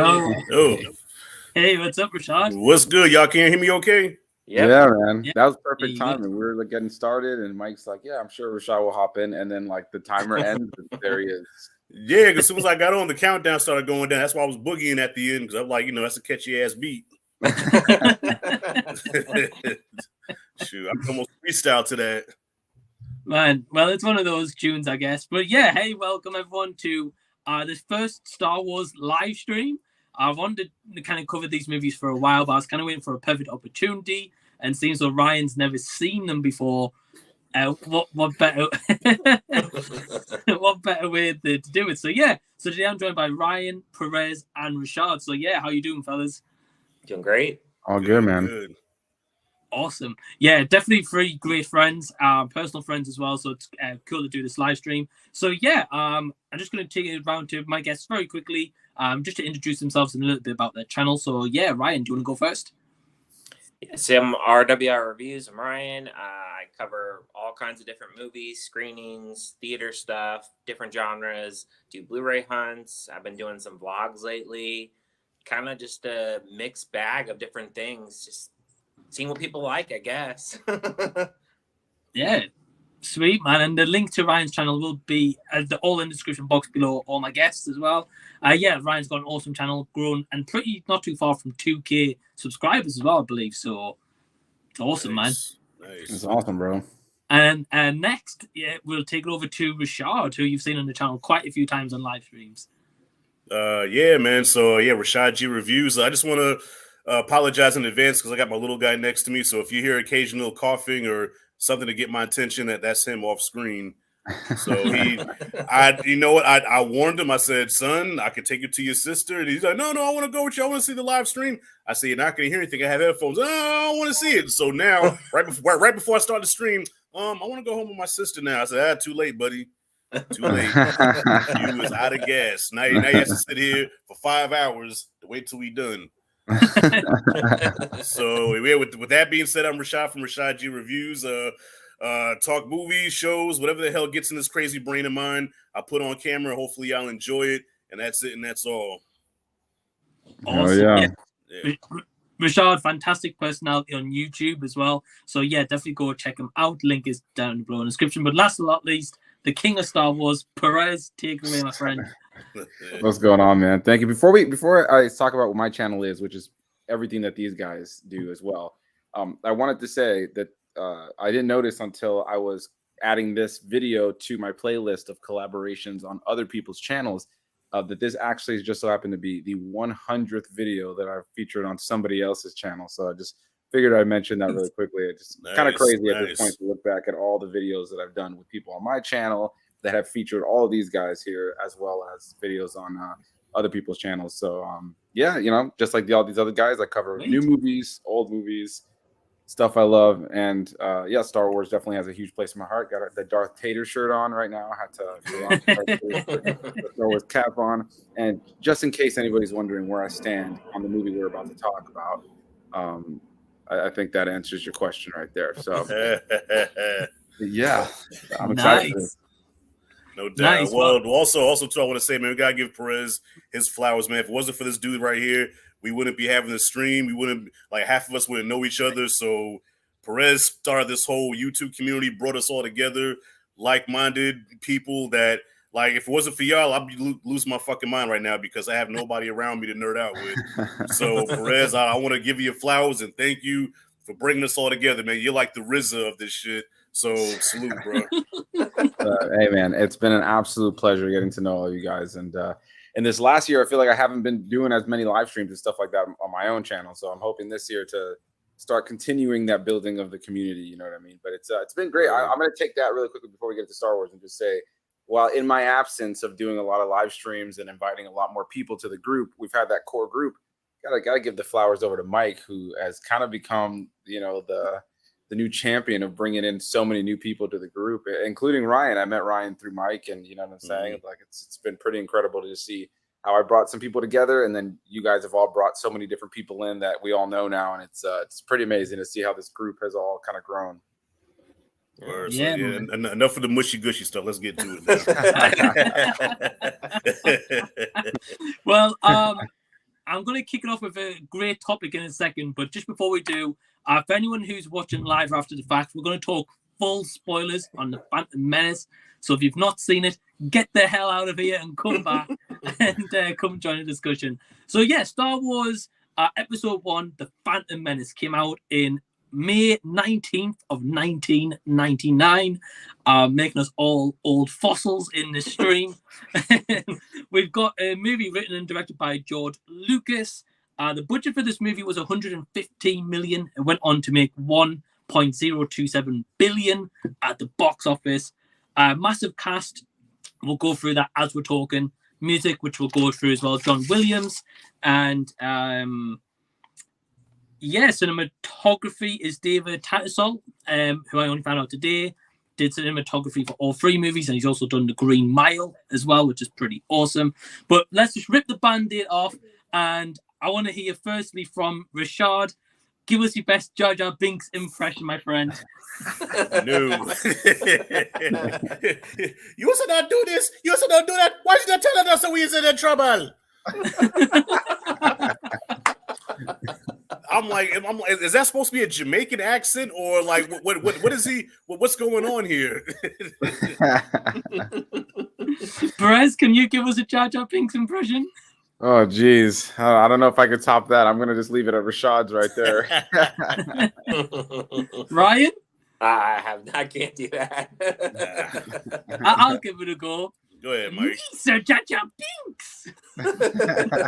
Yo. Oh, Hey, what's up, Rashad? what's good? Y'all can't hear me okay? Yep. Yeah, man. Yep. That was perfect Yeah, you timing. We were like getting started, and Mike's like, "Yeah, I'm sure Rashad will hop in." And then like the timer ends, and there he is. Yeah, because as soon as I got on, the countdown started going down. That's why I was boogieing at the end, because I'm like, that's a catchy ass beat. Shoot, I almost freestyle to that. Man, well, it's one of those tunes, I guess. But yeah, hey, welcome everyone to this first Star Wars live stream. I've wanted to kind of cover these movies for a while, but I was kind of waiting for a perfect opportunity, and seems so Ryan's never seen them before. What better what better way to do it? So yeah, so today I'm joined by Ryan, Perez, and Rashad. So yeah, how you doing, fellas? Doing great. All good, man. Good. Awesome. Yeah, definitely three great friends, personal friends as well. So it's cool to do this live stream. So yeah, I'm just going to take it around to my guests very quickly, just to introduce themselves and a little bit about their channel. So yeah, Ryan, do you want to go first? Yes, I'm RWR Reviews. I'm Ryan. I cover all kinds of different movies, screenings, theater stuff, different genres, do Blu-ray hunts. I've been doing some vlogs lately, kind of just a mixed bag of different things, just seeing what people like, I guess. Yeah, sweet, man. And the link to Ryan's channel will be all in the description box below, all my guests as well. Yeah, Ryan's got an awesome channel, grown and pretty not too far from 2K subscribers as well, I believe. So it's awesome, Nice. It's awesome, bro. man. And next, yeah, we'll take it over to Rashad, who you've seen on the channel quite a few times on live streams. Yeah, man. So yeah, Rashad G Reviews. I just want to apologize in advance because I got my little guy next to me. So if you hear occasional coughing or something to get my attention, that's him off screen. So I warned him. I said, son, I could take you to your sister. And he's like, no, I want to go with you. I want to see the live stream. I said, you're not going to hear anything. I have headphones. Oh, I don't want to see it. So now, right before I start the stream, I want to go home with my sister now. I said, too late, buddy. Too late. You was out of gas. Now you have to sit here for 5 hours to wait till we done. So yeah, with that being said, I'm Rashad from Rashad G Reviews. Talk movies, shows, whatever the hell gets in this crazy brain of mine, I put on camera. Hopefully y'all enjoy it, and that's it, and that's all. Awesome. Oh, yeah. Rashad, fantastic personality on YouTube as well. So yeah, definitely go check him out. Link is down below in the description. But last but not least, the king of Star Wars, Perez, take it away, my friend. What's going on, man? Thank you. Before I talk about what my channel is, which is everything that these guys do as well, I wanted to say that I didn't notice until I was adding this video to my playlist of collaborations on other people's channels that this actually just so happened to be the 100th video that I've featured on somebody else's channel. So I just figured I'd mention that really quickly. It's just kind of crazy at this point to look back at all the videos that I've done with people on my channel that have featured all of these guys here, as well as videos on other people's channels. So yeah, just like all these other guys, I cover new movies, old movies, stuff I love, and yeah, Star Wars definitely has a huge place in my heart. Got the Darth Vader shirt on right now. I had to the Star Wars cap on, and just in case anybody's wondering where I stand on the movie we're about to talk about, I think that answers your question right there. So yeah, I'm excited. Nice. No doubt. Nice. Well, also too, I want to say, man, we gotta give Perez his flowers, man. If it wasn't for this dude right here, we wouldn't be having this stream. We wouldn't, like, half of us wouldn't know each other. So Perez started this whole YouTube community, brought us all together, like-minded people that, like, if it wasn't for y'all, I'd be losing my fucking mind right now because I have nobody around me to nerd out with. So Perez, I want to give you flowers and thank you for bringing us all together, man. You're like the RZA of this shit. So salute, bro. Hey, man, it's been an absolute pleasure getting to know all you guys. And in this last year, I feel like I haven't been doing as many live streams and stuff like that on my own channel. So I'm hoping this year to start continuing that building of the community. You know what I mean? But it's been great. I'm going to take that really quickly before we get to Star Wars and just say, while in my absence of doing a lot of live streams and inviting a lot more people to the group, we've had that core group. Gotta give the flowers over to Mike, who has kind of become, the new champion of bringing in so many new people to the group, including Ryan. I met Ryan through Mike, and you know what I'm saying? Like it's been pretty incredible to see how I brought some people together, and then you guys have all brought so many different people in that we all know now, and it's pretty amazing to see how this group has all kind of grown. Word, yeah, so, enough of the mushy gushy stuff. Let's get to it now. Well, I'm going to kick it off with a great topic in a second, but just before we do, for anyone who's watching live after the fact, we're going to talk full spoilers on the Phantom Menace. So if you've not seen it, get the hell out of here and come back and come join the discussion. So yeah, Star Wars Episode 1, The Phantom Menace, came out in May 19th of 1999, making us all old fossils in this stream. We've got a movie written and directed by George Lucas. The budget for this movie was $115 million. It went on to make $1.027 billion at the box office. Massive cast. We'll go through that as we're talking. Music, which we'll go through as well. John Williams. And cinematography is David Tattersall, who I only found out today. Did cinematography for all three movies, and he's also done The Green Mile as well, which is pretty awesome. But let's just rip the Band-Aid off, and I want to hear firstly from Rashad. Give us your best Jar Jar Binks impression, my friend. No. You also not do this. You also don't do that. Why is you not telling us that we is in trouble? I'm like, is that supposed to be a Jamaican accent or like what is he? What's going on here? Perez, can you give us a Jar Jar Binks impression? Oh, geez. I don't know if I could top that. I'm going to just leave it at Rashad's right there. Ryan? I can't do that. I'll give it a go. Go ahead, Mike. Sir Jar Jar Binks.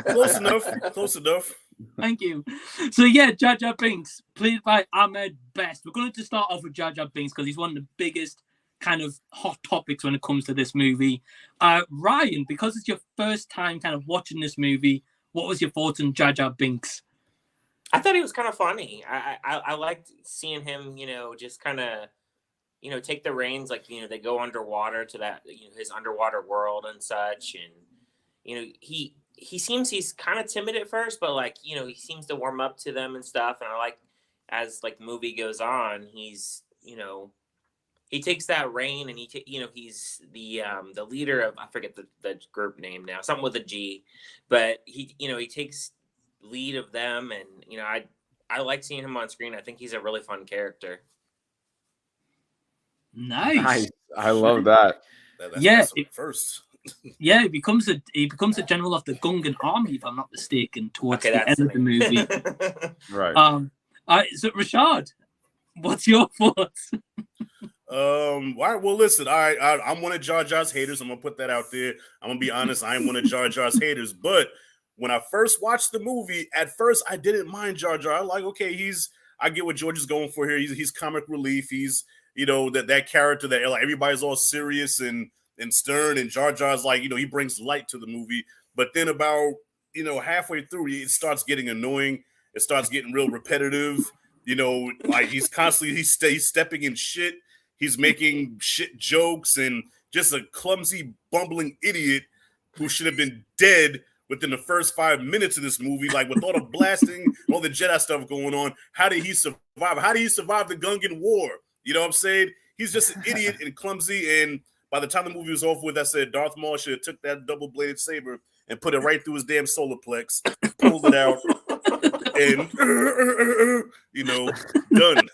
Close enough. Close enough. Thank you. So yeah, Jar Jar Binks, played by Ahmed Best. We're going to start off with Jar Jar Binks because he's one of the biggest kind of hot topics when it comes to this movie. Ryan, because it's your first time kind of watching this movie, what was your thoughts on Jar Jar Binks? I thought he was kind of funny. I liked seeing him, just kind of, take the reins, like, they go underwater to that, his underwater world and such. And, he seems he's kind of timid at first, but like, he seems to warm up to them and stuff. And I like, as like the movie goes on, he's, he takes that reign and he's the leader of, I forget the group name now, something with a G, but he takes lead of them. And, I like seeing him on screen. I think he's a really fun character. Nice. I love that. That's first. Yeah, he becomes a general of the Gungan army, if I'm not mistaken, towards the end of the movie. Right. So Rashad, what's your thoughts? All right. Well, listen. All right. I'm one of Jar Jar's haters. I'm gonna put that out there. I'm gonna be honest. I am one of Jar Jar's haters. But when I first watched the movie, at first I didn't mind Jar Jar. I'm like, okay, I get what George is going for here. He's comic relief. He's that character that like everybody's all serious and stern, and Jar Jar's like he brings light to the movie. But then about halfway through, it starts getting annoying. It starts getting real repetitive. Like he's constantly he's stepping in shit. He's making shit jokes and just a clumsy, bumbling idiot who should have been dead within the first 5 minutes of this movie. Like with all the blasting, all the Jedi stuff going on, how did he survive? How did he survive the Gungan War? You know what I'm saying? He's just an idiot and clumsy. And by the time the movie was over with, I said Darth Maul should have took that double-bladed saber and put it right through his damn solar plex, pulled it out, and done.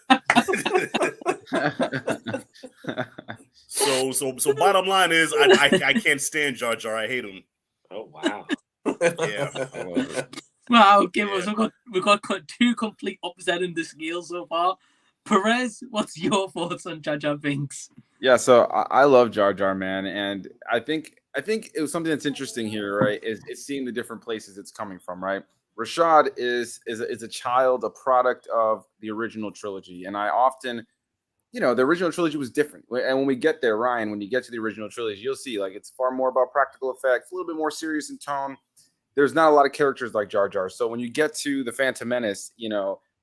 So bottom line is I can't stand Jar Jar. I hate him. Oh wow. Yeah. Wow, okay, yeah. We've got two complete opposite in the scale so far. Perez, what's your thoughts on Jar Jar Binks? Yeah, so I love Jar Jar, man, and I think it was something that's interesting here, right? Is seeing the different places it's coming from, right? Rashad is a child, a product of the original trilogy, and I often, the original trilogy was different. And when we get there, Ryan, when you get to the original trilogy, you'll see like it's far more about practical effects, a little bit more serious in tone. There's not a lot of characters like Jar Jar. So when you get to the Phantom Menace,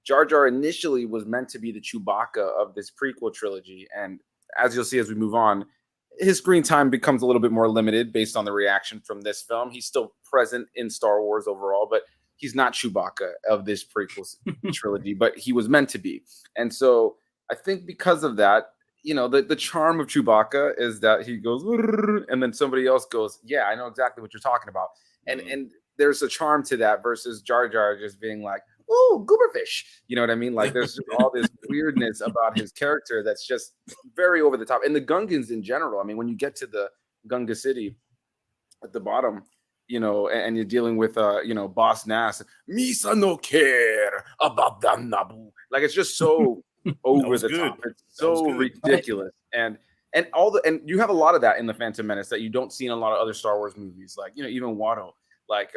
Jar Jar initially was meant to be the Chewbacca of this prequel trilogy, and as you'll see as we move on, his screen time becomes a little bit more limited based on the reaction from this film. He's still present in Star Wars overall, but he's not Chewbacca of this prequel trilogy, but he was meant to be. And so I think because of that, the charm of Chewbacca is that he goes, and then somebody else goes, yeah, I know exactly what you're talking about. And there's a charm to that versus Jar Jar just being like, oh, gooberfish. You know what I mean? Like there's just all this weirdness about his character that's just very over the top. And the Gungans in general. I mean, when you get to the Gunga City at the bottom, you know, and you're dealing with you know, Boss Nass, Misa no care about the Naboo. Like it's just so over the top. It's so ridiculous. And you have a lot of that in the Phantom Menace that you don't see in a lot of other Star Wars movies. Like, you know, even Watto, like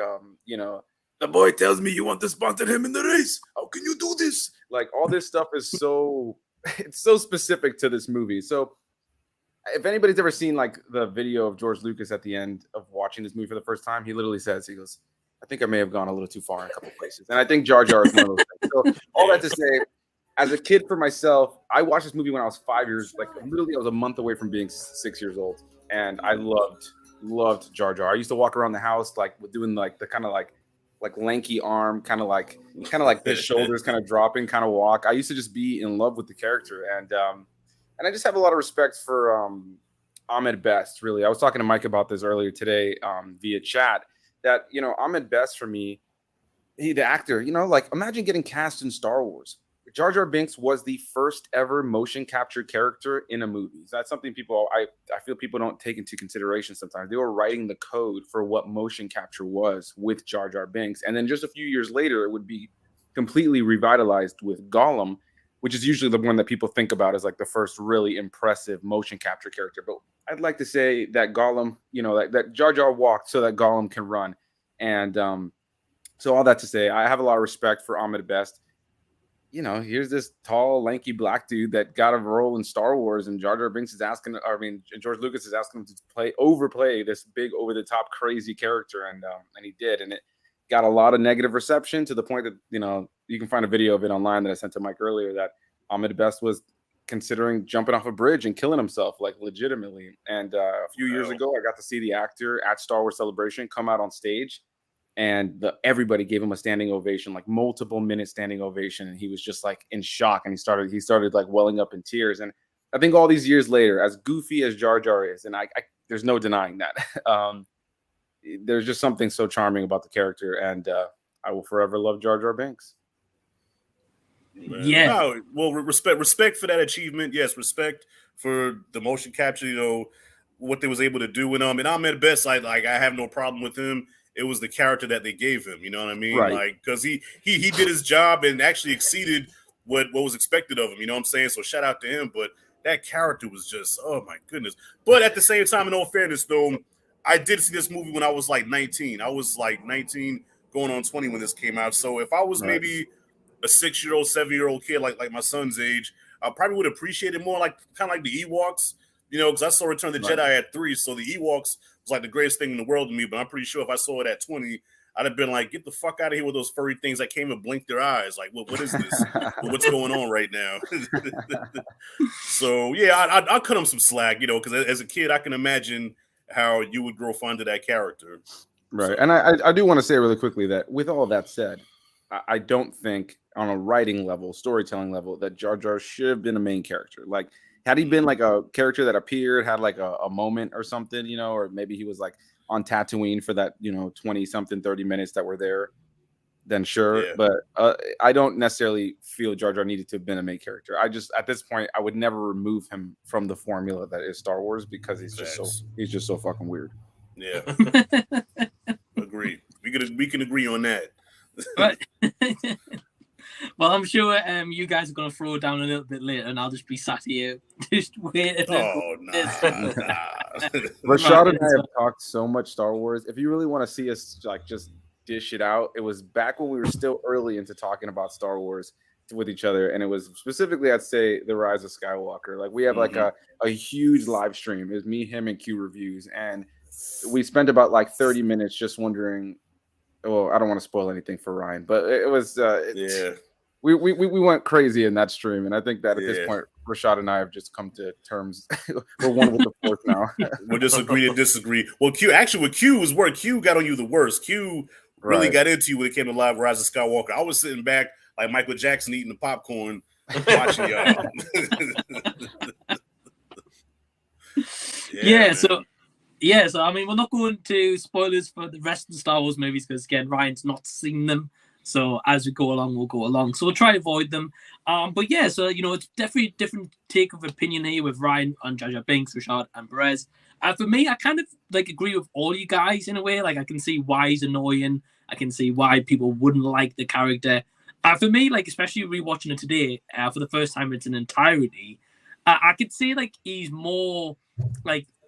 you know, the boy tells me you want to sponsor him in the race. How can you do this? Like all this stuff is so it's so specific to this movie. So if anybody's ever seen like the video of George Lucas at the end of watching this movie for the first time, he literally says, he goes, I think I may have gone a little too far in a couple places. And I think Jar Jar is one of those things. So all that to say, as a kid for myself, I watched this movie when I was 5 years, like literally I was a month away from being 6 years old. And I loved Jar Jar. I used to walk around the house like doing like the kind of like lanky arm, kind of like his shoulders kind of dropping kind of walk. I used to just be in love with the character. And I just have a lot of respect for Ahmed Best, really. I was talking to Mike about this earlier today via chat, that, you know, Ahmed Best for me, the actor, you know, like imagine getting cast in Star Wars. Jar Jar Binks was the first ever motion capture character in a movie. So that's something I feel people don't take into consideration sometimes. They were writing the code for what motion capture was with Jar Jar Binks. And then just a few years later, it would be completely revitalized with Gollum, which is usually the one that people think about as like the first really impressive motion capture character. But I'd like to say that Gollum, you know, that Jar Jar walked so that Gollum can run. And so all that to say, I have a lot of respect for Ahmed Best. You know, here's this tall, lanky black dude that got a role in Star Wars, and Jar Jar Binks is George Lucas is asking him to overplay this big, over-the-top, crazy character, and he did, and it got a lot of negative reception to the point that, you know, you can find a video of it online that I sent to Mike earlier that Ahmed Best was considering jumping off a bridge and killing himself, like legitimately. And a few years ago, I got to see the actor at Star Wars Celebration come out on stage, and everybody gave him a standing ovation, like multiple minute standing ovation. And he was just like in shock. And he started like welling up in tears. And I think all these years later, as goofy as Jar Jar is, and I there's no denying that, there's just something so charming about the character. And I will forever love Jar Jar Binks. Yeah. No, well, respect for that achievement. Yes, respect for the motion capture, you know, what they was able to do with him. And Ahmed Best, I have no problem with him. It was the character that they gave him, you know what I mean? Right. Like, because he did his job and actually exceeded what was expected of him, you know what I'm saying? So shout out to him. But that character was just, oh my goodness. But at the same time, in all fairness, though, I did see this movie when I was like 19. I was like 19 going on 20 when this came out. So if I was maybe a 6-year-old, 7-year-old kid, like my son's age, I probably would appreciate it more, like kind of like the Ewoks, you know, because I saw Return of the Jedi at 3, so the Ewoks was like the greatest thing in the world to me. But I'm pretty sure if I saw it at 20, I'd have been like, get the fuck out of here with those furry things that came and blinked their eyes. Like, what is this? What's going on right now? So, yeah, I'll cut him some slack, you know, because as a kid, I can imagine how you would grow fond of that character. Right. So. And I do want to say really quickly that with all that said, I don't think on a writing level, storytelling level, that Jar Jar should have been a main character. Like, had he been like a character that appeared, had like a moment or something, you know, or maybe he was like on Tatooine for that, you know, 20-something, 30 minutes that were there, then sure. Yeah. But I don't necessarily feel Jar Jar needed to have been a main character. I just, at this point, I would never remove him from the formula that is Star Wars because he's just so fucking weird. Yeah. Agreed. We can agree on that. But well, I'm sure you guys are going to throw it down a little bit later, and I'll just be sat here just waiting. Oh, nah. Rashad and I have talked so much Star Wars. If you really want to see us like just dish it out, it was back when we were still early into talking about Star Wars with each other, and it was specifically, I'd say, The Rise of Skywalker. Like we have like a huge live stream. It was me, him, and Q Reviews, and we spent about like 30 minutes just wondering. Well, I don't want to spoil anything for Ryan, but it was we went crazy in that stream, and I think that at this point, Rashad and I have just come to terms. We're one with the fourth now. We'll just agree to disagree. Well, Q was where Q got on you the worst. Q really got into you when it came to Live Rise of Skywalker. I was sitting back like Michael Jackson eating the popcorn, watching y'all. Yeah, so Yeah, so I mean, we're not going to spoilers for the rest of the Star Wars movies because again, Ryan's not seen them. So as we go along, we'll go along. So we'll try to avoid them. But yeah, so it's definitely a different take of opinion here with Ryan on Jar Jar Binks, Rashad, and Perez. For me, I kind of agree with all you guys in a way. Like I can see why he's annoying. I can see why people wouldn't like the character. For me, especially rewatching it today for the first time in its entirety, I could say he's more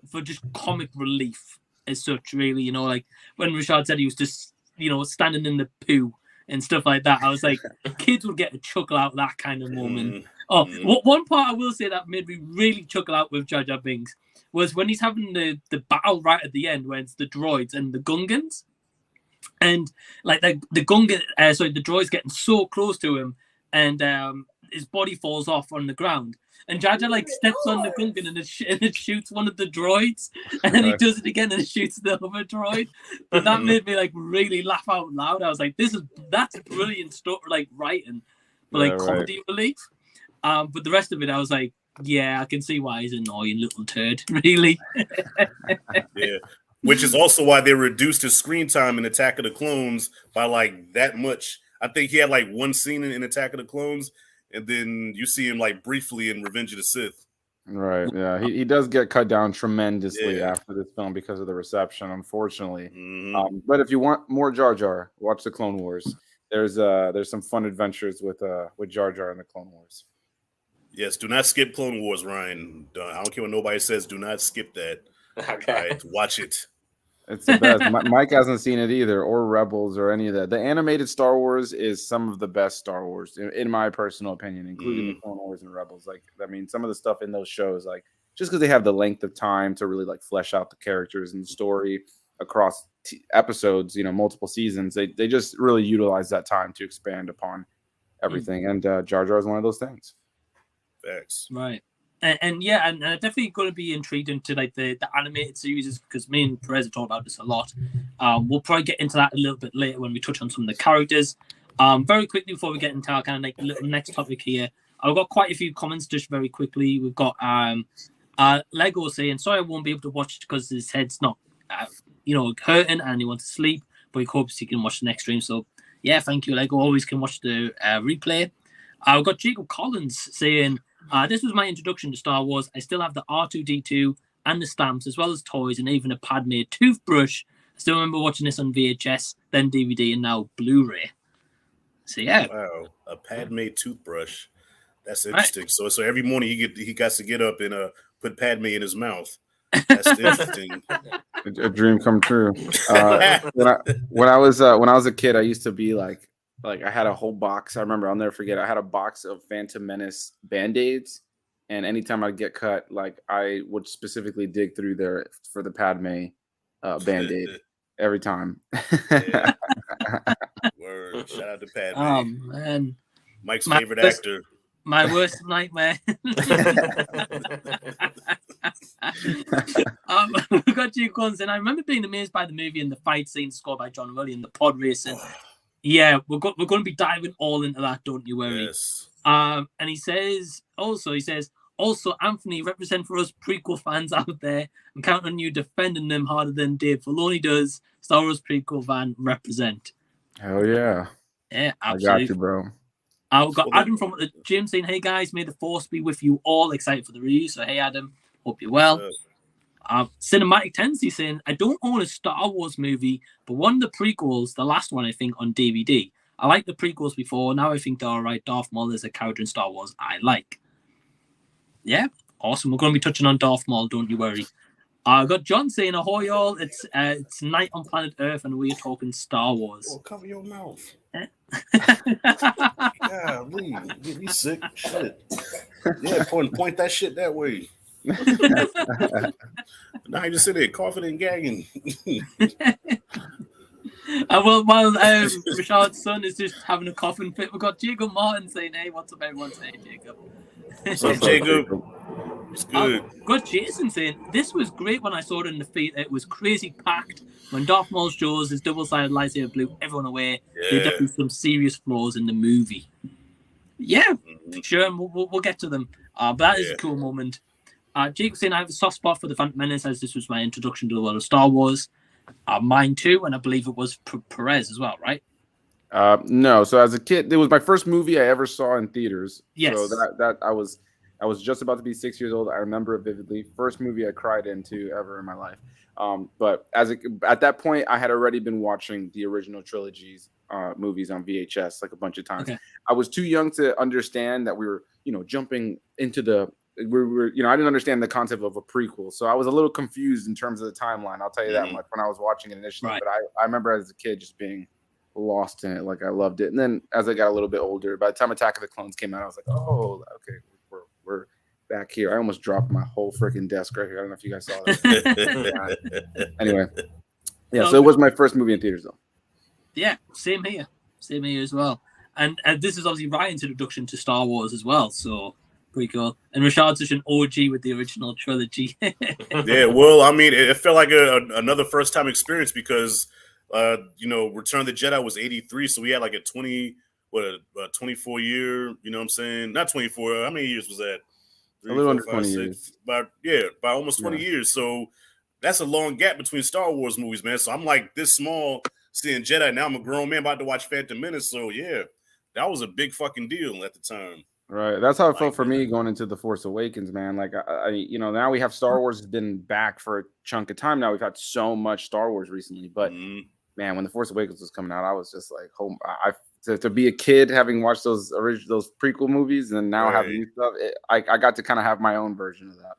for just comic relief as such. Really, when Rashad said he was just standing in the poo and stuff like that, I was like, kids would get a chuckle out of that kind of moment. One part I will say that made me really chuckle out with Jar Jar Binks was when he's having the battle right at the end when it's the droids and the Gungans. And the Gungan, the droid's getting so close to him, and his body falls off on the ground. And Jar Jar steps on the Gungan and it shoots one of the droids, and then he does it again and it shoots the other droid. But that made me really laugh out loud. I was like, that's brilliant stuff, writing, but comedy relief. But the rest of it, I was like, yeah, I can see why he's an annoying little turd, really. Yeah. Which is also why they reduced his screen time in Attack of the Clones by that much. I think he had one scene in Attack of the Clones, and then you see him briefly in Revenge of the Sith. Right. Yeah. He does get cut down tremendously after this film because of the reception, unfortunately. Mm-hmm. But if you want more Jar Jar, watch the Clone Wars. There's some fun adventures with Jar Jar in the Clone Wars. Yes. Do not skip Clone Wars, Ryan. I don't care what nobody says. Do not skip that. Okay. All right, watch it. It's the best. Mike hasn't seen it either, or Rebels, or any of that. The animated Star Wars is some of the best Star Wars, in my personal opinion, including the Clone Wars and Rebels. Some of the stuff in those shows, just because they have the length of time to really flesh out the characters and the story across episodes, multiple seasons, they just really utilize that time to expand upon everything. And Jar Jar is one of those things. Facts. Right. And yeah, and definitely going to be intrigued into the animated series because me and Perez have talked about this a lot. We'll probably get into that a little bit later when we touch on some of the characters. Very quickly before we get into our kind of little next topic here, I've got quite a few comments just very quickly. We've got Lego saying, "Sorry, I won't be able to watch it because his head's not, hurting and he wants to sleep, but he hopes he can watch the next stream." So yeah, thank you, Lego. Always can watch the replay. I've got Jacob Collins saying. This was my introduction to Star Wars. I still have the R2-D2 and the stamps, as well as toys and even a Padmé toothbrush. I still remember watching this on VHS, then DVD, and now Blu-ray. So yeah. Wow, a Padmé toothbrush. That's interesting. Right. So every morning he got to get up and put Padmé in his mouth. That's interesting. A dream come true. When I was a kid, I used to be like I had a whole box. I remember, I'll never forget. I had a box of Phantom Menace Band-Aids, and anytime I'd get cut, I would specifically dig through there for the Padmé Band-Aid every time. Yeah. Word. Shout out to Padmé. Oh man, Mike's favorite actor. My worst nightmare. We got you, Guns, and I remember being amazed by the movie and the fight scene scored by John Williams, the pod racing. Yeah, we're going to be diving all into that, don't you worry. Yes. And he says, Anthony, represent for us prequel fans out there and count on you defending them harder than Dave Filoni does. Star Wars prequel fan, represent. Hell yeah. Yeah, absolutely. I got you, bro. I've got Adam from the gym saying, "Hey guys, may the force be with you all. Excited for the review." So hey Adam, hope you're well. Cinematic Tendency saying, "I don't own a Star Wars movie, but one of the prequels, the last one I think on DVD. I liked the prequels before. Now I think they're all right. Darth Maul is a character in Star Wars I like." Yeah, awesome. We're going to be touching on Darth Maul. Don't you worry. I got John saying, "Ahoy y'all! It's night on planet Earth, and we're talking Star Wars." Oh, cover your mouth. Yeah. Golly, get me sick. Shit. Yeah, point that shit that way. Now you just sit there coughing and gagging. While Rashad's son is just having a coughing fit, we've got Jacob Martin saying, "Hey, what's up, everyone?" Saying, Jacob. What's up, Jacob? It's good. Got Jason saying, "This was great when I saw it in the theater. It was crazy packed. When Darth Maul shows his double-sided lightsaber blew everyone away. Yeah. There are definitely some serious flaws in the movie." Yeah, sure, and we'll get to them. But that is a cool moment. Jake was saying I have a soft spot for the Phantom Menace as this was my introduction to the world of Star Wars. Mine too, and I believe it was Perez as well, right? No. So as a kid, it was my first movie I ever saw in theaters. Yes. So that I was just about to be 6 years old. I remember it vividly. First movie I cried into ever in my life. But at that point, I had already been watching the original trilogies movies on VHS like a bunch of times. Okay. I was too young to understand that we were, jumping into the. I didn't understand the concept of a prequel, so I was a little confused in terms of the timeline. I'll tell you that much when I was watching it initially. Right. But I remember as a kid just being lost in it, like I loved it. And then as I got a little bit older, by the time Attack of the Clones came out, I was like, oh, okay, we're back here. I almost dropped my whole freaking desk right here. I don't know if you guys saw that. Anyway, yeah. So it was my first movie in theaters, though. Yeah, same here as well. And this is obviously Ryan's introduction to Star Wars as well, so pretty cool. And Rashad's such an OG with the original trilogy. Yeah, well, I mean, it felt like another first time experience because, Return of the Jedi was 83, so we had like a 24 year, you know what I'm saying? Not 24. How many years was that? 3, a little under 20 years. By almost 20 years. So that's a long gap between Star Wars movies, man. So I'm like this small seeing Jedi. Now I'm a grown man about to watch Phantom Menace. So yeah, that was a big fucking deal at the time. Right. That's how it felt for me going into The Force Awakens, man. Like, now we have Star Wars has been back for a chunk of time now. We've had so much Star Wars recently. But, man, when The Force Awakens was coming out, I was just like, to be a kid having watched those prequel movies and now having new stuff, I got to kind of have my own version of that.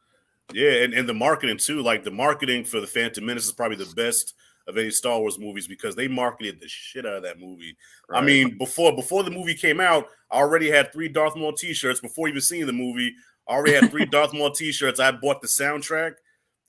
Yeah, and the marketing, too. Like, the marketing for The Phantom Menace is probably the best of any Star Wars movies because they marketed the shit out of that movie. Right. I mean, before the movie came out, I already had 3 Darth Maul t-shirts. Before even seeing the movie, I already had 3 Darth Maul t-shirts. I bought the soundtrack,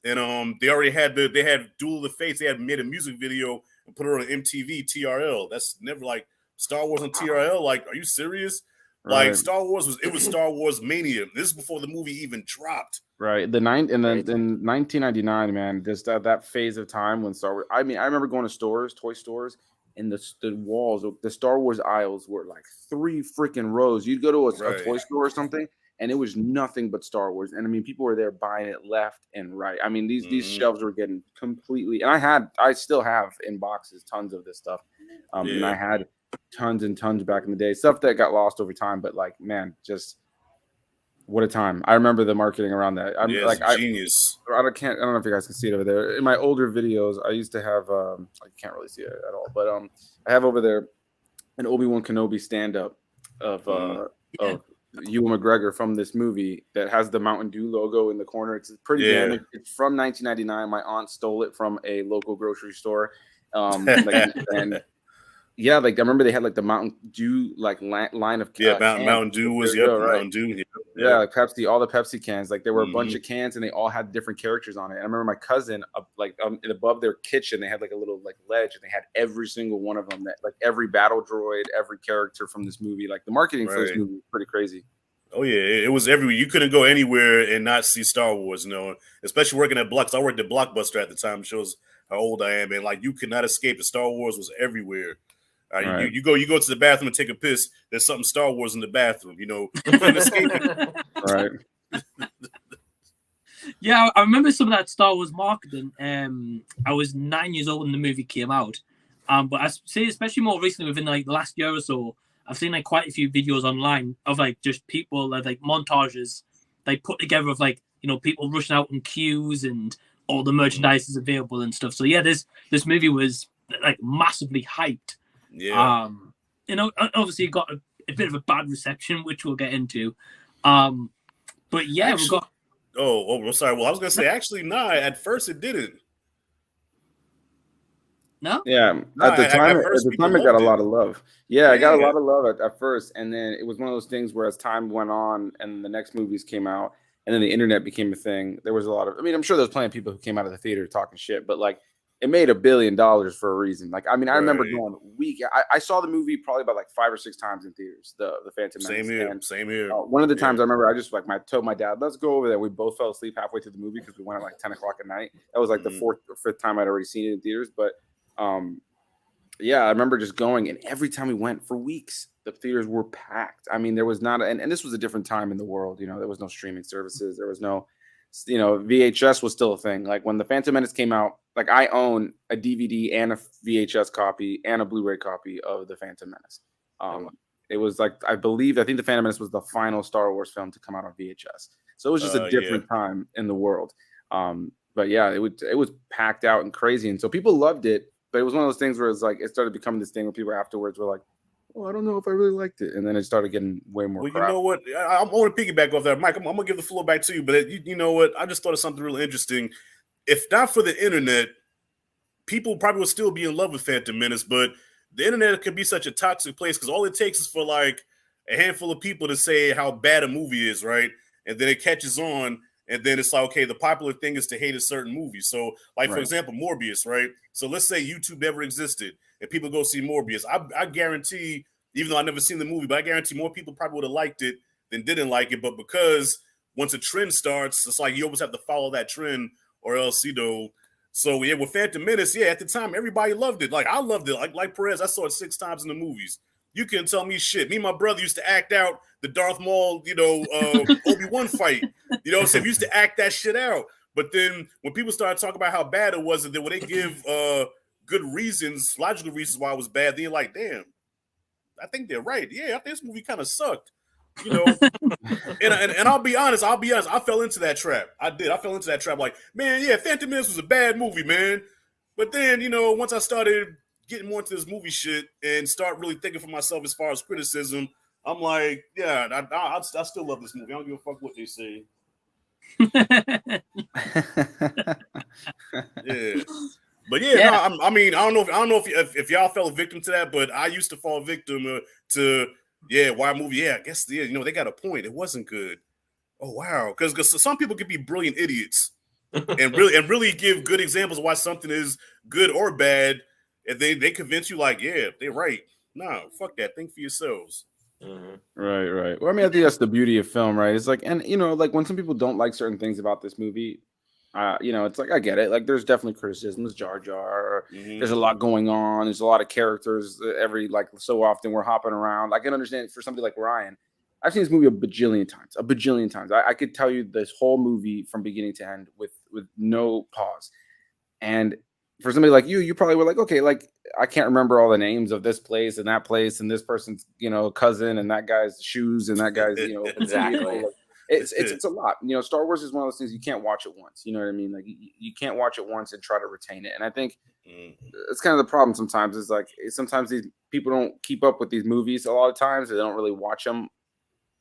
and they already had they had Duel of the Fates. They had made a music video and put it on MTV TRL. That's never like Star Wars on TRL. Like, are you serious? Right. Like Star Wars was Star Wars mania. This is before the movie even dropped. Right. In 1999, man, just that phase of time when Star Wars. I mean, I remember going to stores, toy stores, and the walls, the Star Wars aisles were like 3 freaking rows. You'd go to a toy store or something, and it was nothing but Star Wars. And I mean, people were there buying it left and right. I mean, these shelves were getting completely. And I still have in boxes tons of this stuff. And I had tons and tons back in the day, stuff that got lost over time. But like, man, just. What a time. I remember the marketing around that. Genius. I don't know if you guys can see it over there. In my older videos, I used to have I can't really see it at all, but I have over there an Obi-Wan Kenobi stand-up of Ewan McGregor from this movie that has the Mountain Dew logo in the corner. It's pretty damaged. It's from 1999. My aunt stole it from a local grocery store. And yeah, like I remember they had like the Mountain Dew like line of Mountain Dew was Mountain Dew. Yeah, like Pepsi, all the Pepsi cans. Like there were a bunch of cans, and they all had different characters on it. And I remember my cousin, above their kitchen, they had like a little like ledge, and they had every single one of them. That like every battle droid, every character from this movie. Like the marketing for this movie was pretty crazy. Oh yeah, it was everywhere. You couldn't go anywhere and not see Star Wars. Especially working at Blocks. I worked at Blockbuster at the time. Shows how old I am, and like you could not escape it. Star Wars was everywhere. You go to the bathroom and take a piss. There's something Star Wars in the bathroom. You couldn't escape it. Right. Yeah, I remember some of that Star Wars marketing. I was 9 years old when the movie came out. But I say, especially more recently, within like the last year or so, I've seen like quite a few videos online of like just people like montages they put together of like people rushing out in queues and all the merchandise is available and stuff. So yeah, this movie was like massively hyped. Yeah. Obviously it got a bit of a bad reception, which we'll get into. But yeah, actually, we got. Oh, I'm sorry. Well, I was gonna say actually, nah. At first, it didn't. No. Yeah. At the time, it got a lot of love. Yeah, I got a lot of love at first, and then it was one of those things where as time went on, and the next movies came out, and then the internet became a thing. There was a lot of. I mean, I'm sure there's plenty of people who came out of the theater talking shit, but like. It made $1 billion for a reason. Like, I mean, I remember going I saw the movie probably about like 5 or 6 times in theaters, the Phantom Menace. Same here. One of the times I remember I just like told my dad, let's go over there. We both fell asleep halfway through the movie because we went at like 10 o'clock at night. That was like the 4th or 5th time I'd already seen it in theaters. But yeah, I remember just going, and every time we went for weeks, the theaters were packed. I mean, there was not, and this was a different time in the world. There was no streaming services. There was no VHS was still a thing. Like when the Phantom Menace came out, like I own a DVD and a VHS copy and a Blu-ray copy of the Phantom Menace. It was like I think the Phantom Menace was the final Star Wars film to come out on VHS. So it was just a different time in the world. But yeah, it was packed out and crazy, and so people loved it. But it was one of those things where it's like it started becoming this thing where people afterwards were like, "Oh, I don't know if I really liked it," and then it started getting way more. Well, crap. You know what? I want to piggyback off that, Mike. I'm gonna give the floor back to you, but you know what? I just thought of something really interesting. If not for the internet, people probably would still be in love with Phantom Menace, but the internet could be such a toxic place because all it takes is for like a handful of people to say how bad a movie is, right? And then it catches on, and then it's like, okay, the popular thing is to hate a certain movie. So, like, for example, Morbius, right? So let's say YouTube never existed and people go see Morbius. I guarantee, even though I've never seen the movie, but I guarantee more people probably would have liked it than didn't like it. But because once a trend starts, it's like you always have to follow that trend or else, So, yeah, with Phantom Menace, at the time, everybody loved it. Like, I loved it. Like Perez, I saw it 6 times in the movies. You can't tell me shit. Me and my brother used to act out the Darth Maul, Obi-Wan fight. So we used to act that shit out. But then when people started talking about how bad it was, and then when they give good reasons, logical reasons why it was bad, they're like, damn, I think they're right. Yeah, I think this movie kind of sucked. And I'll be honest, I fell into that trap. I did. I fell into that trap like, man, Phantom Menace was a bad movie, man. But then, once I started getting more into this movie shit and start really thinking for myself as far as criticism, I'm like, I still love this movie. I don't give a fuck what they say. But I mean, I don't know if y'all fell victim to that, but I used to fall victim to why a movie? I guess they got a point. It wasn't good. Oh wow, because some people could be brilliant idiots and really give good examples of why something is good or bad, and they convince you like, they're right. No, fuck that. Think for yourselves. Mm-hmm. Right. Well, I mean, I think that's the beauty of film, right? It's like, and like when some people don't like certain things about this movie, it's like I get it. Like, there's definitely criticisms, Jar Jar. Mm-hmm. There's a lot going on. There's a lot of characters. Every so often we're hopping around. I can understand for somebody like Ryan. I've seen this movie a bajillion times. I could tell you this whole movie from beginning to end with no pause. And for somebody like you probably were like, okay, like I can't remember all the names of this place and that place and this person's, cousin and that guy's shoes and that guy's, exactly. It's a lot. Star Wars is one of those things you can't watch it once. You know what I mean? Like you can't watch it once and try to retain it. And I think it's kind of the problem sometimes. Is like sometimes these people don't keep up with these movies a lot of times. They don't really watch them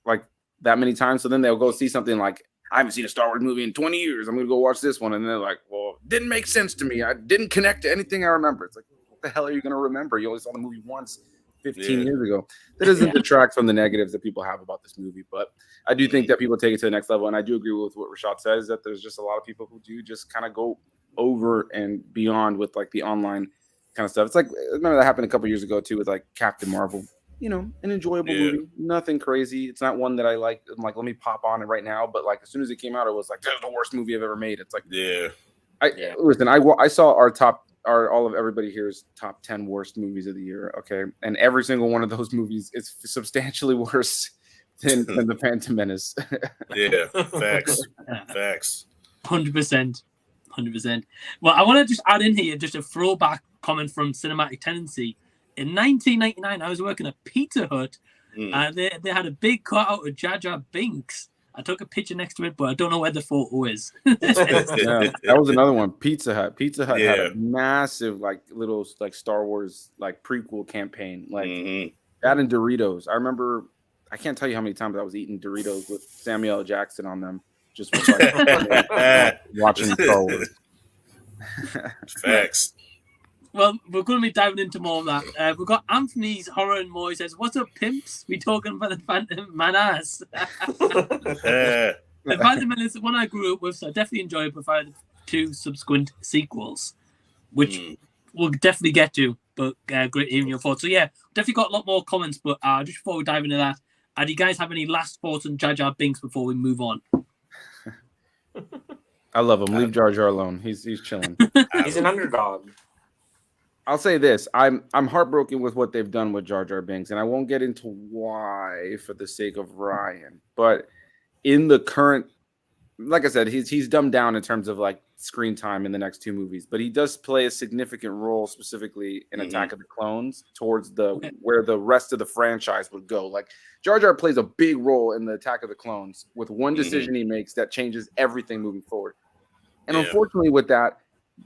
like that many times. So then they'll go see something like, I haven't seen a Star Wars movie in 20 years. I'm going to go watch this one. And they're like, well, it didn't make sense to me. I didn't connect to anything I remember. It's like, what the hell are you going to remember? You only saw the movie once 15 years ago. That doesn't detract from the negatives that people have about this movie. But I do think that people take it to the next level. And I do agree with what Rashad says, that there's just a lot of people who do just kind of go over and beyond with like the online kind of stuff. It's like, I remember that happened a couple years ago too with like Captain Marvel. An enjoyable movie, nothing crazy. It's not one that I like. I'm like, let me pop on it right now. But like, as soon as it came out, it was like, that's the worst movie I've ever made. It's like, listen, I saw all of everybody here's top 10 worst movies of the year. Okay, and every single one of those movies is substantially worse than the Phantom Menace. Facts. 100%. Well, I want to just add in here just a throwback comment from Cinematic Tendency. In 1999, I was working at Pizza Hut, and they had a big cutout of Jar Jar Binks. I took a picture next to it, but I don't know where the photo is. That was another one. Pizza Hut had a massive, little Star Wars prequel campaign, that and Doritos. I remember, I can't tell you how many times I was eating Doritos with Samuel L. Jackson on them, just watching Star Wars. Facts. Well, we're going to be diving into more of that. We've got Anthony's Horror and More. He says, what's up, pimps? We talking about the Phantom Menace. The Phantom Menace is one I grew up with, so I definitely enjoyed it, provided 2 subsequent sequels, which we'll definitely get to, but great hearing your thoughts. So definitely got a lot more comments, but just before we dive into that, do you guys have any last thoughts on Jar Jar Binks before we move on? I love him. Leave Jar Jar alone. He's chilling. He's an underdog. I'll say this: I'm heartbroken with what they've done with Jar Jar Binks, and I won't get into why for the sake of Ryan. But in the current like I said, he's dumbed down in terms of like screen time in the next two movies, but he does play a significant role specifically in Attack of the Clones towards where the rest of the franchise would go. Like Jar Jar plays a big role in the Attack of the Clones with one decision he makes that changes everything moving forward. And unfortunately, with that,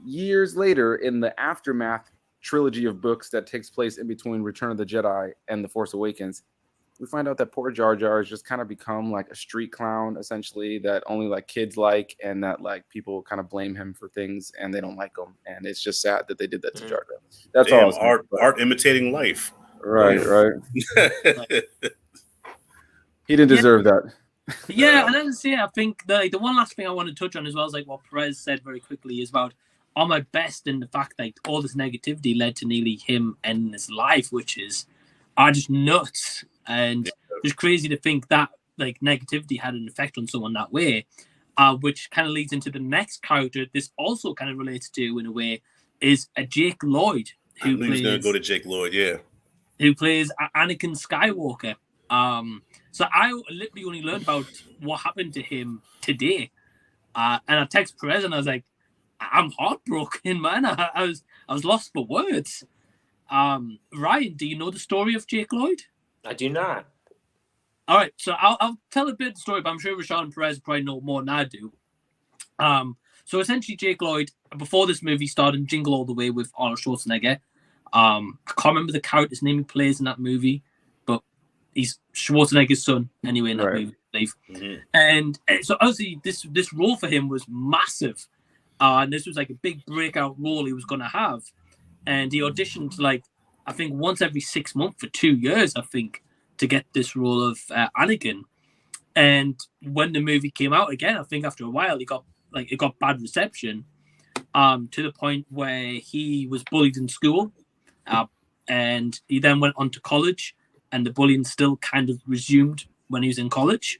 years later in the aftermath trilogy of books that takes place in between Return of the Jedi and The Force Awakens, we find out that poor Jar Jar has just kind of become like a street clown, essentially, that only like kids like, and that like people kind of blame him for things and they don't like him. And it's just sad that they did that to Jar Jar. That's all. Art imitating life. Right. He didn't deserve that. Yeah, and then I think the one last thing I want to touch on as well is like what Perez said very quickly is about on my best in the fact that all this negativity led to nearly him ending his life, which are just nuts. And it's crazy to think that like negativity had an effect on someone that way, which kind of leads into the next character this also kind of relates to in a way is a Jake Lloyd who plays. He's gonna go to Jake Lloyd, who plays Anakin Skywalker. So I literally only learned about what happened to him today, and I texted Perez and I was like, I'm heartbroken, man. I was lost for words. Ryan, do you know the story of Jake Lloyd? I do not. All right, so I'll tell a bit of the story, but I'm sure Rashad and Perez probably know more than I do. So essentially, Jake Lloyd, before this movie started, Jingle All the Way with Arnold Schwarzenegger. I can't remember the character's name he plays in that movie, but he's Schwarzenegger's son anyway in that movie, I believe. And so obviously, this role for him was massive, and this was like a big breakout role he was going to have. And he auditioned like I think once every 6 months for 2 years, I think, to get this role of Anakin. And when the movie came out again, I think after a while, it got bad reception, to the point where he was bullied in school, and he then went on to college, and the bullying still kind of resumed when he was in college.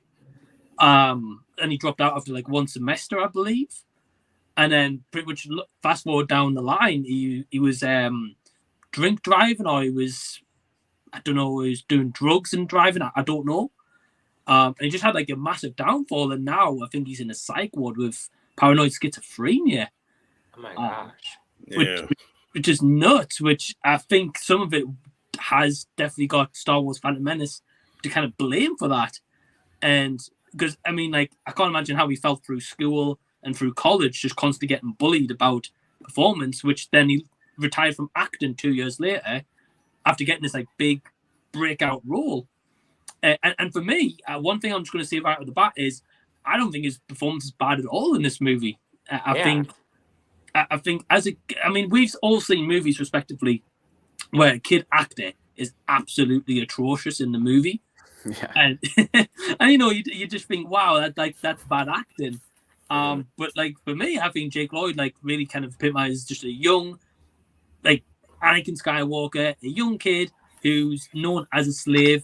And he dropped out after like one semester, I believe. And then pretty much fast forward down the line, he was drink driving, or he was doing drugs and driving. I don't know. And he just had like a massive downfall, and now I think he's in a psych ward with paranoid schizophrenia. Oh my gosh! Which is nuts. Which I think some of it has definitely got Star Wars Phantom Menace to kind of blame for that. And because I mean, like I can't imagine how he felt through school and through college, just constantly getting bullied about performance. Which then he retired from acting 2 years later after getting this like big breakout role. And for me, one thing I'm just going to say right off the bat is I don't think his performance is bad at all in this movie. I think we've all seen movies respectively where a kid actor is absolutely atrocious in the movie. And you just think, wow, that's bad acting. But like for me, I think Jake Lloyd like really kind of epitomizes just a young, like Anakin Skywalker, a young kid who's known as a slave.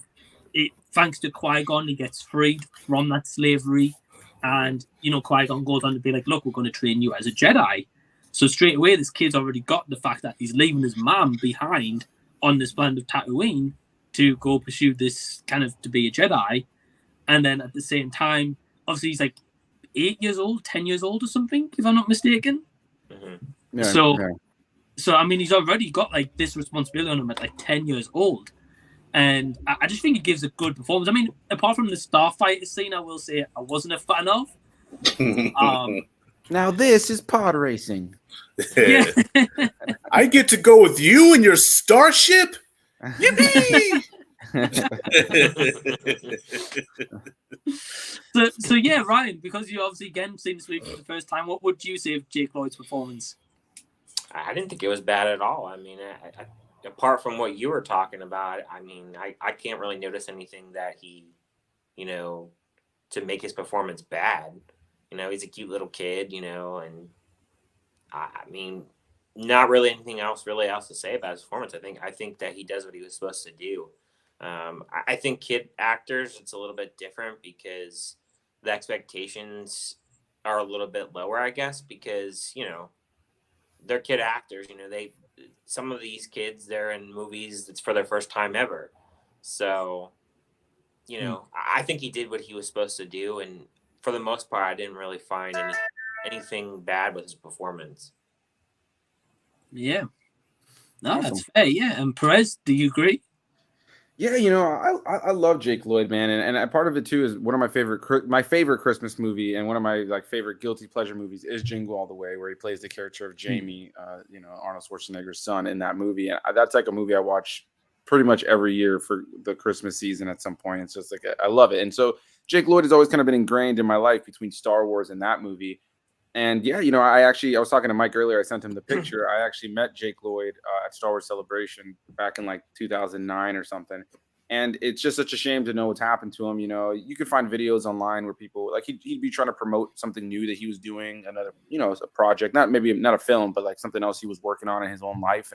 Thanks to Qui-Gon, he gets freed from that slavery. And, Qui-Gon goes on to be like, look, we're going to train you as a Jedi. So straight away, this kid's already got the fact that he's leaving his mom behind on this planet of Tatooine to go pursue this kind of to be a Jedi. And then at the same time, obviously he's like 8 years old, 10 years old or something, if I'm not mistaken. So I mean, he's already got like this responsibility on him at like 10 years old. And I just think he gives a good performance. I mean, apart from the Starfighter scene, I will say I wasn't a fan of. Now this is pod racing. Yeah. I get to go with you in your starship? Yippee! So yeah, Ryan, because you obviously again seen this movie for the first time, what would you say of Jake Lloyd's performance? I didn't think it was bad at all. I mean, apart from what you were talking about, I mean, I can't really notice anything that he, to make his performance bad. He's a cute little kid, and I mean, not really anything else to say about his performance. I think that he does what he was supposed to do. I think kid actors, it's a little bit different because the expectations are a little bit lower, I guess, because, they're kid actors, some of these kids, they're in movies that's for their first time ever. So, I think he did what he was supposed to do. And for the most part, I didn't really find anything bad with his performance. Yeah. No, Awesome. that's fair. Yeah. And Perez, do you agree? Yeah, I love Jake Lloyd, man, and part of it too is one of my favorite Christmas movie, and one of my favorite guilty pleasure movies is Jingle All the Way, where he plays the character of Jamie, Arnold Schwarzenegger's son in that movie, and that's like a movie I watch pretty much every year for the Christmas season at some point. It's just like I love it, and so Jake Lloyd has always kind of been ingrained in my life between Star Wars and that movie. And yeah, I was talking to Mike earlier. I sent him the picture. I actually met Jake Lloyd at Star Wars Celebration back in 2009 or something. And it's just such a shame to know what's happened to him. You could find videos online where people he'd be trying to promote something new that he was doing, another, a project, not a film, but something else he was working on in his own life.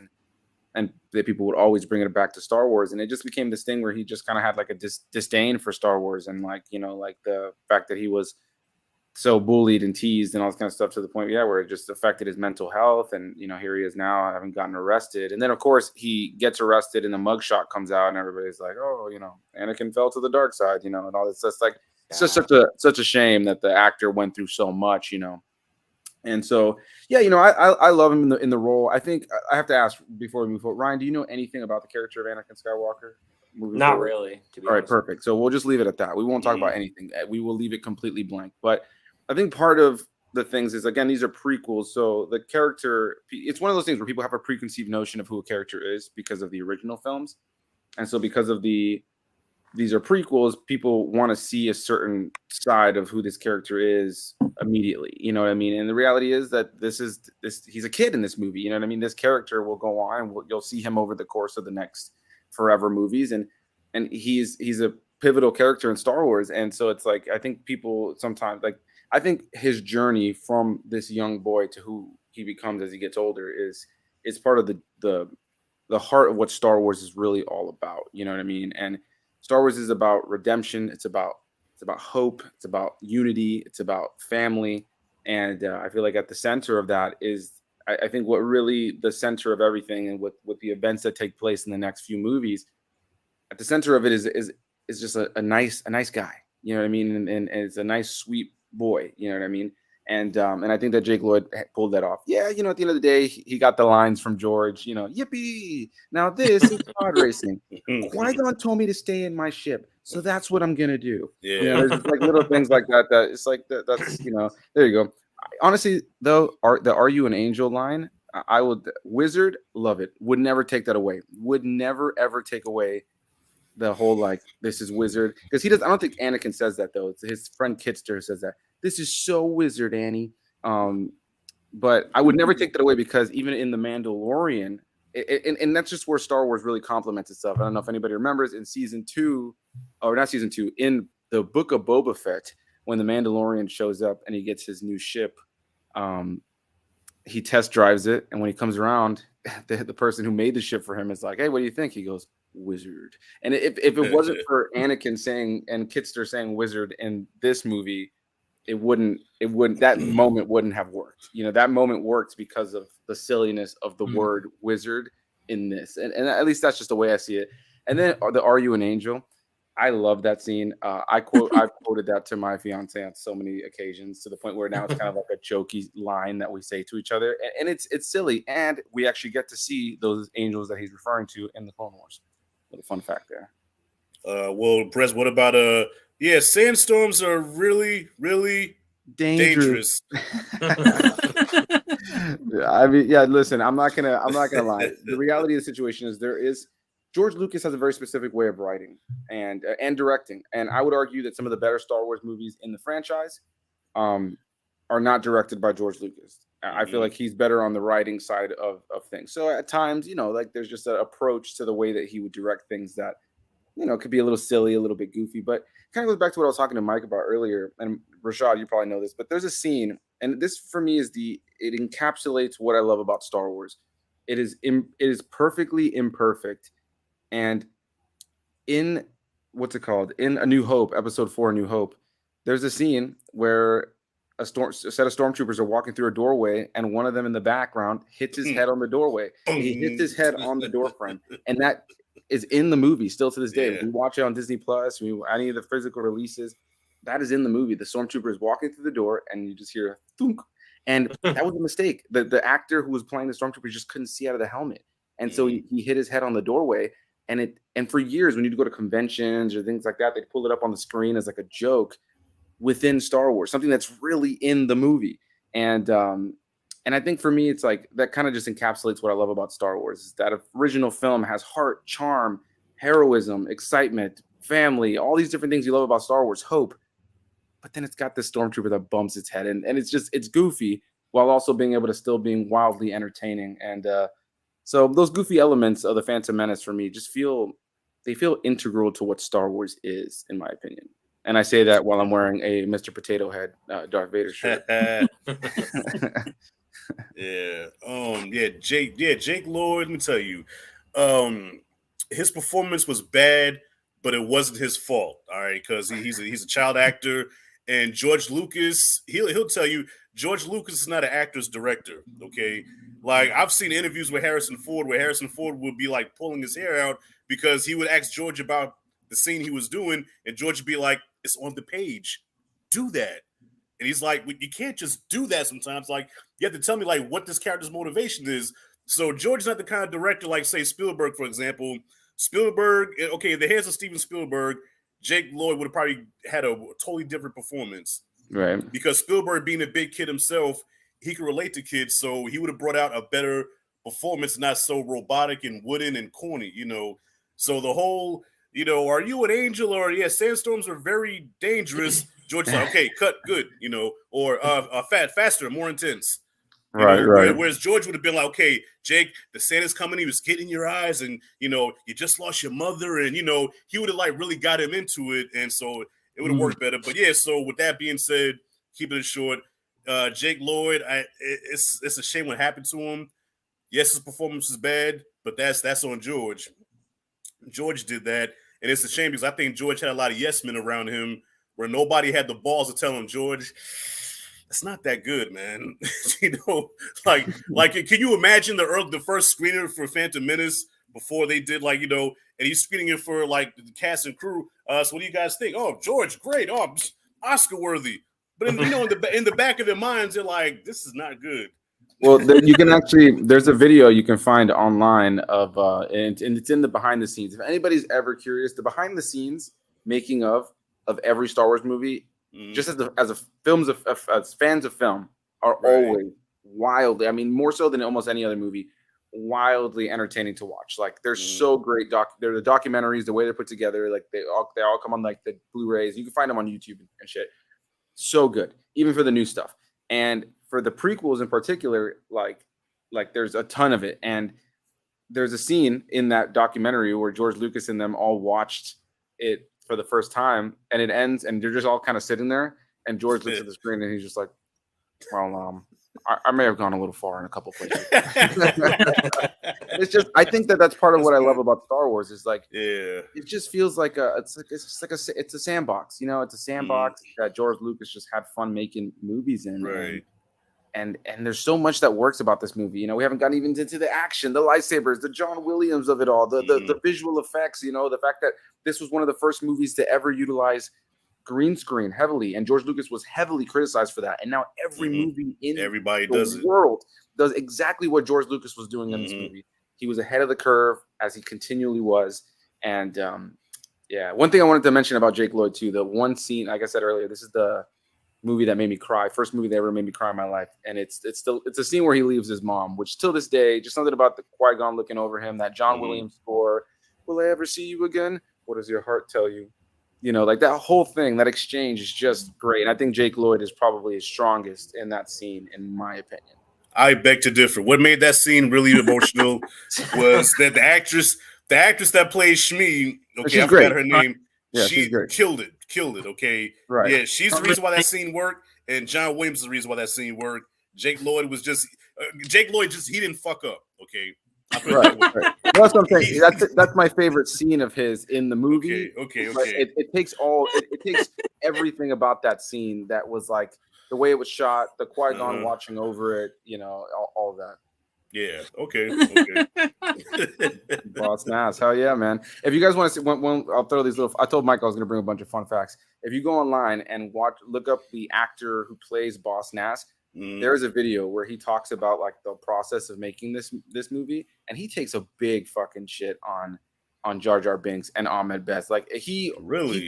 And that people would always bring it back to Star Wars. And it just became this thing where he just kind of had a disdain for Star Wars. And the fact that he was so bullied and teased and all this kind of stuff, to the point, where it just affected his mental health. And, here he is now having gotten arrested. And then, of course, he gets arrested and the mugshot comes out and everybody's like, oh, Anakin fell to the dark side, and all this. It's just such a shame that the actor went through so much, And so, yeah, I love him in the role. I think I have to ask before we move forward, Ryan, do you know anything about the character of Anakin Skywalker? Not forward? Really. To be all right, honest. Perfect. So we'll just leave it at that. We won't talk about anything. We will leave it completely blank. But I think part of the things is, again, these are prequels. So the character, it's one of those things where people have a preconceived notion of who a character is because of the original films. And so because of these are prequels, people want to see a certain side of who this character is immediately. You know what I mean? And the reality is that he's a kid in this movie. You know what I mean? This character will go on. You'll see him over the course of the next forever movies. And he's a pivotal character in Star Wars. And so it's I think people sometimes I think his journey from this young boy to who he becomes as he gets older is part of the heart of what Star Wars is really all about. You know what I mean? And Star Wars is about redemption. It's about hope. It's about unity. It's about family. And I feel like at the center of that is, I think, what really the center of everything, and with the events that take place in the next few movies, at the center of it is just a nice guy. You know what I mean? And it's a nice, sweet boy. You know what I mean? And I think that Jake Lloyd pulled that off. Yeah, at the end of the day, he got the lines from George. Yippee! Now this is pod racing. Qui-Gon told me to stay in my ship, so that's what I'm gonna do. Yeah, there's just little things like that. That it's that's there you go. Honestly, though, the "Are you an angel?" line, I would Wizard love it. Would never take that away. Would never ever take away the whole this is Wizard, because he does. I don't think Anakin says that though. It's his friend Kitster says that. This is so Wizard, Annie. But I would never take that away, because even in The Mandalorian, and that's just where Star Wars really complements itself. I don't know if anybody remembers in season 2, or not season 2, in the Book of Boba Fett, when the Mandalorian shows up and he gets his new ship, he test drives it, and when he comes around, the person who made the ship for him is like, "Hey, what do you think?" He goes, "Wizard." And if it wasn't for Anakin saying and Kitster saying "Wizard" in this movie, it wouldn't that moment wouldn't have worked. That moment worked because of the silliness of the word wizard in this. And at least that's just the way I see it. And then the "Are you an angel?" I love that scene. I've quoted that to my fiance on so many occasions, to the point where now it's kind of like a jokey line that we say to each other. And it's silly. And we actually get to see those angels that he's referring to in the Clone Wars. Little fun fact there. Well, Perez, what about sandstorms are really, really dangerous. I mean, yeah, listen, I'm not gonna lie. The reality of the situation is George Lucas has a very specific way of writing and directing. And I would argue that some of the better Star Wars movies in the franchise are not directed by George Lucas. I feel like he's better on the writing side of things. So at times, there's just an approach to the way that he would direct things that, could be a little silly, a little bit goofy, but kind of goes back to what I was talking to Mike about earlier. And Rashad, you probably know this, but there's a scene, and this for me it encapsulates what I love about Star Wars. It is perfectly imperfect. And in what's it called? In A New Hope, episode 4, A New Hope, there's a scene where a set of stormtroopers are walking through a doorway, and one of them in the background hits his head on the doorway. He hits his head on the door frame, and that is in the movie still to this day. Yeah. We watch it on Disney Plus, any of the physical releases. that is in the movie. The stormtrooper is walking through the door, and you just hear a thunk. And that was a mistake. The actor who was playing the stormtrooper just couldn't see out of the helmet, and so he hit his head on the doorway. And for years, when you'd go to conventions or things like that, they'd pull it up on the screen as like a joke within Star Wars, something that's really in the movie. And I think for me, it's like that kind of just encapsulates what I love about Star Wars. Is that original film has heart, charm, heroism, excitement, family, all these different things you love about Star Wars, hope. But then it's got this stormtrooper that bumps its head, and it's goofy while also being able to still being wildly entertaining. And so those goofy elements of the Phantom Menace for me just feel integral to what Star Wars is, in my opinion. And I say that while I'm wearing a Mr. Potato Head Darth Vader shirt. Jake Lloyd, let me tell you, his performance was bad, but it wasn't his fault, all right, because he's a child actor, and George Lucas, he'll tell you, George Lucas is not an actor's director, okay? Like, I've seen interviews with Harrison Ford where Harrison Ford would be like pulling his hair out because he would ask George about the scene he was doing, and George would be like, it's on the page, do that. And he's like, well, you can't just do that sometimes. Like, you have to tell me like what this character's motivation is. So George's not the kind of director like, say, Spielberg, for example. Spielberg, okay, in the hands of Steven Spielberg, Jake Lloyd would have probably had a totally different performance. Right. Because Spielberg, being a big kid himself, he could relate to kids, so he would have brought out a better performance, not so robotic and wooden and corny, you know. So the whole, you know, are you an angel? Or, yeah, sandstorms are very dangerous. George's like, okay, cut, good, you know, or faster, more intense. Right, know, right. Whereas George would have been like, okay, Jake, the sand is coming. He was getting in your eyes, and you know, you just lost your mother, and you know, he would have like really got him into it, and so it would have worked better. But yeah, so with that being said, keeping it short, Jake Lloyd, it's a shame what happened to him. Yes, his performance is bad, but that's on George. George did that, and it's a shame because I think George had a lot of yes men around him where nobody had the balls to tell him, George, it's not that good, man. You know, like can you imagine the first screener for Phantom Menace before they did, like, you know, and he's screening it for like the cast and crew. So what do you guys think? Oh, George, great. Oh, Oscar worthy. But you know, in the back of their minds, they're like, this is not good. Well, you can actually, there's a video you can find online of, and it's in the behind the scenes. If anybody's ever curious, the behind the scenes making of every Star Wars movie, just as fans of film, are always wildly, I mean, more so than almost any other movie, wildly entertaining to watch. Like, they're so great. They're the documentaries, the way they're put together, like they all come on like the Blu-rays. You can find them on YouTube and shit. So good, even for the new stuff. And for the prequels in particular, like there's a ton of it. And there's a scene in that documentary where George Lucas and them all watched it for the first time, and it ends, and they're just all kind of sitting there. And George looks at the screen, and he's just like, "Well, I may have gone a little far in a couple places." It's just, I think that's part of what I love about Star Wars is like, it just feels like it's a sandbox, you know, it's a sandbox that George Lucas just had fun making movies in, right? And there's so much that works about this movie. You know, we haven't gotten even into the action, the lightsabers, the John Williams of it all, the visual effects. You know, the fact that this was one of the first movies to ever utilize green screen heavily, and George Lucas was heavily criticized for that. And now every movie in the world does exactly what George Lucas was doing in this movie. He was ahead of the curve, as he continually was. And one thing I wanted to mention about Jake Lloyd too, the one scene, like I said earlier, this is the movie that made me cry, first movie that ever made me cry in my life. And it's a scene where he leaves his mom, which till this day, just something about the Qui-Gon looking over him, that John Williams score, will I ever see you again? What does your heart tell you? You know, like that whole thing, that exchange is just great. And I think Jake Lloyd is probably his strongest in that scene, in my opinion. I beg to differ. What made that scene really emotional was that the actress that plays Shmi, okay, I forgot her name. Yeah, she killed it. Okay, right? Yeah, she's the reason why that scene worked, and John Williams is the reason why that scene worked. Jake Lloyd he didn't fuck up. Okay, right. Well, that's what I'm saying. That's my favorite scene of his in the movie. Okay. It takes it takes everything about that scene that was like the way it was shot, the Qui-Gon watching over it, you know, all of that. Yeah. Okay. Okay. Boss Nass. Hell yeah, man. If you guys want to see one, I'll throw these little. I told Mike I was going to bring a bunch of fun facts. If you go online and look up the actor who plays Boss Nass, there is a video where he talks about like the process of making this movie, and he takes a big fucking shit on Jar Jar Binks and Ahmed Best. Like he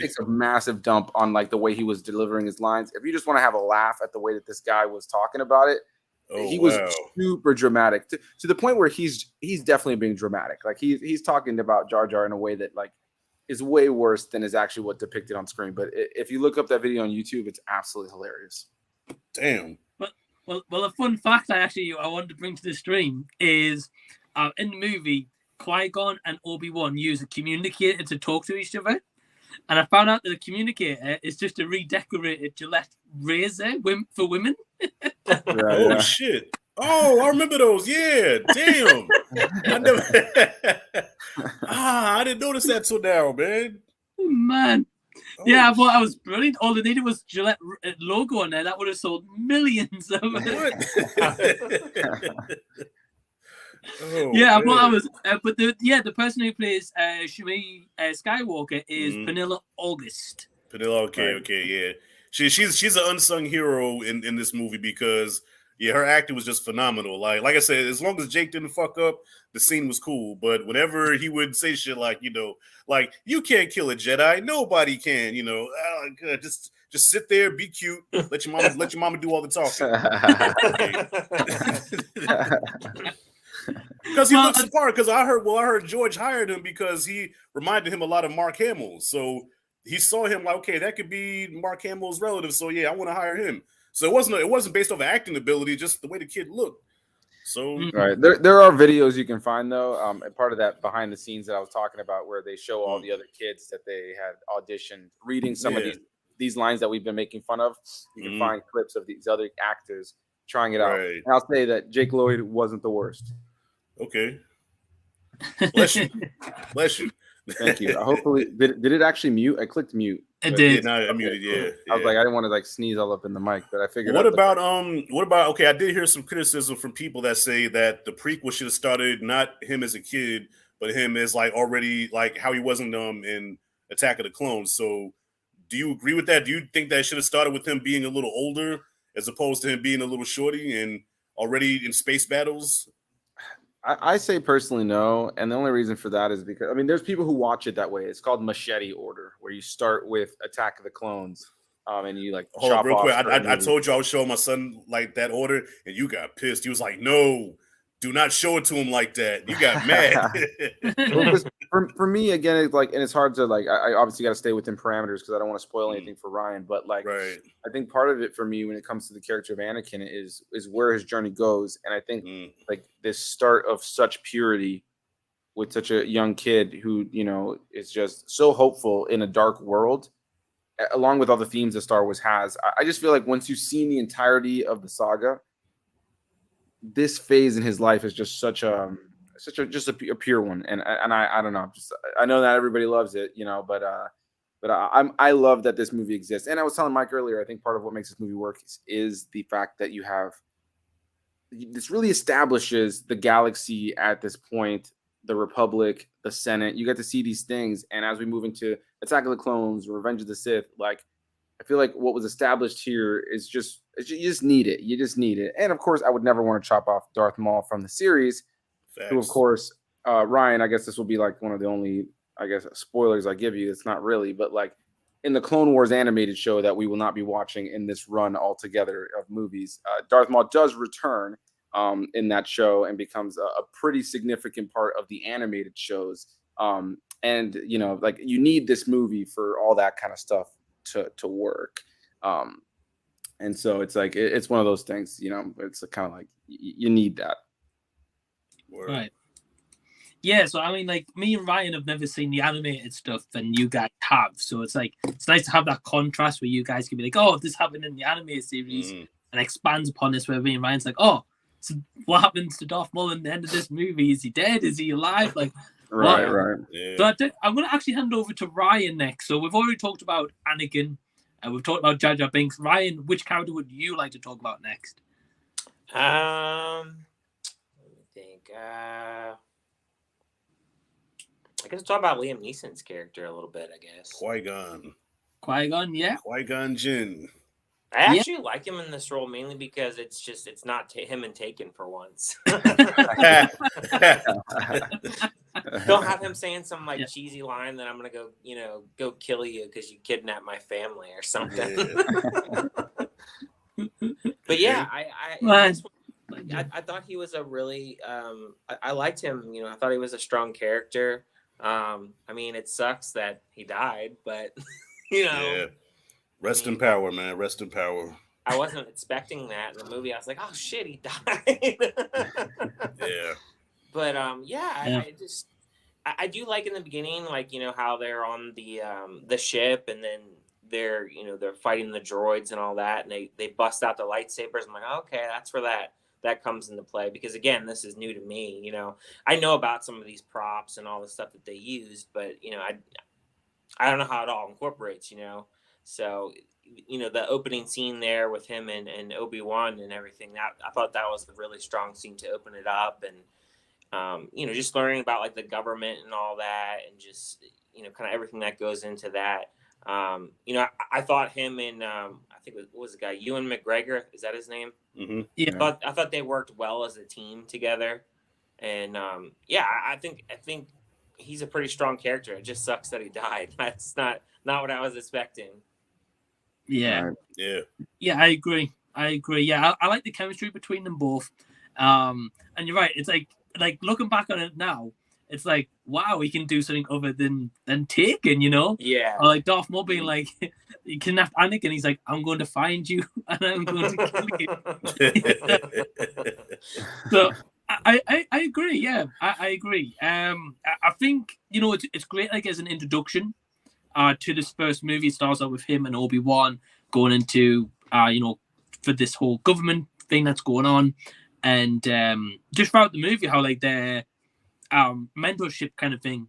takes a massive dump on like the way he was delivering his lines. If you just want to have a laugh at the way that this guy was talking about it, he was super dramatic to the point where he's definitely being dramatic. Like he's talking about Jar Jar in a way that like is way worse than is actually what depicted on screen. But if you look up that video on YouTube, it's absolutely hilarious. Damn. Well, a fun fact I wanted to bring to the stream is in the movie, Qui-Gon and Obi-Wan use a communicator to talk to each other. And I found out that the communicator is just a redecorated Gillette razor for women. Shit. Oh, I remember those. Yeah. Damn. I didn't notice that till now, man. Man. Yeah, I thought I was brilliant. All they needed was Gillette logo on there. That would have sold millions of it. I thought I was. But the person who plays Shmi Skywalker is Pernilla August. Pernilla, okay, yeah. She's an unsung hero in this movie because her acting was just phenomenal. Like I said, as long as Jake didn't fuck up, the scene was cool. But whenever he would say shit like, like you can't kill a Jedi, nobody can, just sit there, be cute, let your mama do all the talking. Because he looks the part. Because I heard George hired him because he reminded him a lot of Mark Hamill. So he saw him like, okay, that could be Mark Hamill's relative. So yeah, I want to hire him. So it wasn't based off acting ability, just the way the kid looked. So right, there are videos you can find though. Part of that behind the scenes that I was talking about, where they show all the other kids that they had auditioned reading some of these lines that we've been making fun of. You can find clips of these other actors trying it out. And I'll say that Jake Lloyd wasn't the worst. Okay. Bless you. Thank you. Hopefully, did it actually mute? I clicked mute. It did. I muted. Yeah. I was like, I didn't want to like sneeze all up in the mic, but I figured. What about? Okay, I did hear some criticism from people that say that the prequel should have started not him as a kid, but him as like already like how he wasn't in Attack of the Clones. So, do you agree with that? Do you think that should have started with him being a little older as opposed to him being a little shorty and already in space battles? I say personally no, and the only reason for that is because there's people who watch it that way. It's called machete order, where you start with Attack of the Clones, and you like chop real off. Quick, I told you I would show my son like that order, and you got pissed. He was like, "No, do not show it to him like that." You got mad. Well, for me, again, it's like, and it's hard to like. I obviously got to stay within parameters because I don't want to spoil anything for Ryan. But like, I think part of it for me when it comes to the character of Anakin is where his journey goes, and I think like this start of such purity with such a young kid who is just so hopeful in a dark world, along with all the themes that Star Wars has. I just feel like once you've seen the entirety of the saga, this phase in his life is just such a pure one, and I don't know. I know that everybody loves it, but I love that this movie exists. And I was telling Mike earlier, I think part of what makes this movie work is the fact that you have this really establishes the galaxy at this point, the Republic, the Senate. You get to see these things, and as we move into Attack of the Clones, Revenge of the Sith, like I feel like what was established here is you just need it. You just need it. And of course, I would never want to chop off Darth Maul from the series. Who, of course, Ryan, I guess this will be like one of the only, spoilers I give you. It's not really, but like in the Clone Wars animated show that we will not be watching in this run altogether of movies, Darth Maul does return in that show and becomes a pretty significant part of the animated shows. And, like you need this movie for all that kind of stuff to work. And so it's like, it's one of those things, it's kind of like you need that. Right. Yeah, so like me and Ryan have never seen the animated stuff, and you guys have. So it's like it's nice to have that contrast where you guys can be like, "Oh, this happened in the animated series," and expands upon this. Where me and Ryan's like, "Oh, so what happens to Darth Maul in the end of this movie? Is he dead? Is he alive?" Like, right. Yeah. So I'm going to actually hand over to Ryan next. So we've already talked about Anakin, and we've talked about Jar Jar Binks. Ryan, which character would you like to talk about next? I guess talk about Liam Neeson's character a little bit. I guess Qui-Gon, yeah. Qui-Gon Jinn. I actually like him in this role mainly because it's not him and Taken for once. Don't have him saying some cheesy line that I'm gonna go kill you because you kidnapped my family or something. But yeah, I thought he was a really I liked him. I thought he was a strong character. I mean, it sucks that he died, but Yeah. Rest in power, man. Rest in power. I wasn't expecting that in the movie. I was like, oh shit, he died. Yeah. But I do like in the beginning, how they're on the ship and then they're fighting the droids and all that, and they bust out the lightsabers. I'm like, oh, okay, that's where that comes into play, because again, this is new to me. I know about some of these props and all the stuff that they used, but I don't know how it all incorporates. So the opening scene there with him and Obi-Wan and everything, that I thought that was a really strong scene to open it up, and just learning about the government and all that, and just kind of everything that goes into that. I thought him and I think what was the guy, Ewan McGregor, is that his name? Mm-hmm. Yeah. I thought they worked well as a team together, and I think he's a pretty strong character. It just sucks that he died. That's not what I was expecting. Yeah. Right. Yeah. Yeah, I agree. Yeah, I like the chemistry between them both. And you're right. It's like looking back on it now, it's like, wow, he can do something other than Taken, Yeah. Or like Darth Maul being like, he kidnapped Anakin. He's like, I'm going to find you and I'm going to kill you. So I agree. Yeah, I agree. I think it's great. As an introduction to this first movie, it starts out with him and Obi-Wan going into for this whole government thing that's going on, and just throughout the movie, how their mentorship kind of thing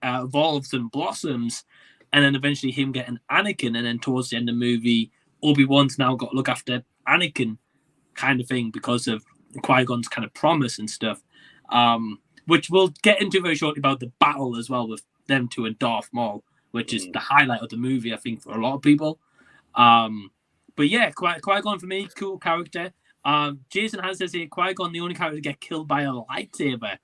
evolves and blossoms, and then eventually him getting Anakin, and then towards the end of the movie, Obi-Wan's now got to look after Anakin, kind of thing, because of Qui-Gon's kind of promise and stuff, which we'll get into very shortly about the battle as well with them two and Darth Maul, which is the highlight of the movie, I think, for a lot of people. But yeah, Qui-Gon for me, cool character. Jason has says here, Qui-Gon the only character to get killed by a lightsaber.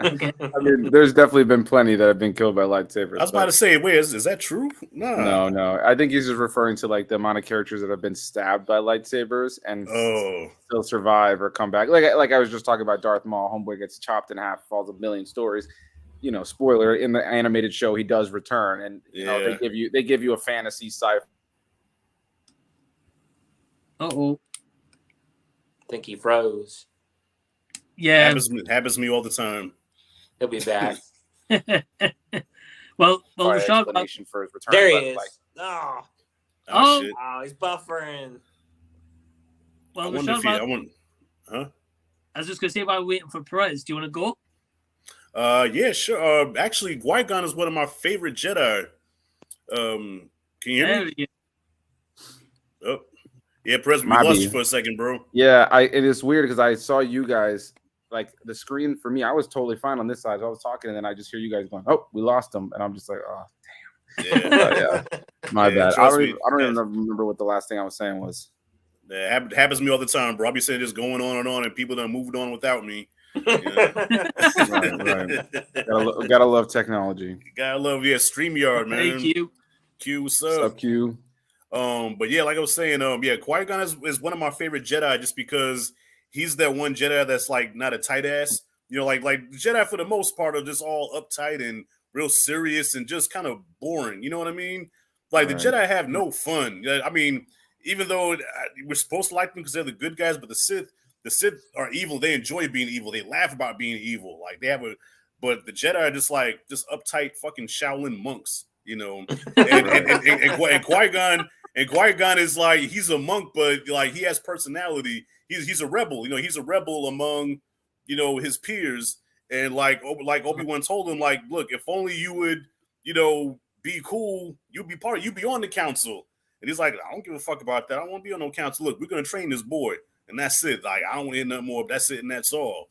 Okay. I mean, there's definitely been plenty that have been killed by lightsabers. I was about to say, wait, is that true? No. I think he's just referring to the amount of characters that have been stabbed by lightsabers and still survive or come back. Like I was just talking about Darth Maul. Homeboy gets chopped in half, falls a million stories. Spoiler, in the animated show, he does return, and they give you a fantasy sci-fi. Uh-oh. I think he froze. Yeah. Happens to me all the time. He'll be back. well, Rashad, for his return. There he is. Oh, shit. Oh, he's buffering. Well, I wonder if Rashad, I was just going to say, while we're waiting for Perez, do you want to go? Yeah, sure. Actually, Qui-Gon is one of my favorite Jedi. Can you hear me? Oh, yeah, Perez, we lost you for a second, bro. Yeah, it is weird because I saw you guys, the screen for me, I was totally fine on this side. I was talking, and then I just hear you guys going, "Oh, we lost them," and I'm just like, "Oh, damn." Yeah. My bad. I don't even remember what the last thing I was saying was. Yeah, happens to me all the time, bro. I'll be saying this going on, and people done moved on without me. Right. Gotta love technology. Gotta love StreamYard, man. Hey, Q, what's up? What's up, Q? But yeah, like I was saying, Qui-Gon is one of my favorite Jedi just because he's that one Jedi that's not a tight ass. Like Jedi for the most part are just all uptight and real serious and just kind of boring. You know what I mean? The Jedi have no fun. I mean, even though we're supposed to like them because they're the good guys, but the Sith are evil. They enjoy being evil. They laugh about being evil. But the Jedi are just uptight fucking Shaolin monks. And Qui-Gon is he's a monk, but he has personality. He's a rebel. He's a rebel among his peers. And like Obi-Wan told him, look, if only you would be cool, you'd be on the council. And he's like, I don't give a fuck about that. I don't want to be on no council. Look, we're gonna train this boy. and that's it. Like, I don't want to hear nothing more. That's it, and that's all.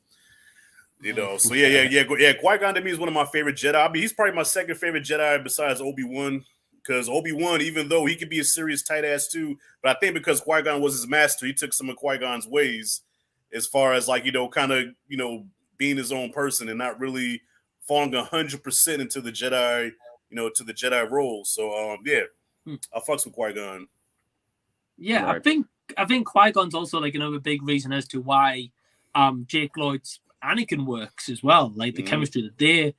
You know, so yeah. Qui-Gon to me is one of my favorite Jedi. I mean, he's probably my second favorite Jedi besides Obi-Wan. Because Obi-Wan, even though he could be a serious tight ass too, but I think because Qui-Gon was his master, he took some of Qui-Gon's ways as far as like, kind of, being his own person and not really falling 100% into the Jedi, to the Jedi role. So I fucks with Qui-Gon. Yeah, Right. I think Qui-Gon's also like another big reason as to why Jake Lloyd's Anakin works as well. Like the chemistry that they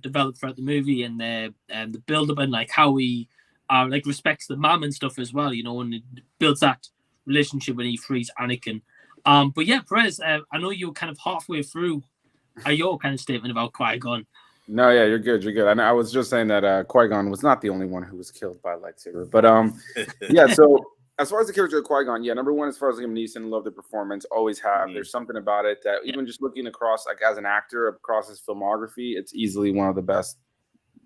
developed throughout the movie and the build up and like how he like respects the mom and stuff as well, and it builds that relationship when he frees Anakin. But yeah, Perez, I know you're kind of halfway through your kind of statement about Qui-Gon. No, yeah, you're good. I was just saying that Qui-Gon was not the only one who was killed by a lightsaber. But yeah, so as far as the character of Qui-Gon, number one, as far as Liam Neeson, love the performance, always have. There's something about it that even just looking across, like as an actor, across his filmography, it's easily one of the best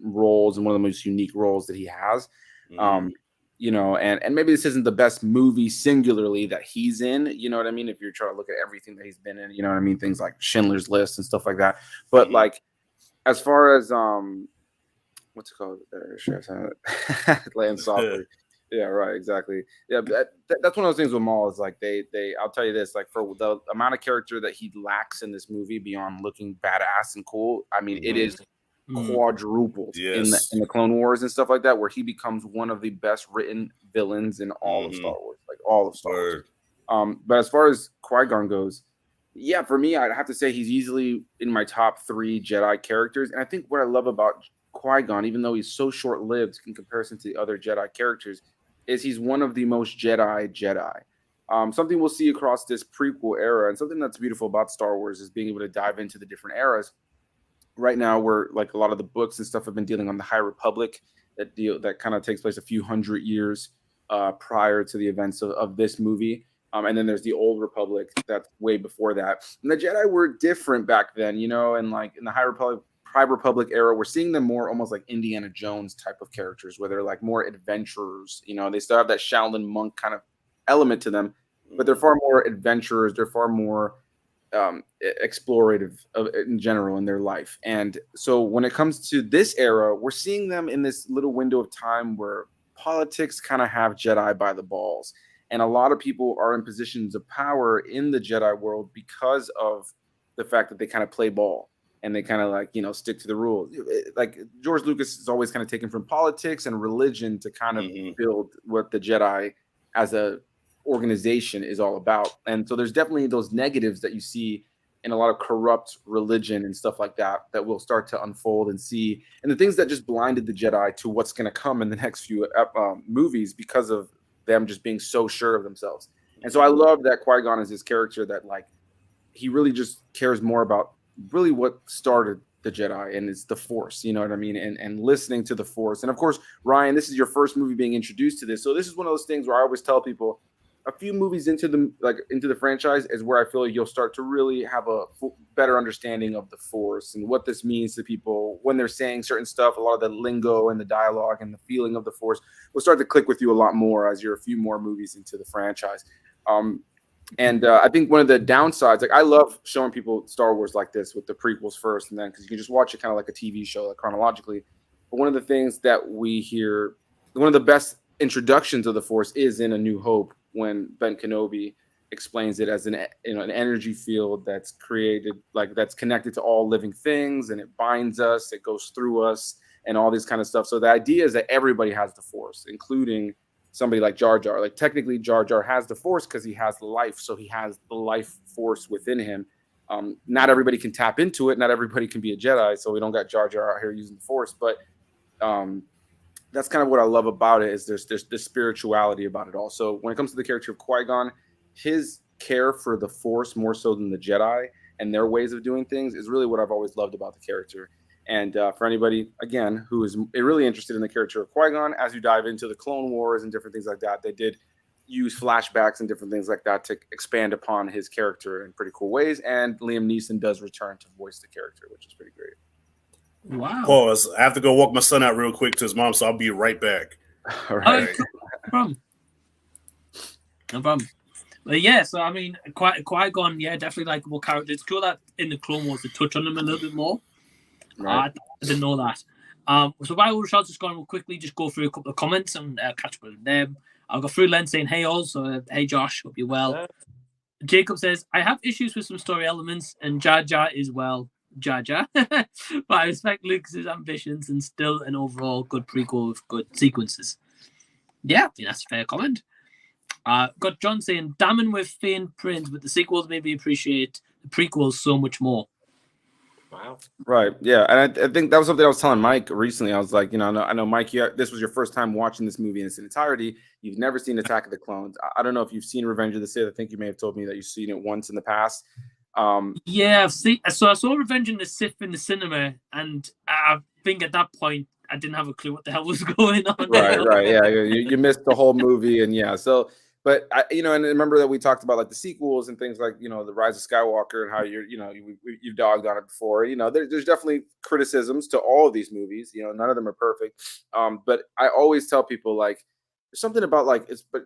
roles and one of the most unique roles that he has. And maybe this isn't the best movie singularly that he's in, you know what I mean? If you're trying to look at everything that he's been in, you know what I mean? Things like Schindler's List and stuff like that. But like, as far as what's it called? Land Softly. Yeah, right, exactly. Yeah, that's one of those things with Maul is like they I'll tell you this, like for the amount of character that he lacks in this movie beyond looking badass and cool, I mean, it is quadrupled in the Clone Wars and stuff like that, where he becomes one of the best written villains in all of Star Wars, like all of Star Wars. But as far as Qui-Gon goes, yeah, for me, I'd have to say he's easily in my top 3 Jedi characters. And I think what I love about Qui-Gon, even though he's so short-lived in comparison to the other Jedi characters, is he's one of the most Jedi. Something we'll see across this prequel era, and something that's beautiful about Star Wars is being able to dive into the different eras. Right now, we're like a lot of the books and stuff have been dealing on the High Republic that kind of takes place a few hundred years prior to the events of this movie. And then there's the Old Republic that's way before that. And the Jedi were different back then, and like in the High Republic era, we're seeing them more almost like Indiana Jones type of characters, where they're like more adventurers. They still have that Shaolin monk kind of element to them, but they're far more adventurers. They're far more explorative in general in their life. And so when it comes to this era, we're seeing them in this little window of time where politics kind of have Jedi by the balls. And a lot of people are in positions of power in the Jedi world because of the fact that they kind of play ball. And they kind of like, stick to the rules. Like George Lucas is always kind of taken from politics and religion to kind of build what the Jedi as a organization is all about. And so there's definitely those negatives that you see in a lot of corrupt religion and stuff like that we'll start to unfold and see. And the things that just blinded the Jedi to what's going to come in the next few movies because of them just being so sure of themselves. And so I love that Qui-Gon is this character that like, he really just cares more about really what started the Jedi, and it's the Force, you know what I mean? And listening to the Force. And of course, Ryan, this is your first movie being introduced to this. So this is one of those things where I always tell people a few movies into the franchise is where I feel like you'll start to really have a better understanding of the Force and what this means to people when they're saying certain stuff. A lot of the lingo and the dialogue and the feeling of the Force will start to click with you a lot more as you're a few more movies into the franchise. And I think one of the downsides, like I love showing people Star Wars like this with the prequels first, and then because you can just watch it kind of like a TV show, like chronologically. But one of the things that we hear, one of the best introductions of the Force is in A New Hope, when Ben Kenobi explains it as an energy field that's created, like that's connected to all living things, and it binds us, it goes through us, and all this kind of stuff. So the idea is that everybody has the Force, including somebody like Jar Jar. Like technically Jar Jar has the Force because he has life. So he has the life force within him. Not everybody can tap into it. Not everybody can be a Jedi. So we don't got Jar Jar out here using the Force. But that's kind of what I love about it is there's this spirituality about it all. So when it comes to the character of Qui-Gon, his care for the Force more so than the Jedi and their ways of doing things is really what I've always loved about the character. And for anybody, again, who is really interested in the character of Qui-Gon, as you dive into the Clone Wars and different things like that, they did use flashbacks and different things like that to expand upon his character in pretty cool ways. And Liam Neeson does return to voice the character, which is pretty great. Wow. Pause. I have to go walk my son out real quick to his mom, so I'll be right back. All right. No problem. But yeah, so I mean, Qui-Gon, yeah, definitely likable character. It's cool that in the Clone Wars they touch on him a little bit more. Right. I didn't know that. So while Rashad's just gone, we'll quickly just go through a couple of comments and catch up with them. I'll go through Len saying, hey, also, hey, Josh, hope you're well. Jacob says, I have issues with some story elements, and Jar Jar is, well, Jar Jar. But I respect Lucas's ambitions and still an overall good prequel with good sequences. Yeah, I think that's a fair comment. Got John saying, damning with faint praise, but the sequels made me appreciate the prequels so much more. Wow. Right. Yeah. And I think that was something I was telling Mike recently. I was like, I know Mike, this was your first time watching this movie in its entirety. You've never seen Attack of the Clones. I don't know if you've seen Revenge of the Sith. I think you may have told me that you've seen it once in the past. Yeah, I've seen. So I saw Revenge of the Sith in the cinema, and I think at that point I didn't have a clue what the hell was going on. Right. Yeah. You missed the whole movie, and yeah. So, but and remember that we talked about like the sequels and things like the Rise of Skywalker and how you've dogged on it before. There's definitely criticisms to all of these movies. None of them are perfect. But I always tell people like there's something about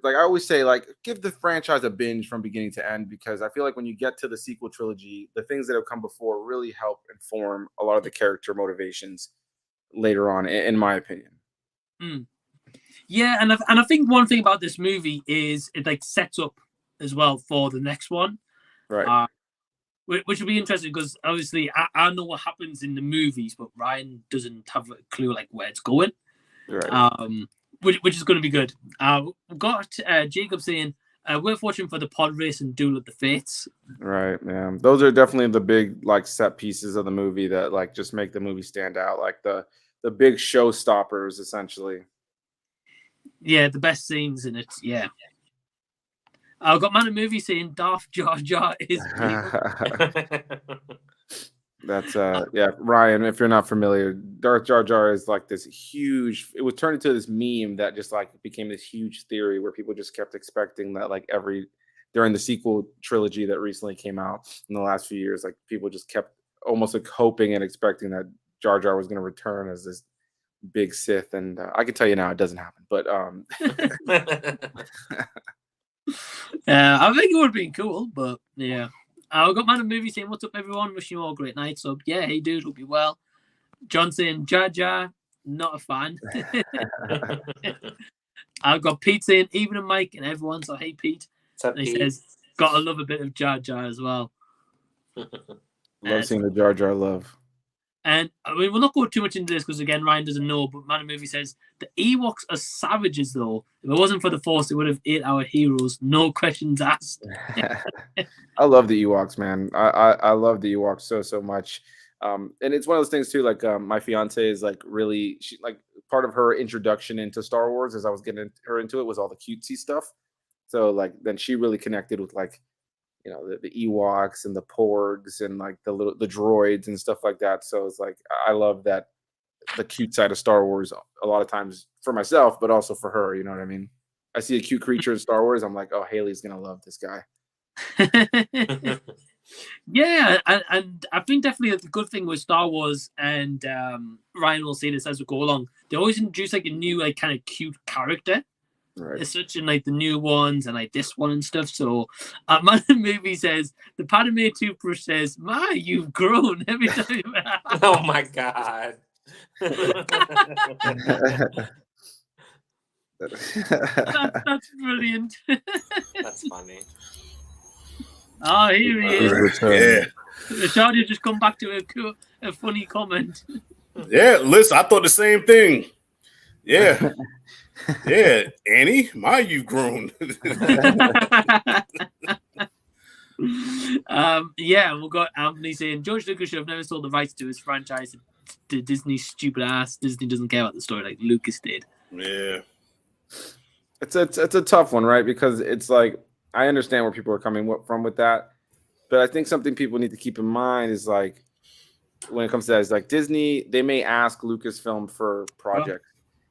I always say like give the franchise a binge from beginning to end, because I feel like when you get to the sequel trilogy, the things that have come before really help inform a lot of the character motivations later on, in my opinion. Yeah, and I think one thing about this movie is it like sets up as well for the next one, right? Which will be interesting because obviously I know what happens in the movies, but Ryan doesn't have a clue like where it's going, right? Which is going to be good. We've got Jacob saying worth watching for the pod race and Duel of the Fates. Right, yeah, those are definitely the big like set pieces of the movie that like just make the movie stand out, like the big showstoppers essentially. Yeah, the best scenes in it. Yeah. I've got Man of Movie saying Darth Jar Jar is That's Ryan, if you're not familiar, Darth Jar Jar is like this huge, it was turned into this meme that just like became this huge theory where people just kept expecting that like during the sequel trilogy that recently came out in the last few years, like people just kept almost like hoping and expecting that Jar Jar was going to return as this big Sith, and I can tell you now it doesn't happen. But I think it would have been cool, but yeah. I've got Man of Movie saying, what's up, everyone? Wishing you all a great night. So, yeah, hey, dude, hope you're well. John saying, Jar Jar, not a fan. I've got Pete saying, even a Mike and everyone. So, hey, Pete. What's up, and he Pete? says, gotta love a bit of Jar Jar as well. Love seeing the Jar Jar love. And I mean, we'll not go too much into this because, again, Ryan doesn't know, but Man of Movie says, the Ewoks are savages, though. If it wasn't for the Force, it would have ate our heroes. No questions asked. I love the Ewoks, man. I love the Ewoks so much. And it's one of those things, too, like my fiance is like really, part of her introduction into Star Wars as I was getting her into it was all the cutesy stuff. So, like, then she really connected with, like, the Ewoks and the Porgs and like the droids and stuff like that. So it's like I love that the cute side of Star Wars a lot of times for myself, but also for her. You know what I mean? I see a cute creature in Star Wars, I'm like, oh, Haley's gonna love this guy. Yeah, and I think definitely the good thing with Star Wars, and Ryan will say this as we go along, they always introduce like a new like kind of cute character. Right. It's such in like the new ones and like this one and stuff. So Man of the Movie says the Padmé toothbrush says, "Ma, you've grown every time." Oh my god. That's brilliant. That's funny. Oh, here he is. Yeah. Rashad, you just come back to a funny comment. Yeah, listen, I thought the same thing. Yeah. Yeah, Annie, you've grown. Yeah, we've got Anthony saying George Lucas should have never sold the rights to his franchise to Disney's stupid ass. Disney doesn't care about the story like Lucas did. Yeah, it's a tough one, right? Because it's like I understand where people are coming from with that, but I think something people need to keep in mind is like when it comes to that, is like Disney, they may ask Lucasfilm for projects.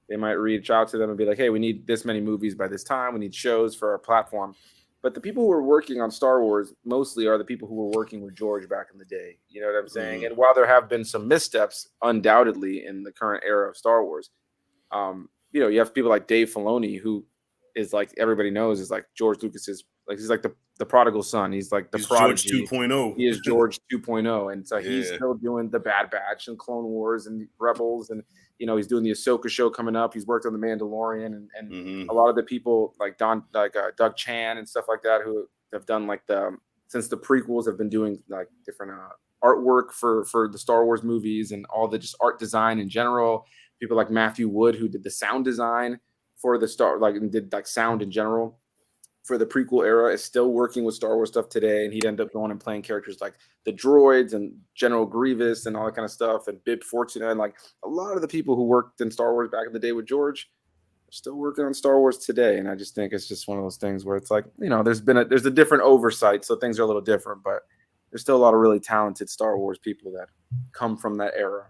They might reach out to them and be like, hey, we need this many movies by this time. We need shows for our platform. But the people who are working on Star Wars mostly are the people who were working with George back in the day. You know what I'm saying? Mm-hmm. And while there have been some missteps, undoubtedly, in the current era of Star Wars, you have people like Dave Filoni, who is like everybody knows is like George Lucas's like he's like the prodigal son. He's like the George prodigy. 2.0. He is George 2.0, and so he's Yeah. still doing the Bad Batch and Clone Wars and Rebels, and he's doing the Ahsoka show coming up. He's worked on the Mandalorian, and a lot of the people like Doug Chan and stuff like that who have done like since the prequels have been doing like different artwork for the Star Wars movies and all the just art design in general. People like Matthew Wood, who did the sound design for the and did like sound in general for the prequel era, is still working with Star Wars stuff today. And he'd end up going and playing characters like the droids and General Grievous and all that kind of stuff, and Bib Fortuna, and like a lot of the people who worked in Star Wars back in the day with George are still working on Star Wars today. And I just think it's just one of those things where it's like, there's a different oversight, so things are a little different, but there's still a lot of really talented Star Wars people that come from that era.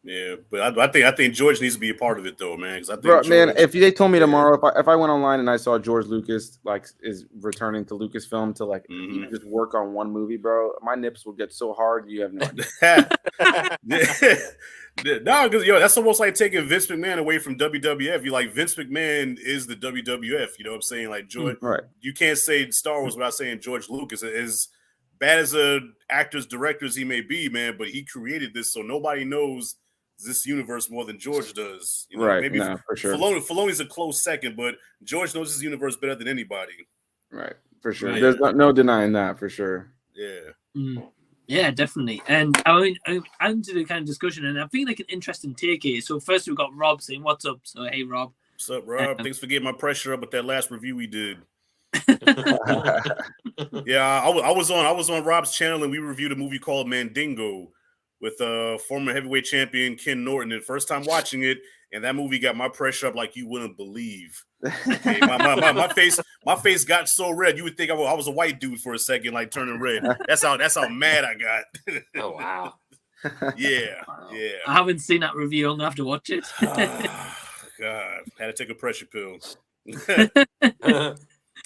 Yeah, but I think George needs to be a part of it though, man. Because I think man, if they told me tomorrow, if I went online and I saw George Lucas like is returning to Lucasfilm to like just work on one movie, bro, my nips would get so hard you have no idea. No, because that's almost like taking Vince McMahon away from WWF. You like Vince McMahon is the WWF. You know what I'm saying? Like George, right? You can't say Star Wars without saying George Lucas. As bad as a actor's director as he may be, man, but he created this, so nobody knows this universe more than George does. Right. Maybe for sure. Filoni's a close second, but George knows his universe better than anybody. Right. For sure. Yeah. There's no denying that for sure. Yeah. Yeah, definitely. And I mean, I'm into the kind of discussion, and I think like an interesting take here. So first we've got Rob saying, "What's up?" So hey, Rob. What's up, Rob? Thanks for getting my pressure up with that last review we did. Yeah, I was on Rob's channel, and we reviewed a movie called Mandingo with former heavyweight champion Ken Norton. And first time watching it, and that movie got my pressure up like you wouldn't believe. Okay, my face got so red you would think I was a white dude for a second, like turning red. That's how mad I got. Oh wow. Yeah. I haven't seen that review. I'm gonna have to watch it. God, had to take a pressure pill.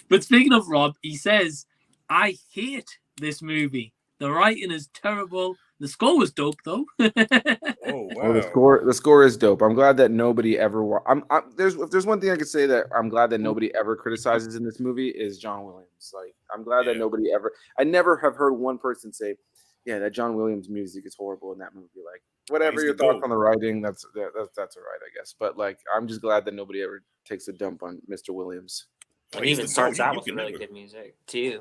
But speaking of Rob, he says, "I hate this movie. The writing is terrible. The score was dope, though." Oh wow! The score is dope. I'm glad that nobody ever. If there's one thing I could say that I'm glad that nobody ever criticizes in this movie is John Williams. Like I'm glad that nobody ever. I never have heard one person say, "Yeah, that John Williams music is horrible in that movie." Like whatever your thoughts on the writing, that's all right, I guess. But like I'm just glad that nobody ever takes a dump on Mr. Williams. And even starts out with really good music too,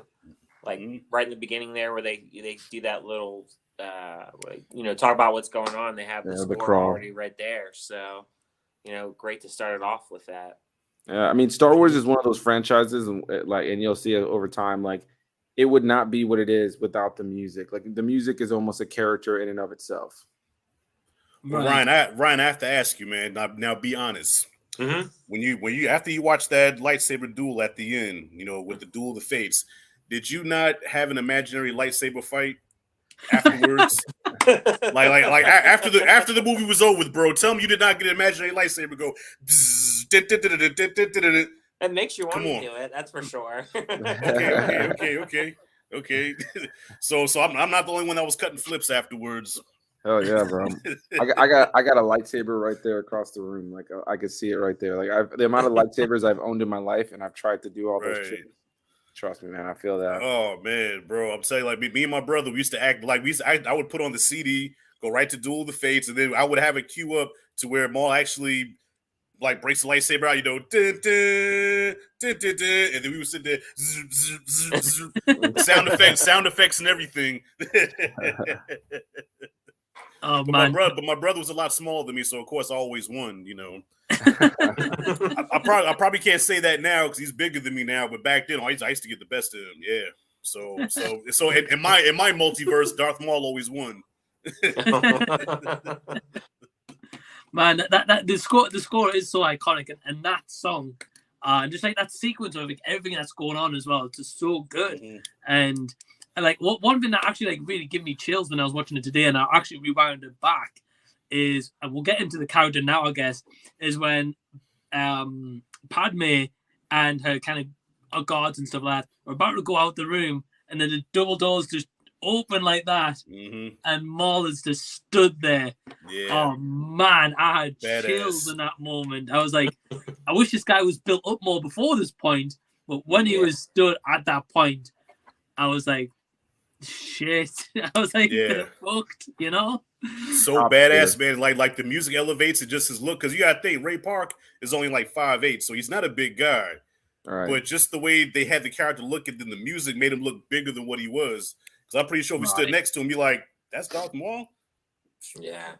like right in the beginning there, where they do that little, talk about what's going on. They have the score already right there, so great to start it off with that. Yeah, I mean, Star Wars is one of those franchises, and you'll see it over time. Like, it would not be what it is without the music. Like, the music is almost a character in and of itself. Well, Ryan, I have to ask you, man. Now be honest. Mm-hmm. When you after you watch that lightsaber duel at the end, with the Duel of the Fates, did you not have an imaginary lightsaber fight afterwards? like after the movie was over, bro? Tell me you did not get an imaginary lightsaber go. It makes you want to do it. That's for sure. Okay. So I'm not the only one that was cutting flips afterwards. Oh yeah, bro! I got a lightsaber right there across the room. Like I could see it right there. Like the amount of lightsabers I've owned in my life, and I've tried to do all those tricks. Trust me, man. I feel that. Oh man, bro! I'm telling you, like me and my brother, we used to act like I would put on the CD, go right to Duel of the Fates, and then I would have it queue up to where Maul actually like breaks the lightsaber out, dun, dun, dun, dun, dun, and then we would sit there, sound effects, and everything. Oh, but my brother was a lot smaller than me, so of course I always won. I probably can't say that now because he's bigger than me now, but back then I used to get the best of him. Yeah. So in my multiverse, Darth Maul always won. Man, that the score is so iconic, and that song, just like that sequence of everything that's going on as well, it's just so good. Mm-hmm. And like one thing that actually like really gave me chills when I was watching it today, and I actually rewound it back, is, and we'll get into the character now, I guess, is when Padmé and her kind of guards and stuff like that are about to go out the room, and then the double doors just open like that, and Maul is just stood there. Yeah. Oh man, I had chills in that moment. I was like, I wish this guy was built up more before this point, But when he was stood at that point, I was like, shit. I was like, they're fucked, you know? So badass, man. Like the music elevates it, just his look. Because you gotta think, Ray Park is only like 5'8", so he's not a big guy. Right. But just the way they had the character look, and then the music made him look bigger than what he was. Because I'm pretty sure if we stood next to him, be like, "That's Darth Maul." Yeah.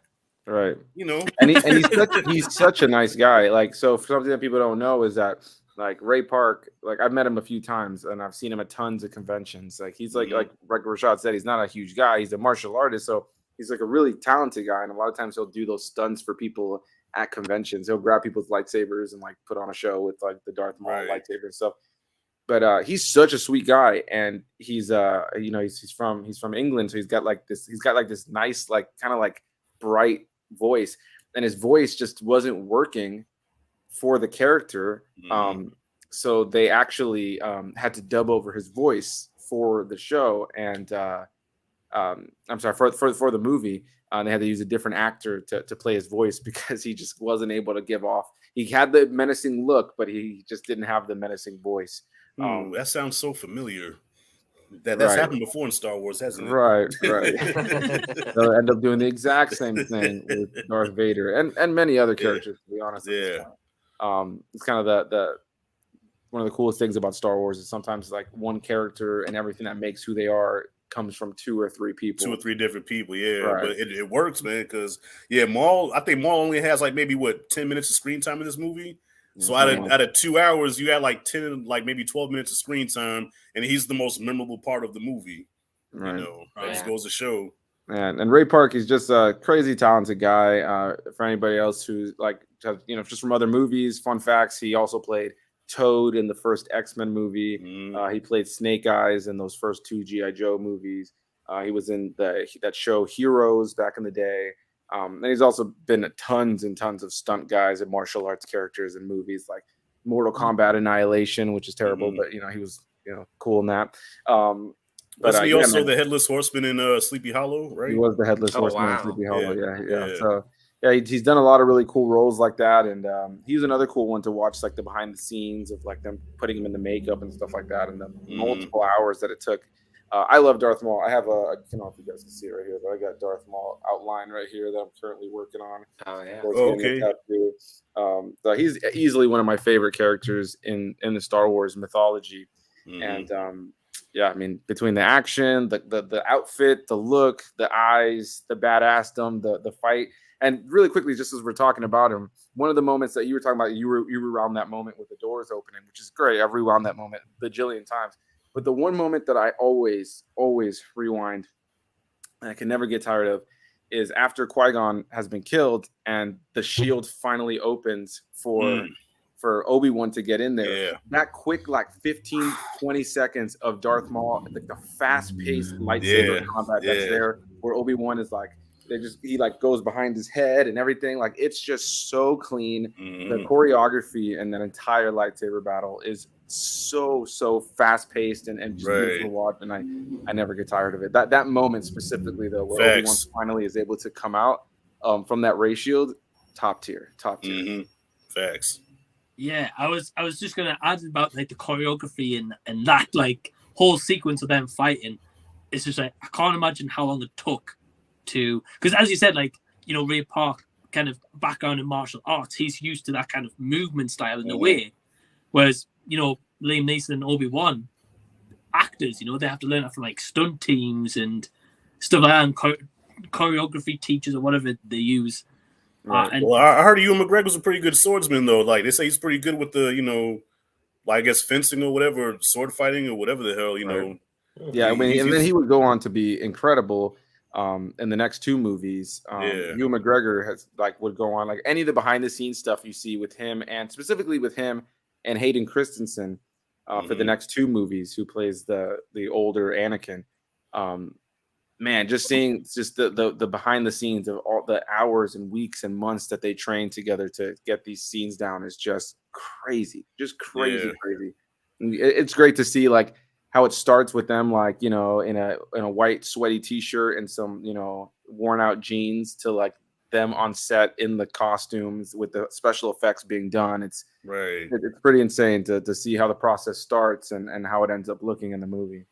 Right. You know, and he's such a nice guy. Like, so for something that people don't know is that like Ray Park, like I've met him a few times and I've seen him at tons of conventions. Like he's like Rashad said, he's not a huge guy. He's a martial artist, so he's like a really talented guy. And a lot of times he'll do those stunts for people at conventions. He'll grab people's lightsabers and like put on a show with like the Darth Maul lightsaber and stuff. But he's such a sweet guy, and he's he's from England, so he's got like this nice like kind of like bright voice, and his voice just wasn't working for the character. So they actually had to dub over his voice for the show, and I'm sorry, for the movie. They had to use a different actor to play his voice because he just wasn't able to give off. He had the menacing look, but he just didn't have the menacing voice. That sounds so familiar. That's happened before in Star Wars, hasn't it? Right. They'll end up doing the exact same thing with Darth Vader and many other characters, to be honest. Yeah. It's kind of the one of the coolest things about Star Wars is sometimes like one character and everything that makes who they are comes from 2 or 3 people. 2 or 3 different people, but it works, man. Because Maul, I think Maul only has like maybe 10 minutes of screen time in this movie. So out of 2 hours, you had like 10, like maybe 12 minutes of screen time, and he's the most memorable part of the movie. Right. You know, that just goes to show. And Ray Park is just a crazy talented guy. For anybody else who's like, just from other movies, fun facts, he also played Toad in the first X-Men movie. He played Snake Eyes in those first 2 G.I. Joe movies. He was in that show Heroes back in the day. And he's also been tons and tons of stunt guys and martial arts characters in movies like Mortal Kombat Annihilation, which is terrible, but he was cool in that. Wasn't he also the Headless Horseman in Sleepy Hollow, right? He was the Headless Horseman in Sleepy Hollow. Yeah. So he's done a lot of really cool roles like that, and he's another cool one to watch, like the behind the scenes of like them putting him in the makeup and stuff like that, and the multiple hours that it took. I love Darth Maul. I have I don't know if you guys can see it right here, but I got Darth Maul outline right here that I'm currently working on. Oh yeah. Okay. So he's easily one of my favorite characters in the Star Wars mythology, and I mean, between the action, the outfit, the look, the eyes, the badassdom, the fight, and really quickly, just as we're talking about him, one of the moments that you were talking about, you were around that moment with the doors opening, which is great. I've rewound that moment a bajillion times. But the one moment that I always rewind, and I can never get tired of, is after Qui-Gon has been killed and the shield finally opens for Obi-Wan to get in there. Yeah. That quick, like 15, 20 seconds of Darth Maul, like the fast-paced lightsaber combat that's there, where Obi-Wan is like, he like goes behind his head and everything. Like, it's just so clean. The choreography and that entire lightsaber battle is so fast-paced and just beautiful to watch, and I never get tired of it. That moment specifically, though, where Obi-Wan finally is able to come out from that ray shield, top tier. Facts. Yeah, I was just gonna add about like the choreography and that like whole sequence of them fighting. It's just like I can't imagine how long it took to, because as you said, like Ray Park kind of background in martial arts, he's used to that kind of movement style in a way, whereas Liam Neeson and Obi-Wan actors, they have to learn that from like stunt teams and stuff like that, and choreography teachers or whatever they use. Right. Well, I heard Ewan McGregor's a pretty good swordsman, though. Like, they say he's pretty good with the, I guess fencing or whatever, sword fighting or whatever the hell, know. Yeah, and then he would go on to be incredible in the next 2 movies. Ewan McGregor would go on, like any of the behind the scenes stuff you see with him, and specifically with him and Hayden Christensen for the next 2 movies, who plays the older Anakin. Man, just seeing the behind the scenes of all the hours and weeks and months that they train together to get these scenes down is just crazy. Crazy. It's great to see like how it starts with them, like, in a white sweaty t-shirt and some, worn out jeans, to like them on set in the costumes with the special effects being done. It's pretty insane to see how the process starts and how it ends up looking in the movie.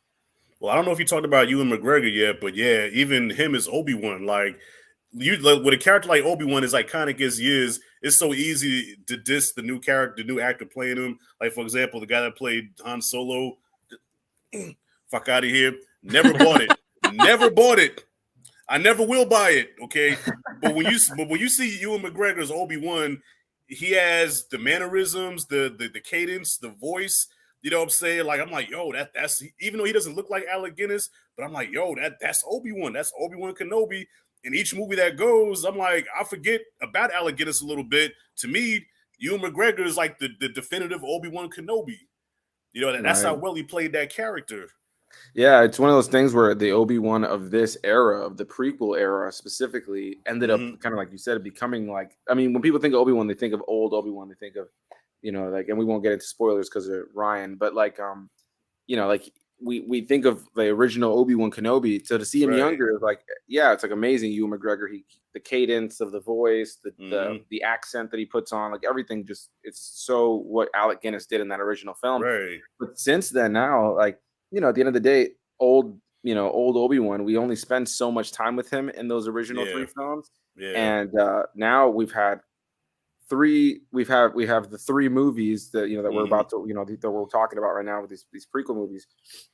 Well, I don't know if you talked about Ewan McGregor yet, but yeah, even him as Obi-Wan, like with a character like Obi-Wan as iconic as he is, it's so easy to diss the new character, the new actor playing him. Like, for example, the guy that played Han Solo, fuck out of here. Never bought it. Never bought it. I never will buy it. Okay, but when you see Ewan McGregor as Obi-Wan, he has the mannerisms, the cadence, the voice. You know what I'm saying? Like, I'm like, yo, that's even though he doesn't look like Alec Guinness, but I'm like, yo, that's Obi-Wan. That's Obi-Wan Kenobi. In each movie that goes, I'm like, I forget about Alec Guinness a little bit. To me, Ewan McGregor is like the definitive Obi-Wan Kenobi. You know, that's how well he played that character. Yeah, it's one of those things where the Obi-Wan of this era, of the prequel era specifically, ended up kind of like you said, becoming like, I mean, when people think of Obi-Wan, they think of old Obi-Wan, they think of, you know, like, and we won't get into spoilers because of Ryan, but like, you know, like we think of the original Obi-Wan Kenobi. So to see him younger, like, yeah, it's like amazing. Ewan McGregor, the cadence of the voice, the accent that he puts on, like everything, just it's so what Alec Guinness did in that original film. Right. But since then, now, like, you know, at the end of the day, old Obi-Wan, we only spend so much time with him in those original 3 films. Yeah. And now we've had we have the 3 movies that, you know, that we're about to, you know, that we're talking about right now with these prequel movies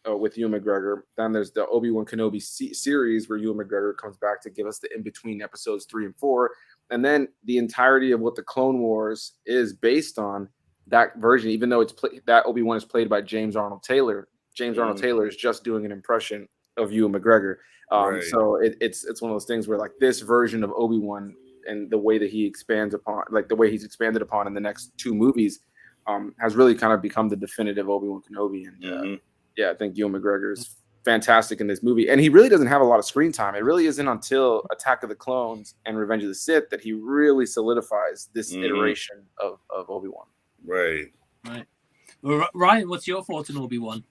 with Ewan McGregor. Then there's the Obi-Wan Kenobi series where Ewan McGregor comes back to give us the in-between episodes 3 and 4. And then the entirety of what the Clone Wars is based on, that version, even though that Obi-Wan is played by James Arnold Taylor. James Arnold Taylor is just doing an impression of Ewan McGregor. So it's one of those things where, like, this version of Obi-Wan and the way that he expands upon, like the way he's expanded upon in the next 2 movies, has really kind of become the definitive Obi-Wan Kenobi. And yeah, I think Ewan McGregor is fantastic in this movie. And he really doesn't have a lot of screen time. It really isn't until Attack of the Clones and Revenge of the Sith that he really solidifies this iteration of Obi-Wan. Right. Well, Ryan, what's your thoughts on Obi-Wan?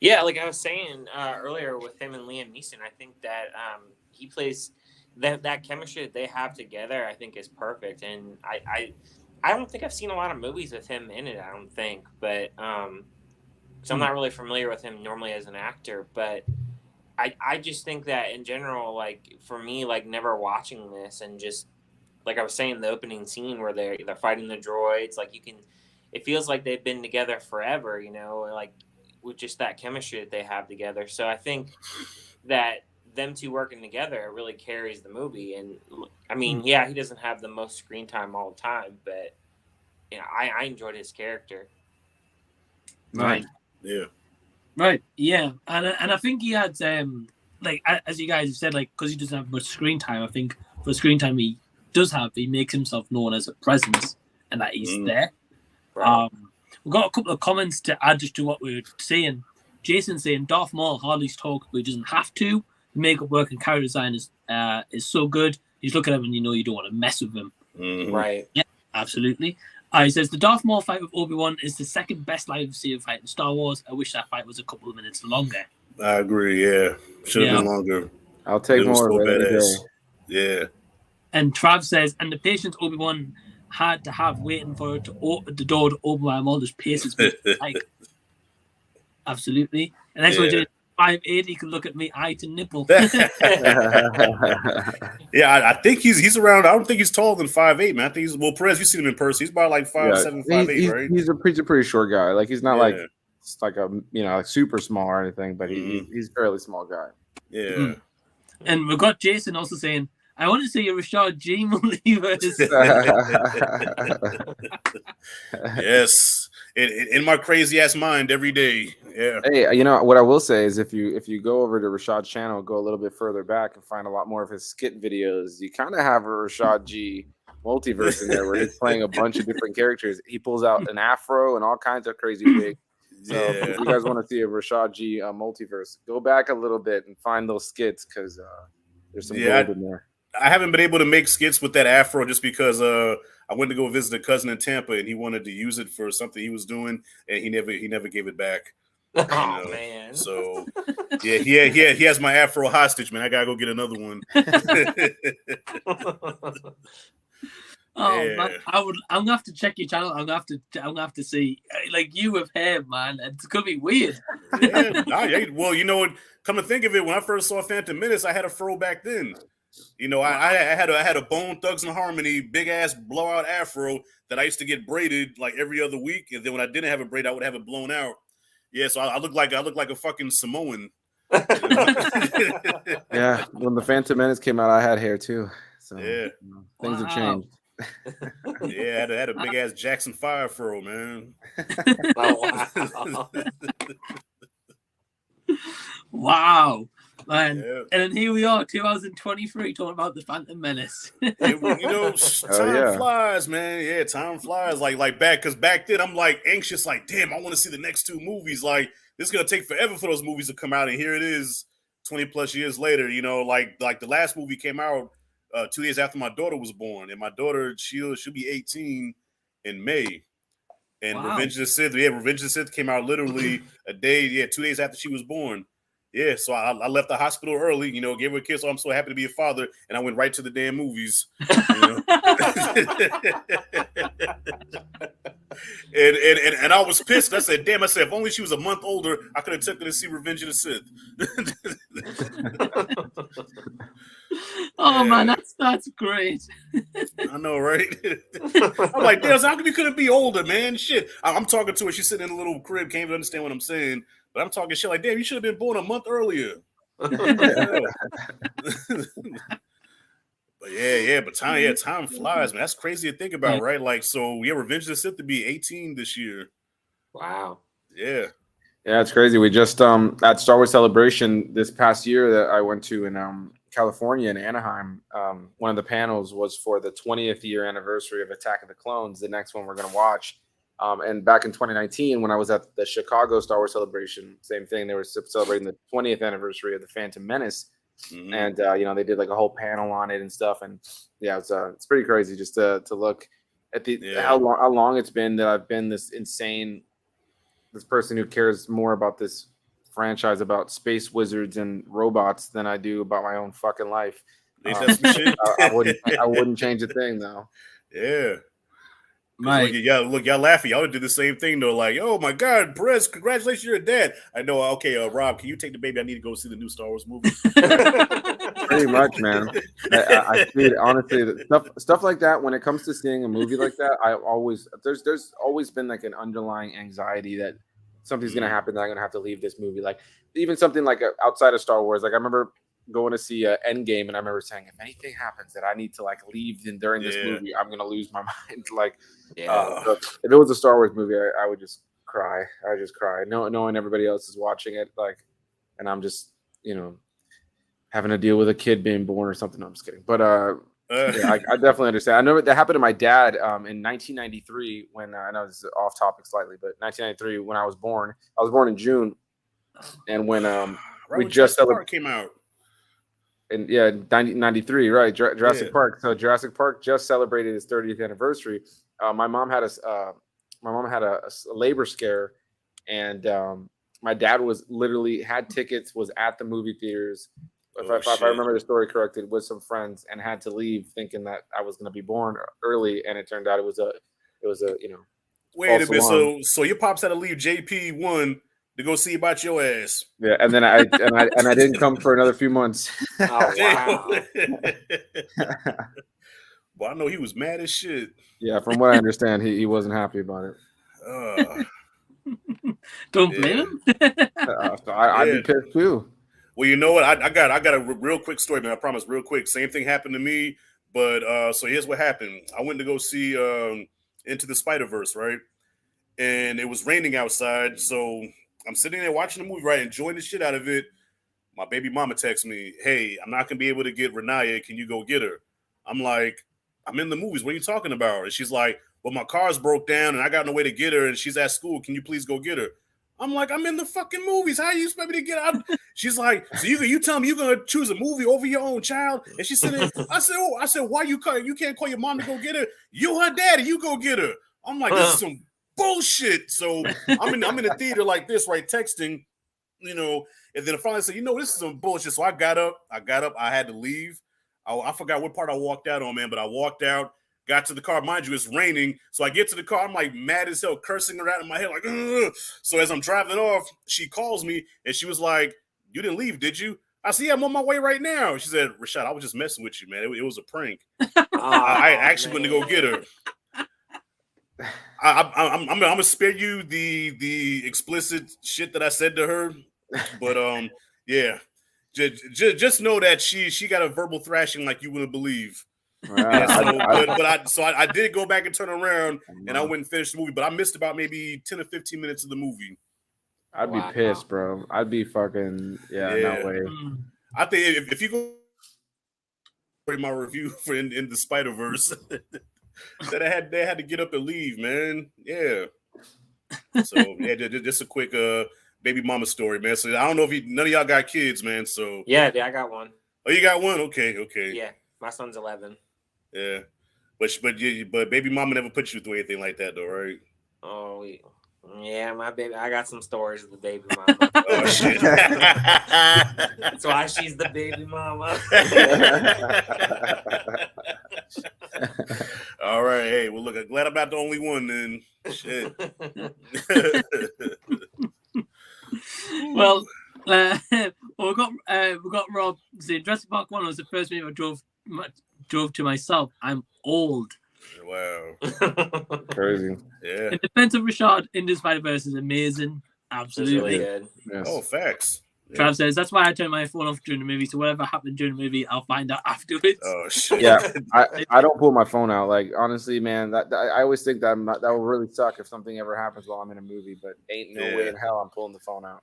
Yeah, like I was saying earlier with him and Liam Neeson, I think that he plays that chemistry that they have together, I think, is perfect. And I don't think I've seen a lot of movies with him in it, I don't think. But so I'm not really familiar with him normally as an actor. But I just think that in general, like, for me, like, never watching this and just, like I was saying, the opening scene where they're fighting the droids, like, it feels like they've been together forever, you know, like, with just that chemistry that they have together. So I think that them two working together really carries the movie. And I mean, yeah, he doesn't have the most screen time all the time, but, you know, I enjoyed his character. Right. Yeah. Right. Yeah. And I think he had, like, as you guys have said, like, because he doesn't have much screen time, I think for the screen time he does have, he makes himself known as a presence and that he's there. Right. We've got a couple of comments to add just to what we were saying. Jason saying Darth Maul hardly talks, but he doesn't have to. The makeup work and character design is so good. You just look at him and you know you don't want to mess with him. Right. Yeah, absolutely. He says the Darth Maul fight with Obi-Wan is the second best lightsaber fight in Star Wars. I wish that fight was a couple of minutes longer. I agree. Yeah, should have been longer. I'll take more of it. Yeah. And Trav says, and the patience Obi-Wan had to have waiting for it to open the door to open while Mulder's paces like. Absolutely. And next one, 5'8", he can look at me eye to nipple. Yeah, I think he's around. I don't think he's taller than 5'8", man. I think he's Perez. You've seen him in person. He's about like 5'7", 5'8", right? He's a pretty short guy. Like, he's not like a, you know, like super small or anything, but he's a fairly small guy. Yeah. And we've got Jason also saying, I want to see a Rashad G multiverse. Yes, in my crazy ass mind every day. Yeah. Hey, you know what I will say is if you go over to Rashad's channel, go a little bit further back and find a lot more of his skit videos, you kind of have a Rashad G multiverse in there where he's playing a bunch of different characters. He pulls out an afro and all kinds of crazy wigs. So if you guys want to see a Rashad G multiverse, go back a little bit and find those skits because there's some gold in there. I haven't been able to make skits with that afro just because I went to go visit a cousin in Tampa and he wanted to use it for something he was doing and he never gave it back. Oh man. So he has my afro hostage, man. I gotta go get another one. Oh Yeah. man, I'm gonna have to check your channel. I'm gonna have to see, like, you with hair, man. It's gonna be weird. Yeah. Well, you know what? Come to think of it, when I first saw Phantom Menace, I had a fro back then. You know, I had a Bone Thugs and Harmony big ass blowout afro that I used to get braided like every other week, and then when I didn't have it braided, I would have it blown out. Yeah, so I look like a fucking Samoan. You know? Yeah, when the Phantom Menace came out, I had hair too. So Yeah. Things have changed. Yeah, I had a big ass Jackson 5 furrow, man. Oh, wow. Wow, man. Yeah. And then here we are, 2023, talking about the Phantom Menace. You know, time flies, man. Yeah, time flies. Like because back then I'm like anxious, like, damn, I want to see the next two movies. Like, this is gonna take forever for those movies to come out, and here it is, 20 plus years later. You know, like the last movie came out 2 days after my daughter was born, and my daughter she'll be 18 in May. And Wow. Revenge of the Sith came out literally 2 days after she was born. Yeah, so I left the hospital early, you know, gave her a kiss. So I'm so happy to be a father, and I went right to the damn movies. You know? and I was pissed. I said, "Damn!" I said, "If only she was a month older, I could have took her to see Revenge of the Sith." Oh man, that's great. I know, right? I'm like, damn, how come you couldn't be older, man? Shit. I'm talking to her. She's sitting in a little crib, can't even understand what I'm saying. But I'm talking shit like, damn, you should have been born a month earlier. But time flies, man. That's crazy to think about, right? Like, so Revenge of the Sith to be 18 this year. Wow. Yeah. Yeah, it's crazy. We just at Star Wars Celebration this past year that I went to in California in Anaheim, one of the panels was for the 20th year anniversary of Attack of the Clones, the next one we're going to watch. And back in 2019, when I was at the Chicago Star Wars Celebration, same thing. They were celebrating the 20th anniversary of the Phantom Menace. Mm-hmm. And, they did like a whole panel on it and stuff. And yeah, it's pretty crazy just to look at how long it's been that I've been this person who cares more about this franchise, about space wizards and robots, than I do about my own fucking life. I wouldn't change a thing though. Yeah. Look, y'all laughing. Y'all do the same thing though. Like, oh my God, Perez, congratulations, you're a dad. I know. Okay, Rob, can you take the baby? I need to go see the new Star Wars movie. Pretty much, man. I see it, honestly. Stuff like that. When it comes to seeing a movie like that, there's always been like an underlying anxiety that something's gonna happen, that I'm gonna have to leave this movie. Like even something like outside of Star Wars. Like I remember going to see Endgame, and I remember saying, if anything happens that I need to like leave during this movie, I'm gonna lose my mind. Like, so if it was a Star Wars movie, I would just cry. I would just cry, knowing everybody else is watching it, like, and I'm just having to deal with a kid being born or something. No, I'm just kidding, but I definitely understand. I know that happened to my dad in 1993 when I know this is off topic slightly, but 1993 when I was born in June, and when we just came out. And 93, right? Jurassic Park. So Jurassic Park just celebrated its 30th anniversary. My mom had a labor scare, and my dad was literally had tickets, was at the movie theaters. If I remember the story correctly, with some friends, and had to leave thinking that I was going to be born early, and it turned out it was a Wait a minute. So your pops had to leave JP1 to go see about your ass. Yeah, and then I didn't come for another few months. Oh wow. Well, I know he was mad as shit. Yeah, from what I understand, he wasn't happy about it. Don't blame him. So I'd be pissed too. Well, you know what? I got a real quick story, man. I promise, real quick. Same thing happened to me, but so here's what happened. I went to go see Into the Spider-Verse, right? And it was raining outside, so I'm sitting there watching the movie, right, enjoying the shit out of it. My baby mama texts me, "Hey, I'm not gonna be able to get Renaya. Can you go get her?" I'm like, "I'm in the movies. What are you talking about?" And she's like, "Well, my car's broke down and I got no way to get her, and she's at school. Can you please go get her?" I'm like, "I'm in the fucking movies. How you expect me to get out?" She's like, "So you tell me you're gonna choose a movie over your own child?" And she said, I said, "Why you can't call your mom to go get her? You her daddy. You go get her." I'm like, this is some bullshit. So I'm in the theater like this, right, texting, you know, and then I finally said, you know, this is some bullshit. So I got up, I had to leave. I forgot what part I walked out on, man, but I walked out, got to the car. Mind you, it's raining. So I get to the car, I'm like mad as hell, cursing her out in my head, like, ugh. So as I'm driving off, she calls me and she was like, you didn't leave, did you? I said, yeah, I'm on my way right now. She said, Rashad, I was just messing with you, man. It was a prank. I actually went to go get her. I'm gonna spare you the explicit shit that I said to her, but yeah, just know that she got a verbal thrashing like you wouldn't believe. I did go back and turn around and I went and finished the movie, but I missed about maybe 10 or 15 minutes of the movie. I'd be pissed, bro. I'd be fucking no way. I think if you go read my review for in the Spider-Verse. that they had to get up and leave, man. Yeah. So yeah, just a quick baby mama story, man. So I don't know if none of y'all got kids, man. So yeah, I got one. Oh, you got one? Okay. Yeah, my son's 11. Yeah, but baby mama never put you through anything like that, though, right? Oh yeah, my baby. I got some stories of the baby mama. Oh shit! That's why she's the baby mama. All right. Hey, well, look, I'm glad I'm not the only one then. Shit. Well, we got Rob saying Jurassic Park 1 was the first movie I drove to myself. I'm old. Wow. Crazy. Yeah. In defense of Rashad, Into the Spider-Verse is amazing. Absolutely. Really good. Yes. Oh, facts. Trav says, that's why I turned my phone off during the movie. So whatever happened during the movie, I'll find out afterwards. Oh, shit. Yeah, I don't pull my phone out. Like, honestly, man, I always think that that will really suck if something ever happens while I'm in a movie, but ain't no way in hell I'm pulling the phone out.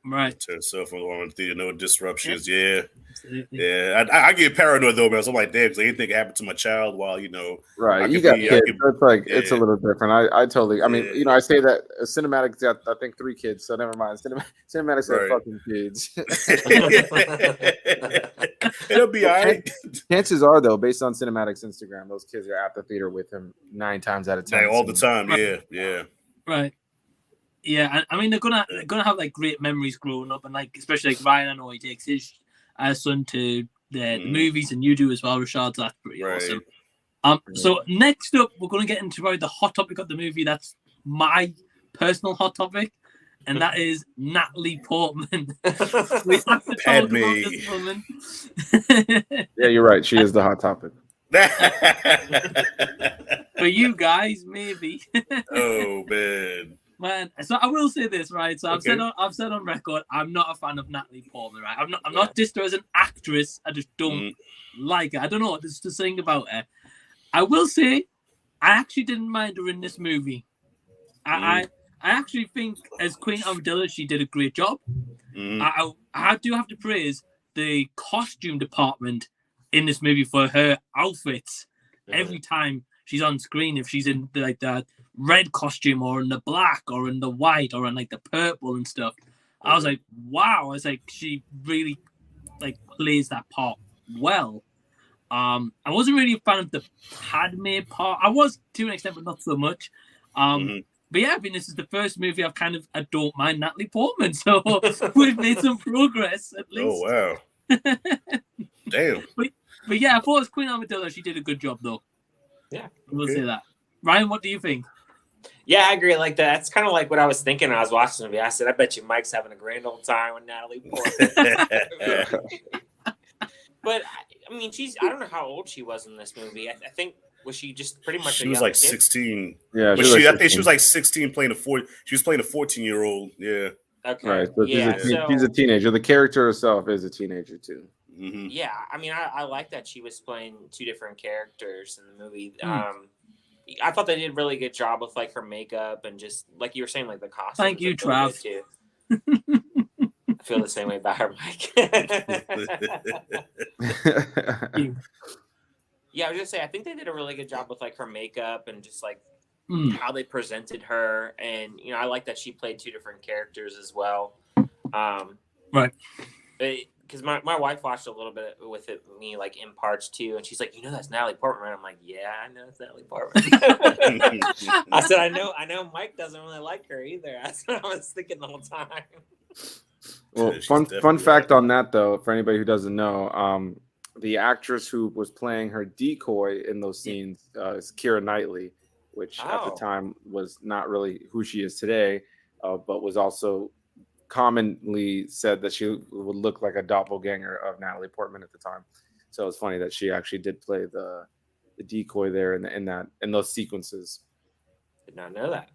Right. Turn cell phone on in the theater, no disruptions. Yeah. Absolutely. Yeah. I get paranoid, though, man. So I'm like, damn, because anything can happen to my child while, you know. Right. You got kids. It's like, it's a little different. I totally, I mean, you know, I say that Cinematics got, I think, 3 kids, so never mind. Cinematics got fucking kids. It'll be all right. Chances are, though, based on Cinematics Instagram, those kids are at the theater with him 9 times out of 10. All the time. Yeah. Right. Yeah, I mean they're gonna have like great memories growing up, and like especially like Ryan, I know he takes his son to the movies, and you do as well, Rashad. So that's pretty awesome. So next up, we're gonna get into probably the hot topic of the movie. That's my personal hot topic, and that is Natalie Portman. We have to talk about this woman. Yeah, you're right. She is the hot topic. For you guys, maybe. Oh man, so I will say this, right? So I've said on record, I'm not a fan of Natalie Portman, right? I'm not dissed her as an actress. I just don't like her. I don't know. There's just something about her. I will say, I actually didn't mind her in this movie. I actually think as Queen Amidala, she did a great job. I do have to praise the costume department in this movie for her outfits. Every time she's on screen, if she's in like that red costume or in the black or in the white or in like the purple and stuff, I was like, wow. I was like, she really like plays that part well. I wasn't really a fan of the Padmé part. I was to an extent, but not so much. But yeah, I mean, this is the first movie I don't mind Natalie Portman, so we've made some progress at least. Oh wow. Damn. But yeah, I thought as Queen Amidala, she did a good job though. Yeah, we'll say that. Ryan, what do you think? Yeah, I agree. Like that's kind of like what I was thinking when I was watching the movie. I said, I bet you Mike's having a grand old time with Natalie Portman. But I mean, I don't know how old she was in this movie. I think was she just pretty much she was like 16. Yeah, I think she was like 16 playing a 4. She was playing a 14-year-old. Yeah. Okay. Right. So she's a teenager. The character herself is a teenager too. Yeah, I mean, I like that she was playing 2 different characters in the movie. I thought they did a really good job with like her makeup and just like you were saying, like the costumes. Thank you, Trav. Too. I feel the same way about her, Mike. Yeah, I was gonna say I think they did a really good job with like her makeup and just like how they presented her, and I like that she played 2 different characters as well. Right. because my wife watched a little bit with me like in parts too, and she's like, that's Natalie Portman. I'm like, yeah, I know it's Natalie Portman. I said, I know Mike doesn't really like her either. That's what I was thinking the whole time. Well, fun fact on that though, for anybody who doesn't know, the actress who was playing her decoy in those scenes is Keira Knightley, which at the time was not really who she is today, but was also commonly said that she would look like a doppelganger of Natalie Portman at the time. So it's funny that she actually did play the decoy there in those sequences. Did not know that.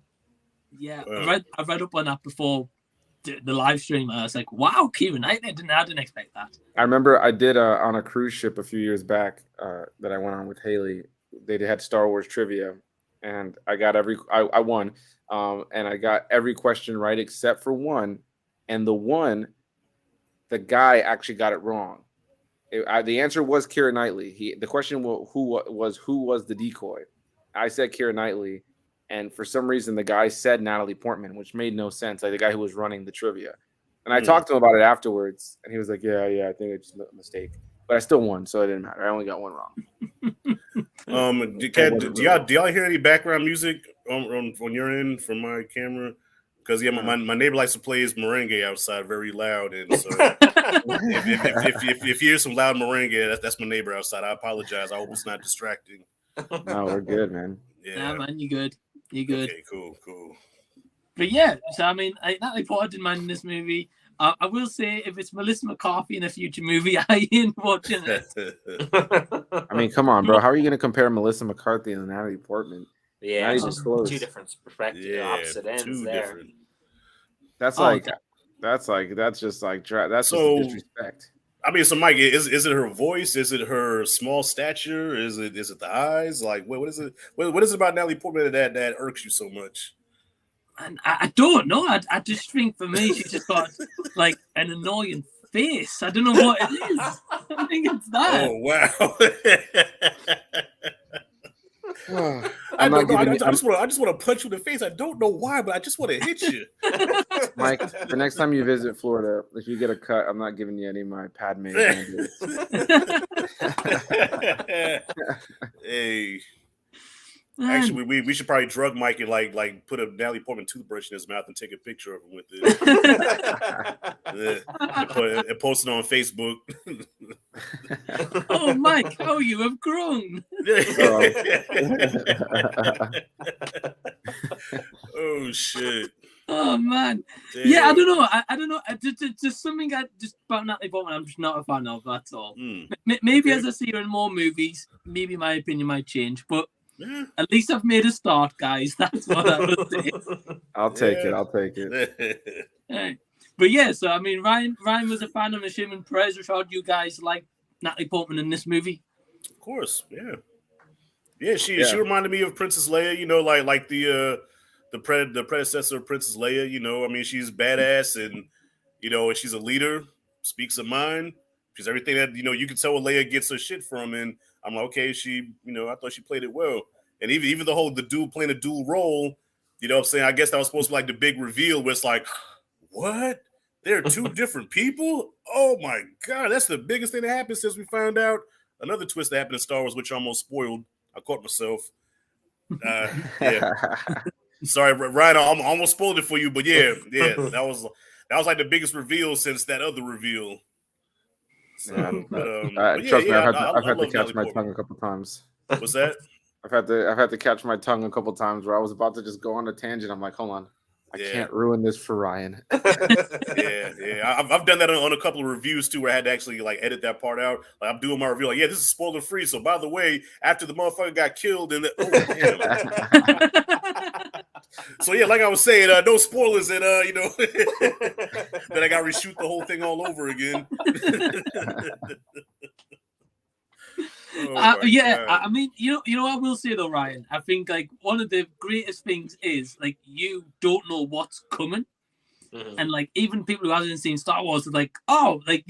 Yeah, I read up on that before the live stream. I was like, wow, Keira Knightley, I didn't expect that. I remember I did on a cruise ship a few years back that I went on with Haley. They had Star Wars trivia, and I got I won, and I got every question right except for one. And the guy actually got it wrong. The answer was Keira Knightley. The question was who was the decoy? I said Keira Knightley, and for some reason the guy said Natalie Portman, which made no sense. Like the guy who was running the trivia. And I talked to him about it afterwards, and he was like, "Yeah, I think it's a mistake." But I still won, so it didn't matter. I only got one wrong. Do y'all hear any background music on your end from my camera? Because my neighbor likes to play his merengue outside very loud, and so if you hear some loud merengue, that's my neighbor outside. I apologize. I hope it's not distracting. No, we're good, man. Yeah, man, you good. You good. Okay, cool. But yeah, so I mean, Natalie Portman didn't mind in this movie. I will say, if it's Melissa McCarthy in a future movie, I ain't watching it. I mean, come on, bro. How are you going to compare Melissa McCarthy and Natalie Portman? Yeah, it's just two different perspectives, opposite ends there. Different. That's just disrespect. I mean, so Mike, is it her voice? Is it her small stature? Is it the eyes? Like, what is it? What is it about Natalie Portman that irks you so much? And I don't know. I just think for me, she's just got like an annoying face. I don't know what it is. I think it's that. Oh wow. I just want to punch you in the face. I don't know why, but I just want to hit you. Mike, the next time you visit Florida, if you get a cut, I'm not giving you any of my Padmé. Hey. Actually, we should probably drug Mike and like put a Natalie Portman toothbrush in his mouth and take a picture of him with it. And post it on Facebook. Oh, Mike, how you have grown. Oh shit. Oh man. Damn. Yeah, I don't know. I don't know. Just something just about Natalie Portman I'm just not a fan of. That's all. Maybe as I see her in more movies, maybe my opinion might change. But at least I've made a start, guys. That's what I would say. I'll take it. Right. But yeah, so I mean, Ryan was a fan. I'm assuming Perez RWR, you guys like Natalie Portman in this movie? Of course, yeah. Yeah, she reminded me of Princess Leia. You know, like the predecessor of Princess Leia. You know, I mean, she's badass and she's a leader, speaks her mind. She's everything that you can tell where Leia gets her shit from, and I'm like, okay, I thought she played it well. And even the dude playing a dual role, what I'm saying? I guess that was supposed to be like the big reveal where it's like, what? They're two different people? Oh my God, that's the biggest thing that happened since we found out. Another twist that happened in Star Wars, which I almost spoiled. I caught myself. Yeah. Sorry, Ryan, I almost spoiled it for you, but yeah, that was like the biggest reveal since that other reveal. So, trust me, I've had to catch my tongue a couple times. What's that? I've had to catch my tongue a couple times where I was about to just go on a tangent. I'm like, hold on, I can't ruin this for Ryan. Yeah. I've done that on a couple of reviews too, where I had to actually like edit that part out. Like I'm doing my review, like, this is spoiler free. So by the way, after the motherfucker got killed, and so yeah, like I was saying, no spoilers, and then I got to reshoot the whole thing all over again. I mean, I will say though, Ryan, I think like one of the greatest things is like you don't know what's coming. And like even people who hasn't seen Star Wars are like, oh, like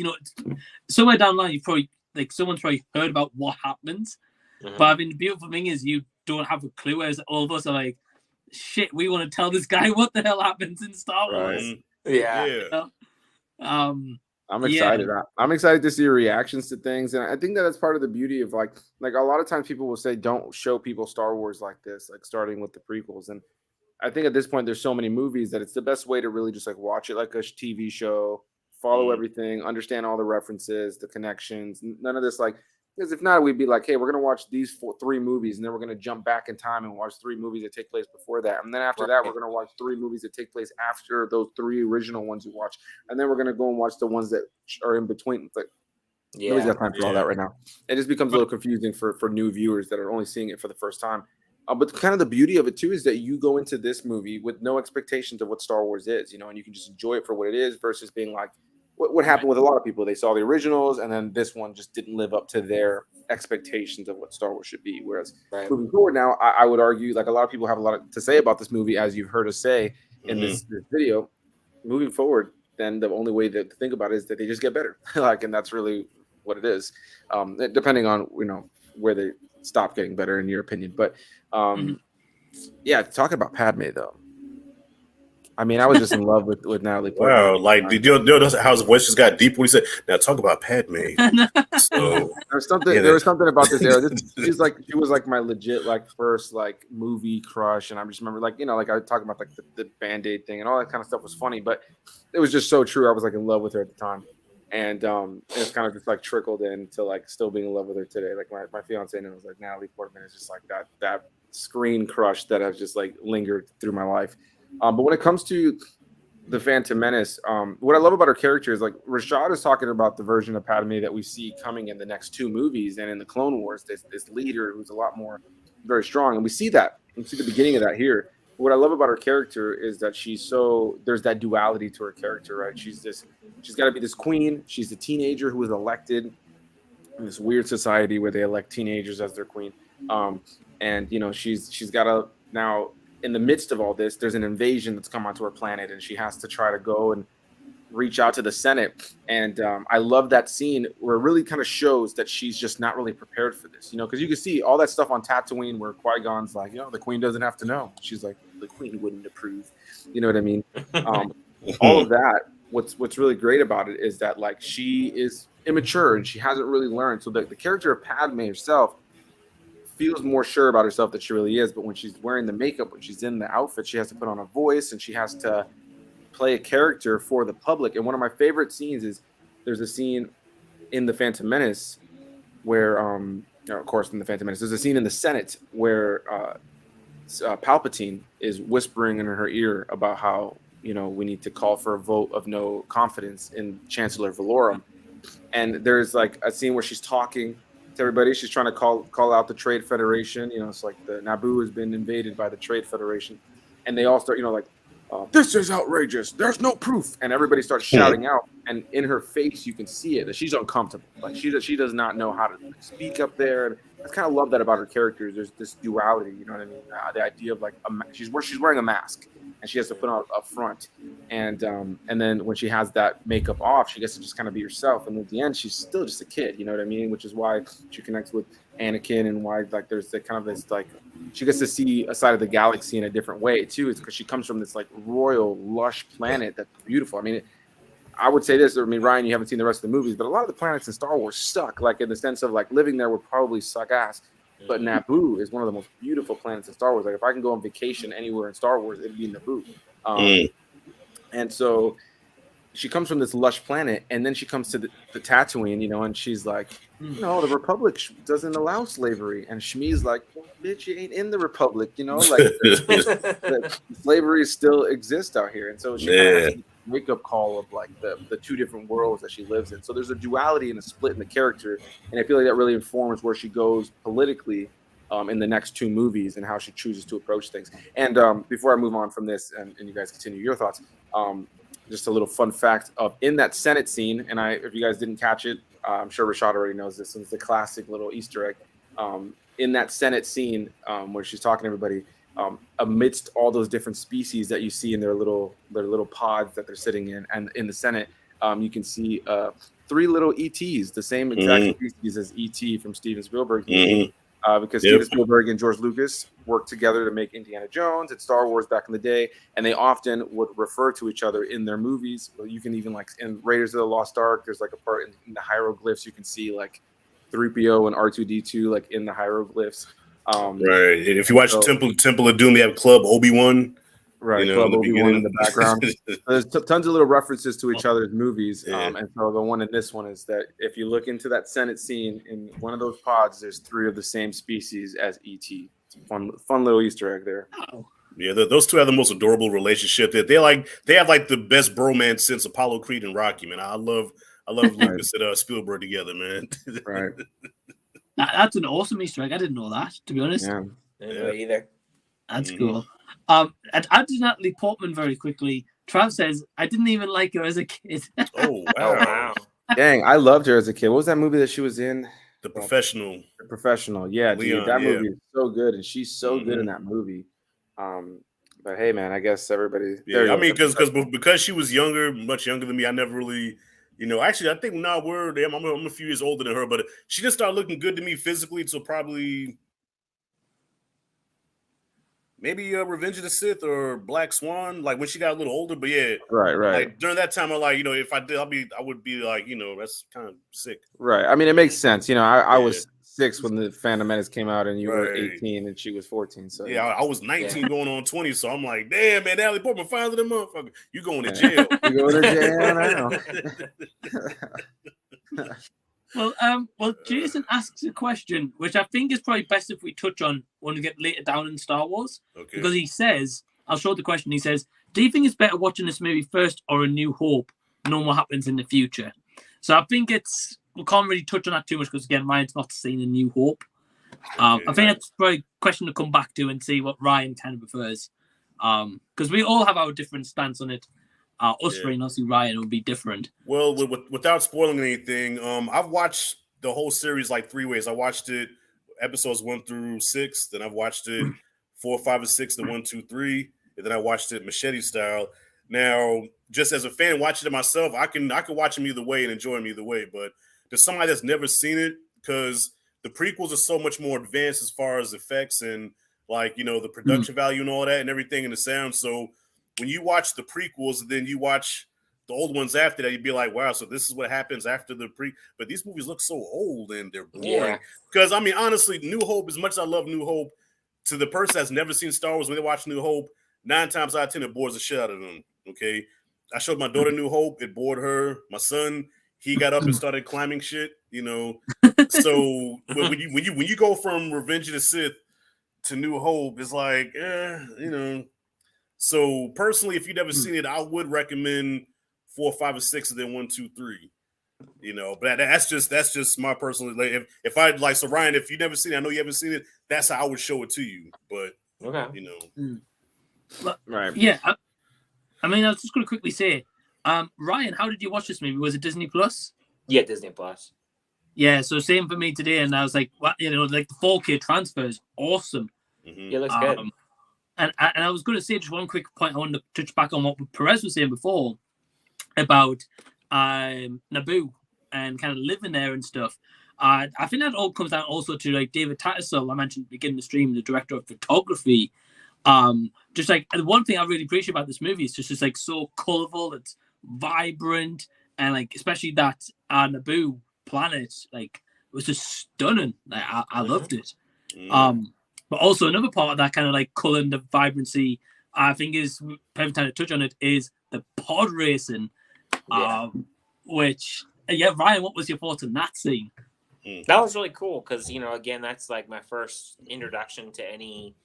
somewhere down the line you probably like someone's probably heard about what happens. But I mean the beautiful thing is you don't have a clue, whereas all of us are like, shit, we want to tell this guy what the hell happens in Star Wars. Right. Yeah. I'm excited. I'm excited to see reactions to things, and I think that that's part of the beauty of like a lot of times people will say don't show people Star Wars like this, like starting with the prequels. And I think at this point there's so many movies that it's the best way to really just like watch it like a TV show, follow everything, understand all the references, the connections. None of this like, because if not, we'd be like, hey, we're gonna watch these 3 movies, and then we're gonna jump back in time and watch 3 movies that take place before that, and then after that, we're gonna watch 3 movies that take place after those 3 original ones you watch, and then we're gonna go and watch the ones that are in between. It's like, nobody's got time for all that right now. It just becomes a little confusing for new viewers that are only seeing it for the first time. But kind of the beauty of it too is that you go into this movie with no expectations of what Star Wars is, and you can just enjoy it for what it is versus being like, what happened with a lot of people. They saw the originals, and then this one just didn't live up to their expectations of what Star Wars should be. Whereas moving forward now, I would argue, like a lot of people have a lot to say about this movie, as you've heard us say in this video. Moving forward, then the only way to think about it is that they just get better. And that's really what it is, depending on where they stop getting better in your opinion. But yeah, talking about Padmé though. I mean, I was just in love with Natalie Portman. Wow, like did you notice how his voice just got deep when he said, "Now talk about Padmé." So there was something about this era. She was like my legit first movie crush, and I just remember I was talking about the Band-Aid thing and all that kind of stuff was funny, but it was just so true. I was in love with her at the time, and it's kind of just trickled into still being in love with her today. Like my fiance knows Natalie Portman is just that screen crush that has just lingered through my life. But when it comes to the Phantom Menace, what I love about her character is Rashad is talking about the version of Padmé that we see coming in the next 2 movies and in the Clone Wars. This leader who's a lot more very strong, and we see that. We see the beginning of that here. But what I love about her character is that there's that duality to her character, right? She's got to be this queen. She's a teenager who was elected in this weird society where they elect teenagers as their queen, and she's got to now. In the midst of all this, there's an invasion that's come onto her planet, and she has to try to go and reach out to the Senate. And I love that scene where it really kind of shows that she's just not really prepared for this, because you can see all that stuff on Tatooine where Qui-Gon's like, the queen doesn't have to know. She's like, the queen wouldn't approve. You know what I mean? All of that. What's really great about it is that she is immature and she hasn't really learned. So the character of Padmé herself feels more sure about herself than she really is, but when she's wearing the makeup, when she's in the outfit, she has to put on a voice and she has to play a character for the public. And one of my favorite scenes is there's a scene in the Phantom Menace where, of course, in the Phantom Menace, there's a scene in the Senate where Palpatine is whispering in her ear about how we need to call for a vote of no confidence in Chancellor Valorum. And there's a scene where she's talking to everybody. She's trying to call out the Trade Federation. It's the Naboo has been invaded by the Trade Federation, and they all start, this is outrageous. There's no proof, and everybody starts shouting out. And in her face, you can see it that she's uncomfortable. She does not know how to speak up there. And I kind of love that about her characters. There's this duality. You know what I mean? The idea of she's wearing a mask, and she has to put on a front, and then when she has that makeup off, she gets to just kind of be herself. And at the end, she's still just a kid. You know what I mean? Which is why she connects with Anakin, and why there's the kind of this she gets to see a side of the galaxy in a different way too. It's because she comes from this royal, lush planet that's beautiful. I mean, I would say this. I mean, Ryan, you haven't seen the rest of the movies, but a lot of the planets in Star Wars suck. In the sense of living there would probably suck ass. But Naboo is one of the most beautiful planets in Star Wars. If I can go on vacation anywhere in Star Wars, it'd be Naboo. And so she comes from this lush planet, and then she comes to the Tatooine, and she's like, no, the Republic doesn't allow slavery. And Shmi's like, well, bitch, you ain't in the Republic, slavery still exists out here. And so she kind of has a wake-up call of the 2 different worlds that she lives in. So there's a duality and a split in the character, and I feel like that really informs where she goes politically in the next 2 movies and how she chooses to approach things. And before I move on from this, and you guys continue your thoughts, just a little fun fact of in that Senate scene, and if you guys didn't catch it, I'm sure Rashad already knows this, and it's the classic little Easter egg. In that Senate scene where she's talking to everybody, amidst all those different species that you see in their little pods that they're sitting in, and in the Senate, you can see 3 little ETs, the same exact species as ET from Steven Spielberg. because Steven Spielberg and George Lucas worked together to make Indiana Jones and Star Wars back in the day, and they often would refer to each other in their movies. You can even, like, in Raiders of the Lost Ark, there's like a part in the hieroglyphs you can see like 3PO and R2D2 like in the hieroglyphs. Right. If you watch Temple of Doom, they have Club Obi-Wan. Right, Club Obi-Wan in the background. There's tons of little references to each other's movies. And so the one in this one is that if you look into that Senate scene in one of those pods, there's 3 of the same species as E.T. It's a fun little Easter egg there. Oh. Yeah, those two have the most adorable relationship. That they have like the best bromance since Apollo Creed and Rocky, man. I love Lucas and Spielberg together, man. Right. That's an awesome Easter egg. I didn't know that, to be honest. I didn't know either. That's cool. And add to Natalie Portman very quickly. Trav says, I didn't even like her as a kid. Oh, wow. Dang, I loved her as a kid. What was that movie that she was in? The Professional. The Professional. Yeah, Leon, dude, that movie is so good, and she's so good in that movie. But hey, man, I guess everybody. Yeah, I mean, because she was younger, much younger than me, I never really, actually, I think now I'm a few years older than her, but she didn't start looking good to me physically until probably maybe Revenge of the Sith or Black Swan, like when she got a little older. But yeah, right. Like during that time, I'm like, if I did, I would be like, that's kind of sick. Right. I mean, it makes sense. I was 6 when the Phantom Menace came out, and you were 18 and she was 14. So yeah, I was 19 going on 20. So I'm like, damn, man, Natalie Portman, finally the motherfucker. You going to jail? You going to jail now? Well, Jason asks a question, which I think is probably best if we touch on when we get later down in Star Wars. Okay. Because he says, I'll show the question. He says, do you think it's better watching this movie first or A New Hope, knowing what happens in the future? So I think we can't really touch on that too much because, again, Ryan's not seen A New Hope. I think that's probably a question to come back to and see what Ryan kind of prefers. Because we all have our different stance on it. Three and obviously Ryan will be different. Well, without spoiling anything, I've watched the whole series like 3 ways. I watched it episodes 1 through 6, then I've watched it 4, 5, and 6, then 1, 2, 3, and then I watched it machete style. Now, just as a fan watching it myself, I can watch them either way and enjoy them either way. But to somebody that's never seen it, because the prequels are so much more advanced as far as effects and the production value and all that and everything and the sound. So when you watch the prequels and then you watch the old ones after that, you'd be like, wow, so this is what happens after the but these movies look so old and they're boring. Because, I mean, honestly, New Hope, as much as I love New Hope, to the person that's never seen Star Wars, when they watch New Hope, 9 times out of 10, it bores the shit out of them, okay? I showed my daughter New Hope. It bored her. My son, he got up and started climbing shit, So when you go from Revenge of the Sith to New Hope, it's like, So personally, if you've never seen it, I would recommend 4, 5, and 6, and then 1, 2, 3. But that's just my personal. If I like, so Ryan, if you've never seen it, I know you haven't seen it. That's how I would show it to you. But right? Yeah. I mean, I was just going to quickly say, Ryan, how did you watch this movie? Was it Disney Plus? Yeah, Disney Plus. Yeah, so same for me today, and I was like, what? Like the 4K transfer is awesome. Yeah, looks good. And I was going to say just one quick point. I wanted to touch back on what Perez was saying before about Naboo and kind of living there and stuff. I think that all comes down also to like David Tattersall, I mentioned at the beginning of the stream, the director of photography. Just like the one thing I really appreciate about this movie is just like so colorful, it's vibrant, and like especially that Naboo planet, like it was just stunning. Like I loved it. But also another part of that kind of like color and the vibrancy, I think is perfect time to touch on it is the pod racing, which Ryan, what was your thoughts on that scene? That was really cool because again, that's like my first introduction to any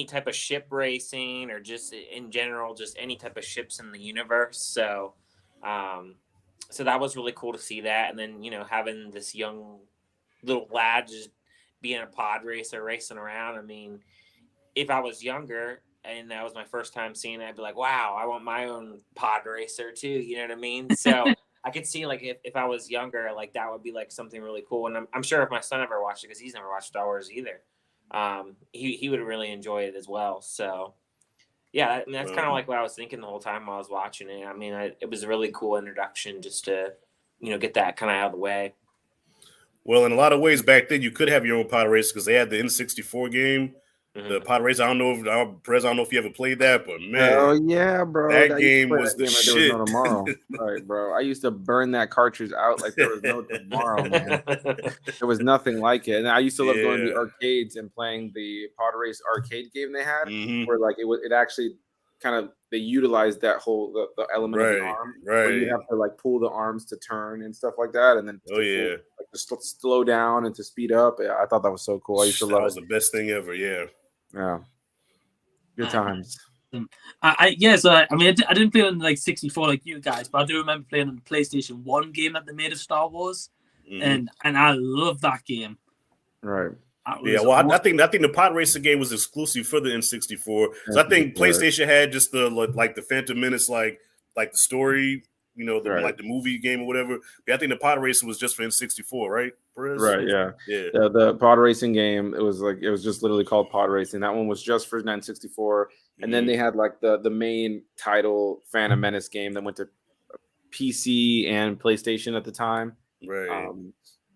type of ship racing or just in general, just any type of ships in the universe. So, so that was really cool to see that, and then having this young little lad just being a pod racer racing around. I mean, if I was younger and that was my first time seeing it, I'd be like, wow, I want my own pod racer too. You know what I mean? So I could see like if I was younger, like that would be like something really cool. And I'm sure if my son ever watched it, because he's never watched Star Wars either, he would really enjoy it as well. So yeah, I mean, that's kind of like what I was thinking the whole time while I was watching it. I mean, it was a really cool introduction just to, get that kind of out of the way. Well, in a lot of ways, back then you could have your own pod racer because they had the N64 game, the pod racer. I don't know if Perez, I don't know if you ever played that, but man, oh yeah, bro, that game was the shit. There was no tomorrow, right, bro? I used to burn that cartridge out like there was no tomorrow, man. There was nothing like it, and I used to love going to the arcades and playing the pod race arcade game they had, where like it actually kind of they utilized that whole the element of the arm, where you have to like pull the arms to turn and stuff like that, and then to slow down and to speed up. Yeah, I thought that was so cool. I used to love it. That was the best thing ever. Yeah, good times. I mean, I didn't play on like 64 like you guys, but I do remember playing on the PlayStation 1 game that they made of Star Wars, and I love that game. Right. Yeah, well, I think the pod racer game was exclusive for the N64. So I think PlayStation had just the like the Phantom Menace, like the story, like the movie game or whatever. But I think the pod racer was just for N64, right, Perez? Right. Yeah. The pod racing game, it was just literally called pod racing. That one was just for N64, and then they had like the main title Phantom Menace game that went to PC and PlayStation at the time. Right.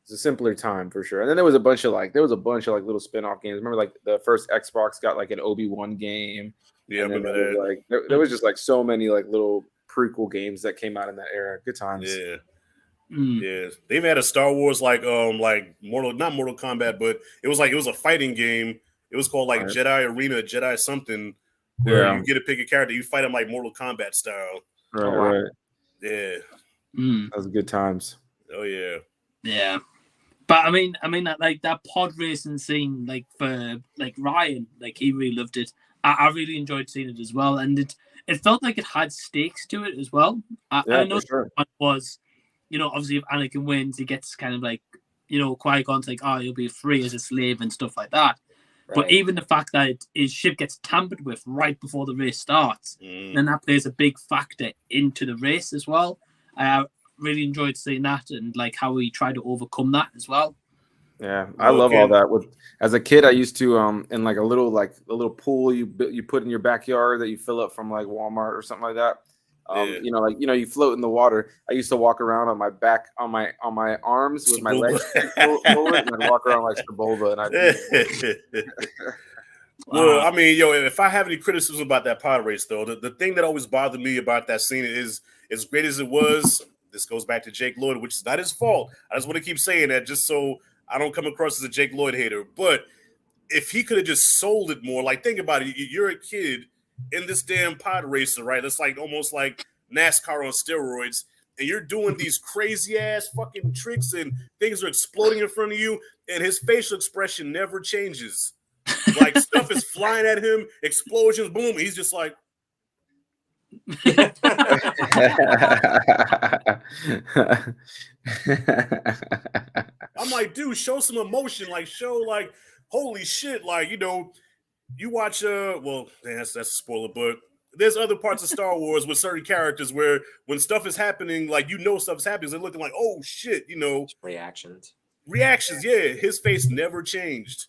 It's a simpler time for sure. And then there was a bunch of little spin-off games. Remember like the first Xbox got like an Obi-Wan game. Yeah, I remember that. There was just like so many like little prequel games that came out in that era. Good times. Yeah. Yeah. They've had a Star Wars not Mortal Kombat, but it was a fighting game. It was called like Jedi Arena, Jedi something, where you get to pick a character, you fight them like Mortal Kombat style. Right. Yeah. That was good times. Oh yeah. Yeah. But I mean, like that pod racing scene, like for like Ryan, like he really loved it. I really enjoyed seeing it as well, and it felt like it had stakes to it as well. I know it was, obviously if Anakin wins, he gets kind of like, Qui-Gon's like, oh, he'll be free as a slave and stuff like that. Right. But even the fact that his ship gets tampered with right before the race starts, then that plays a big factor into the race as well. Really enjoyed seeing that and like how he tried to overcome that as well. Yeah, I love all that. As a kid, I used to in like a little pool you put in your backyard that you fill up from like Walmart or something like that. You float in the water. I used to walk around on my back on my arms with my legs forward, and I'd walk around like Sebulba. And Well, I mean, if I have any criticism about that pod race, though, the thing that always bothered me about that scene is, as great as it was, this goes back to Jake Lloyd, which is not his fault. I just want to keep saying that just so I don't come across as a Jake Lloyd hater. But if he could have just sold it more, like think about it. You're a kid in this damn pod racer, right? It's like almost like NASCAR on steroids. And you're doing these crazy ass fucking tricks and things are exploding in front of you. And his facial expression never changes. Like stuff is flying at him, explosions, boom. He's just like, I'm like, dude, show some emotion, like show like holy shit, like you watch that's a spoiler, but there's other parts of Star Wars with certain characters where when stuff is happening, like stuff's happening, they're looking like, oh shit, reactions, yeah, his face never changed.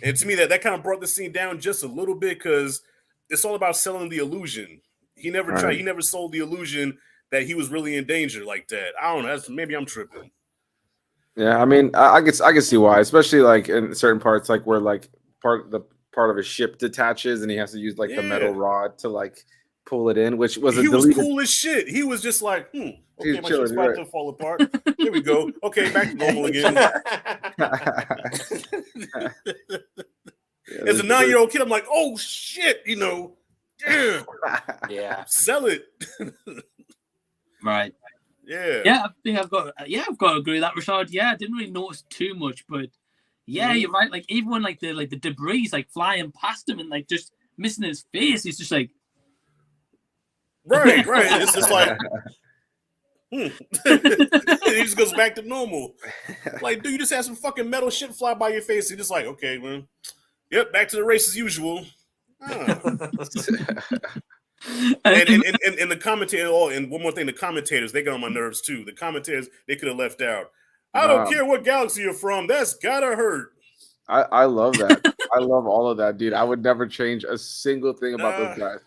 And to me that kind of brought the scene down just a little bit because it's all about selling the illusion. He never tried. He never sold the illusion that he was really in danger like that. I don't know. Maybe I'm tripping. Yeah, I mean, I can see why, especially like in certain parts, like where like part of his ship detaches and he has to use like the metal rod to like pull it in, which was he was cool as shit. He was just like, okay, my ship's about to fall apart. Here we go. Okay, back to normal again. As a 9-year-old kid, I'm like, oh shit, yeah, sell it. Right. Yeah. I think I've got to agree with that, Rashad. Yeah, I didn't really notice too much, but yeah, you're right. Like even when like the debris is like flying past him and like just missing his face, he's just like, right. It's just like, he just goes back to normal. Like, dude, you just had some fucking metal shit fly by your face. You're just like, okay, man. Yep, back to the race as usual. And the commentator, and one more thing, the commentators, they got on my nerves too. The commentators, they could have left out. I don't care what galaxy you're from. That's gotta hurt. I love that. I love all of that, dude. I would never change a single thing about those guys.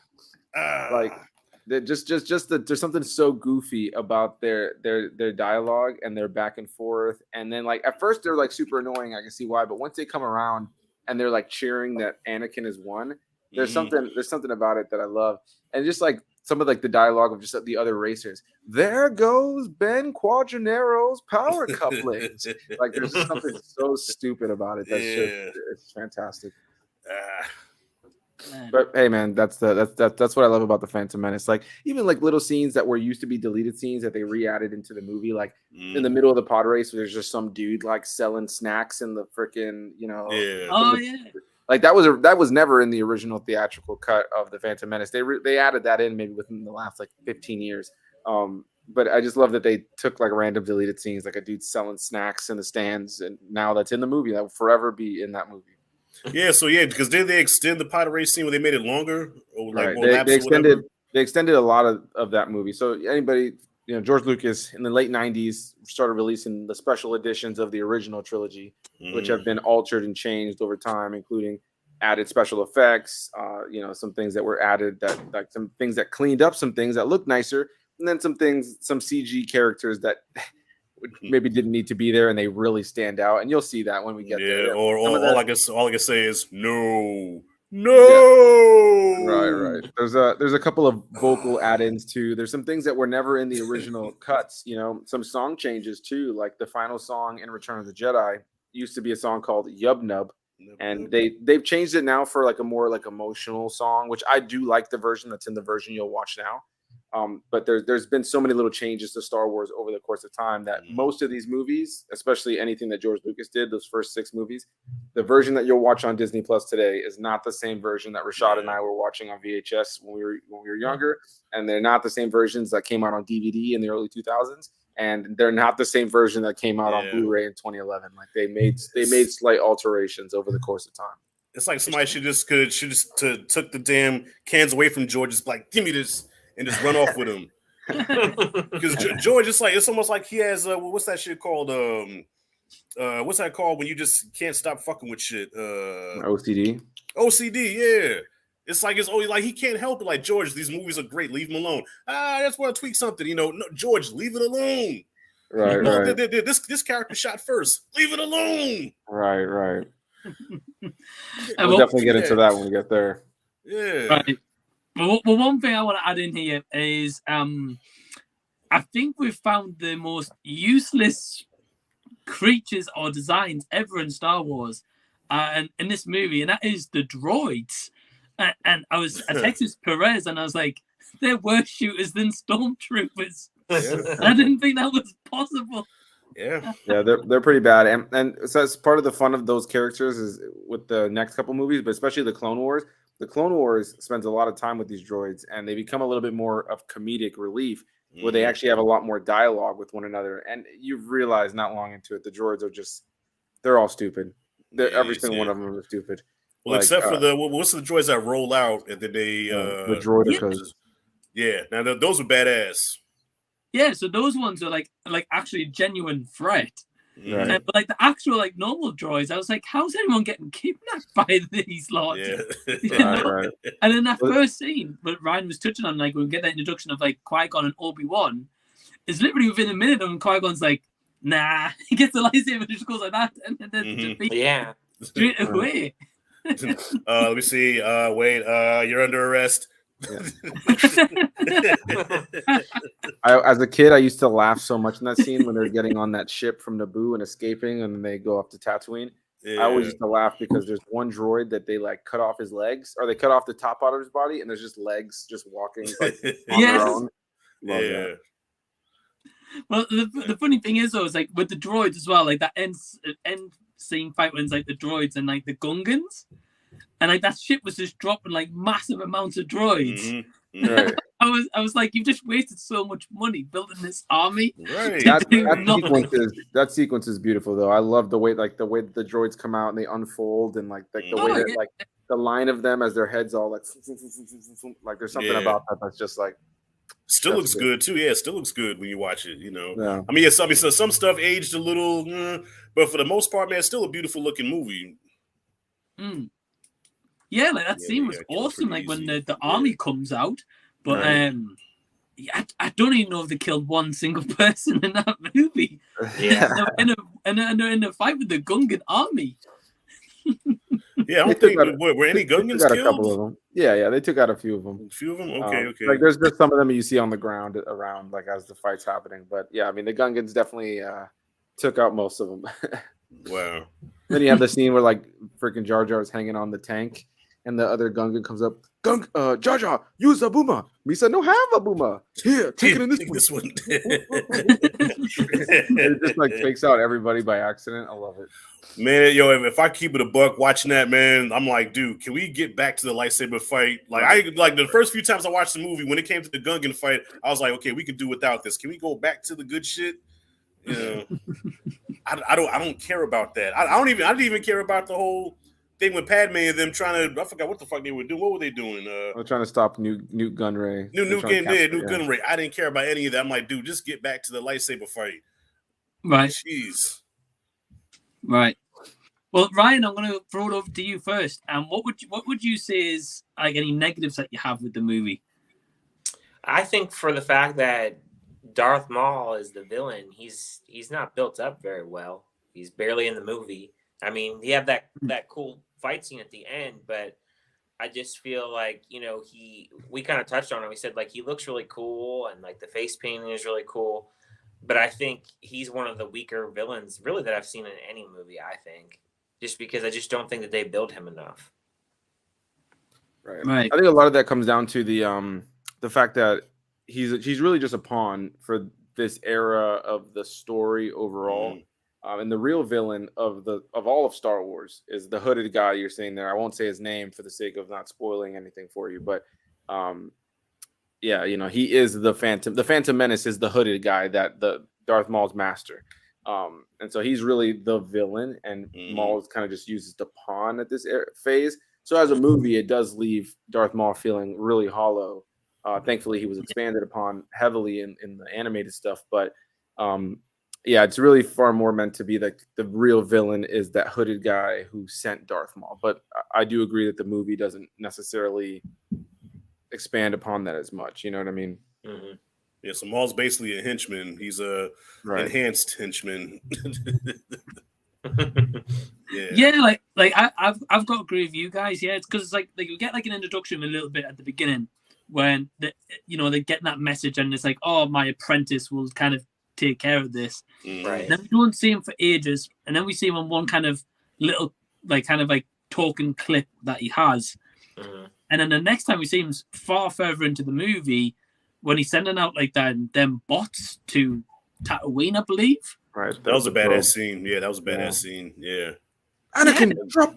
Like there's something so goofy about their dialogue and their back and forth. And then like at first they're like super annoying. I can see why, but once they come around and they're like cheering that Anakin is one, there's something about it that I love. And just like some of like the dialogue of just the other racers. There goes Ben Quadranero's power couplings. Like there's something so stupid about it. It's fantastic. But hey, man, that's what I love about the Phantom Menace. Like even like little scenes that were used to be deleted scenes that they re-added into the movie. Like in the middle of the pod race, where there's just some dude like selling snacks in the freaking like that was never in the original theatrical cut of the Phantom Menace. They added that in maybe within the last like 15 years. But I just love that they took like random deleted scenes, like a dude selling snacks in the stands, and now that's in the movie. That will forever be in that movie. Yeah, so because did they extend the pod race scene where they made it longer? Or like right. They extended a lot of that movie. So anybody, George Lucas in the late 90s started releasing the special editions of the original trilogy, which have been altered and changed over time, including added special effects, some things that were added that like some things that cleaned up some things that looked nicer, and then some CG characters that maybe didn't need to be there and they really stand out, and you'll see that when we get there. Or all I can say is no. Right. There's a couple of vocal add-ins too. There's some things that were never in the original cuts. Some song changes too. Like the final song in Return of the Jedi used to be a song called Yub Nub, and they've changed it now for like a more like emotional song, which I do like the version that's in the version you'll watch now. But there's been so many little changes to Star Wars over the course of time that most of these movies, especially anything that George Lucas did, those first 6 movies, the version that you'll watch on Disney Plus today is not the same version that Rashad and I were watching on VHS when we were younger, and they're not the same versions that came out on DVD in the early 2000s, and they're not the same version that came out on Blu-ray in 2011. Like they made slight alterations over the course of time. It's like somebody should just took the damn cans away from George, just like give me this. And just run off with him, because George is like, it's almost like he has what's that shit called? What's that called when you just can't stop fucking with shit? OCD. Yeah. It's like always like he can't help it. Like George, these movies are great. Leave them alone. I just want to tweak something. No, George, leave it alone. Right. This character shot first. Leave it alone. Right. We'll definitely get into that when we get there. Yeah. Right. Well, one thing I want to add in here is I think we've found the most useless creatures or designs ever in Star Wars and in this movie, and that is the droids. And I texted Perez and I was like, they're worse shooters than stormtroopers. I didn't think that was possible. Yeah, they're pretty bad, and so that's part of the fun of those characters is with the next couple movies, but especially the Clone Wars. The Clone Wars spends a lot of time with these droids, and they become a little bit more of comedic relief, where they actually have a lot more dialogue with one another. And you've realized not long into it, the droids are they're all stupid. Every single one of them are stupid. Well, except for what's the droids that roll out and then they the droidicas. Yeah, now those are badass. Yeah, so those ones are like actually a genuine threat. Right. But like the actual like normal droids, I was like, how's anyone getting kidnapped by these lots? Yeah. Right. And then that first scene, but Ryan was touching on, like when we get that introduction of like Qui-Gon and Obi-Wan, is literally within a minute of Qui-Gon's like, nah, he gets the lightsaber and just goes like that, and then just beats straight away. Let me see. Wait, you're under arrest. As a kid, I used to laugh so much in that scene when they're getting on that ship from Naboo and escaping, and then they go up to Tatooine. I always used to laugh because there's one droid that they like cut off his legs, or they cut off the top out of his body, and there's just legs just walking like, on their own. Love that. Well, the funny thing is though, is like with the droids as well, like that end scene fight when it's like the droids and like the Gungans. And like that ship was just dropping like massive amounts of droids. Right. I was like, you've just wasted so much money building this army. Right. That sequence is beautiful though. I love the way the droids come out and they unfold, and like the way that like the line of them as their heads all like there's something about that that's just like still looks good too. Yeah, it still looks good when you watch it. Yeah. I mean, so some stuff aged a little, but for the most part, man, it's still a beautiful looking movie. Yeah, like that scene was awesome. Like when the army comes out, But Right. I don't even know if they killed one single person in that movie. Yeah. in a fight with the Gungan army. Yeah, I don't think were any Gungans got a killed? couple of them. Yeah, they took out a few of them. A few of them? Okay. Like there's just some of them you see on the ground around, like as the fight's happening. But yeah, I mean the Gungans definitely took out most of them. Wow. Then you have the scene where like freaking Jar Jar is hanging on the tank, and the other Gungan comes up. Jar Jar, use a boomer. Misa no have a boomer. Here, take it in this one. It just like takes out everybody by accident. I love it. Man, yo, if I keep it a buck watching that, man, I'm like, dude, can we get back to the lightsaber fight? Like the first few times I watched the movie, when it came to the Gungan fight, I was like, okay, we could do without this. Can we go back to the good shit? You know, I don't care about that. I didn't even care about the whole thing with Padmé and them trying to. I forgot what the fuck they were doing. What were they doing? They're trying to stop Newt Gunray. Newt Gunray. I didn't care about any of that. I'm like, dude, just get back to the lightsaber fight. Right. Jeez. Right. Well, Ryan, I'm going to throw it over to you first. And what would you say is like any negatives that you have with the movie? I think for the fact that Darth Maul is the villain, he's not built up very well. He's barely in the movie. I mean, he had that cool fight scene at the end, but I just feel like, you know, we kind of touched on it. We said like he looks really cool and like the face painting is really cool. But I think he's one of the weaker villains really that I've seen in any movie, I think. Just because I just don't think that they build him enough. Right. I think a lot of that comes down to the fact that he's really just a pawn for this era of the story overall. And the real villain of all of Star Wars is the hooded guy you're seeing there. I won't say his name for the sake of not spoiling anything for you, but yeah, you know, he is the Phantom. The Phantom Menace is the hooded guy that the Darth Maul's master. And so he's really the villain, and Maul kind of just uses the pawn at this phase. So as a movie, it does leave Darth Maul feeling really hollow. Thankfully, he was expanded upon heavily in the animated stuff, but yeah, it's really far more meant to be like the real villain is that hooded guy who sent Darth Maul. But I do agree that the movie doesn't necessarily expand upon that as much. You know what I mean? Mm-hmm. Yeah, so Maul's basically a henchman. He's a enhanced henchman. Yeah, like I've got to agree with you guys. Yeah, it's because it's like you get like an introduction a little bit at the beginning when they're getting that message, and it's like, oh, my apprentice will kind of take care of this. Right. Then we don't see him for ages, and then we see him on one kind of little like talking clip that he has. And then the next time we see him far further into the movie when he's sending out like them bots to Tatooine, I believe. Right. That was a badass scene. Yeah, that was a badass scene. Yeah. Anakin, drop.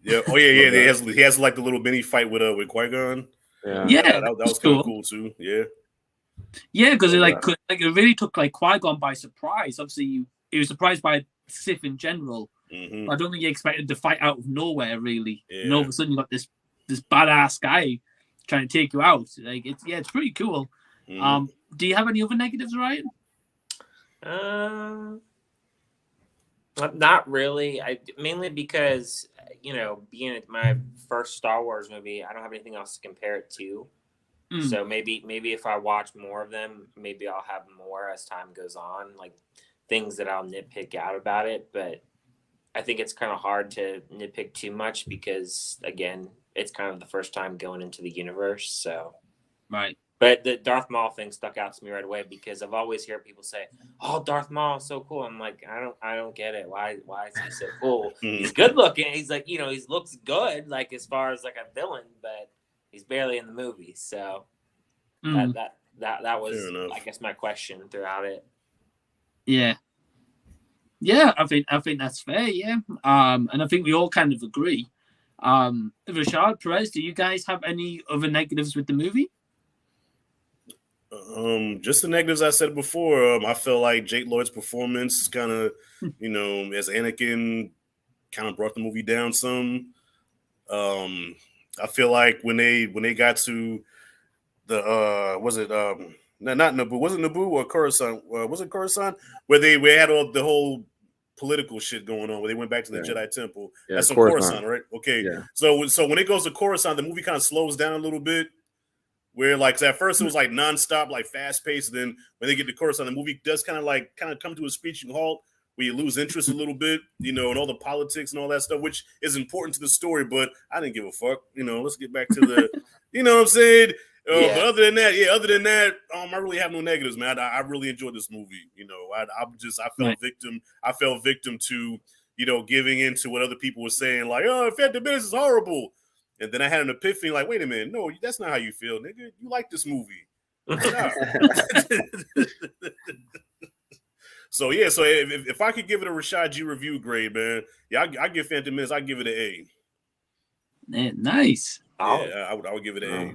Yeah. Oh yeah. He has like the little mini fight with Qui-Gon. Yeah. That was kind of cool too. Yeah. Yeah, because it really took like Qui-Gon by surprise. Obviously, he was surprised by Sith in general. But I don't think he expected to fight out of nowhere. Really, and all of a sudden you got this badass guy trying to take you out. Like it's pretty cool. Do you have any other negatives, Ryan? Not really. Mainly because being my first Star Wars movie, I don't have anything else to compare it to. So maybe if I watch more of them, maybe I'll have more as time goes on, like things that I'll nitpick out about it. But I think it's kind of hard to nitpick too much because, again, it's kind of the first time going into the universe. So, right. But the Darth Maul thing stuck out to me right away because I've always heard people say, "Oh, Darth Maul is so cool." I'm like, I don't get it. Why is he so cool? He's good looking. He's like, he looks good, like as far as like a villain, but he's barely in the movie. So that was, I guess, my question throughout it. Yeah. Yeah, I think that's fair. Yeah. And I think we all kind of agree. Rashad, Perez, do you guys have any other negatives with the movie? Just the negatives I said before. I feel like Jake Lloyd's performance kind of, as Anakin, kind of brought the movie down some. I feel like when they got to the not Naboo, was it Naboo or Coruscant? Was it Coruscant where we had all the whole political shit going on where they went back to the Jedi Temple? Yeah, that's on Coruscant, right? Okay. Yeah. So when it goes to Coruscant, the movie kind of slows down a little bit. Where like 'cause at first it was like nonstop, like fast paced. Then when they get to chorus on the movie, does kind of come to a screeching halt where you lose interest a little bit, and all the politics and all that stuff, which is important to the story. But I didn't give a fuck. Let's get back to the, you know what I'm saying. But other than that, I really have no negatives, man. I really enjoyed this movie. I fell victim to giving into what other people were saying, like, oh, Phantom Menace is horrible. And then I had an epiphany, like, wait a minute, no, that's not how you feel, nigga. You like this movie. So if I could give it a Rashad G review grade, man, I give Phantom Menace, I give it an A. Man, nice. Yeah, I would give it an A.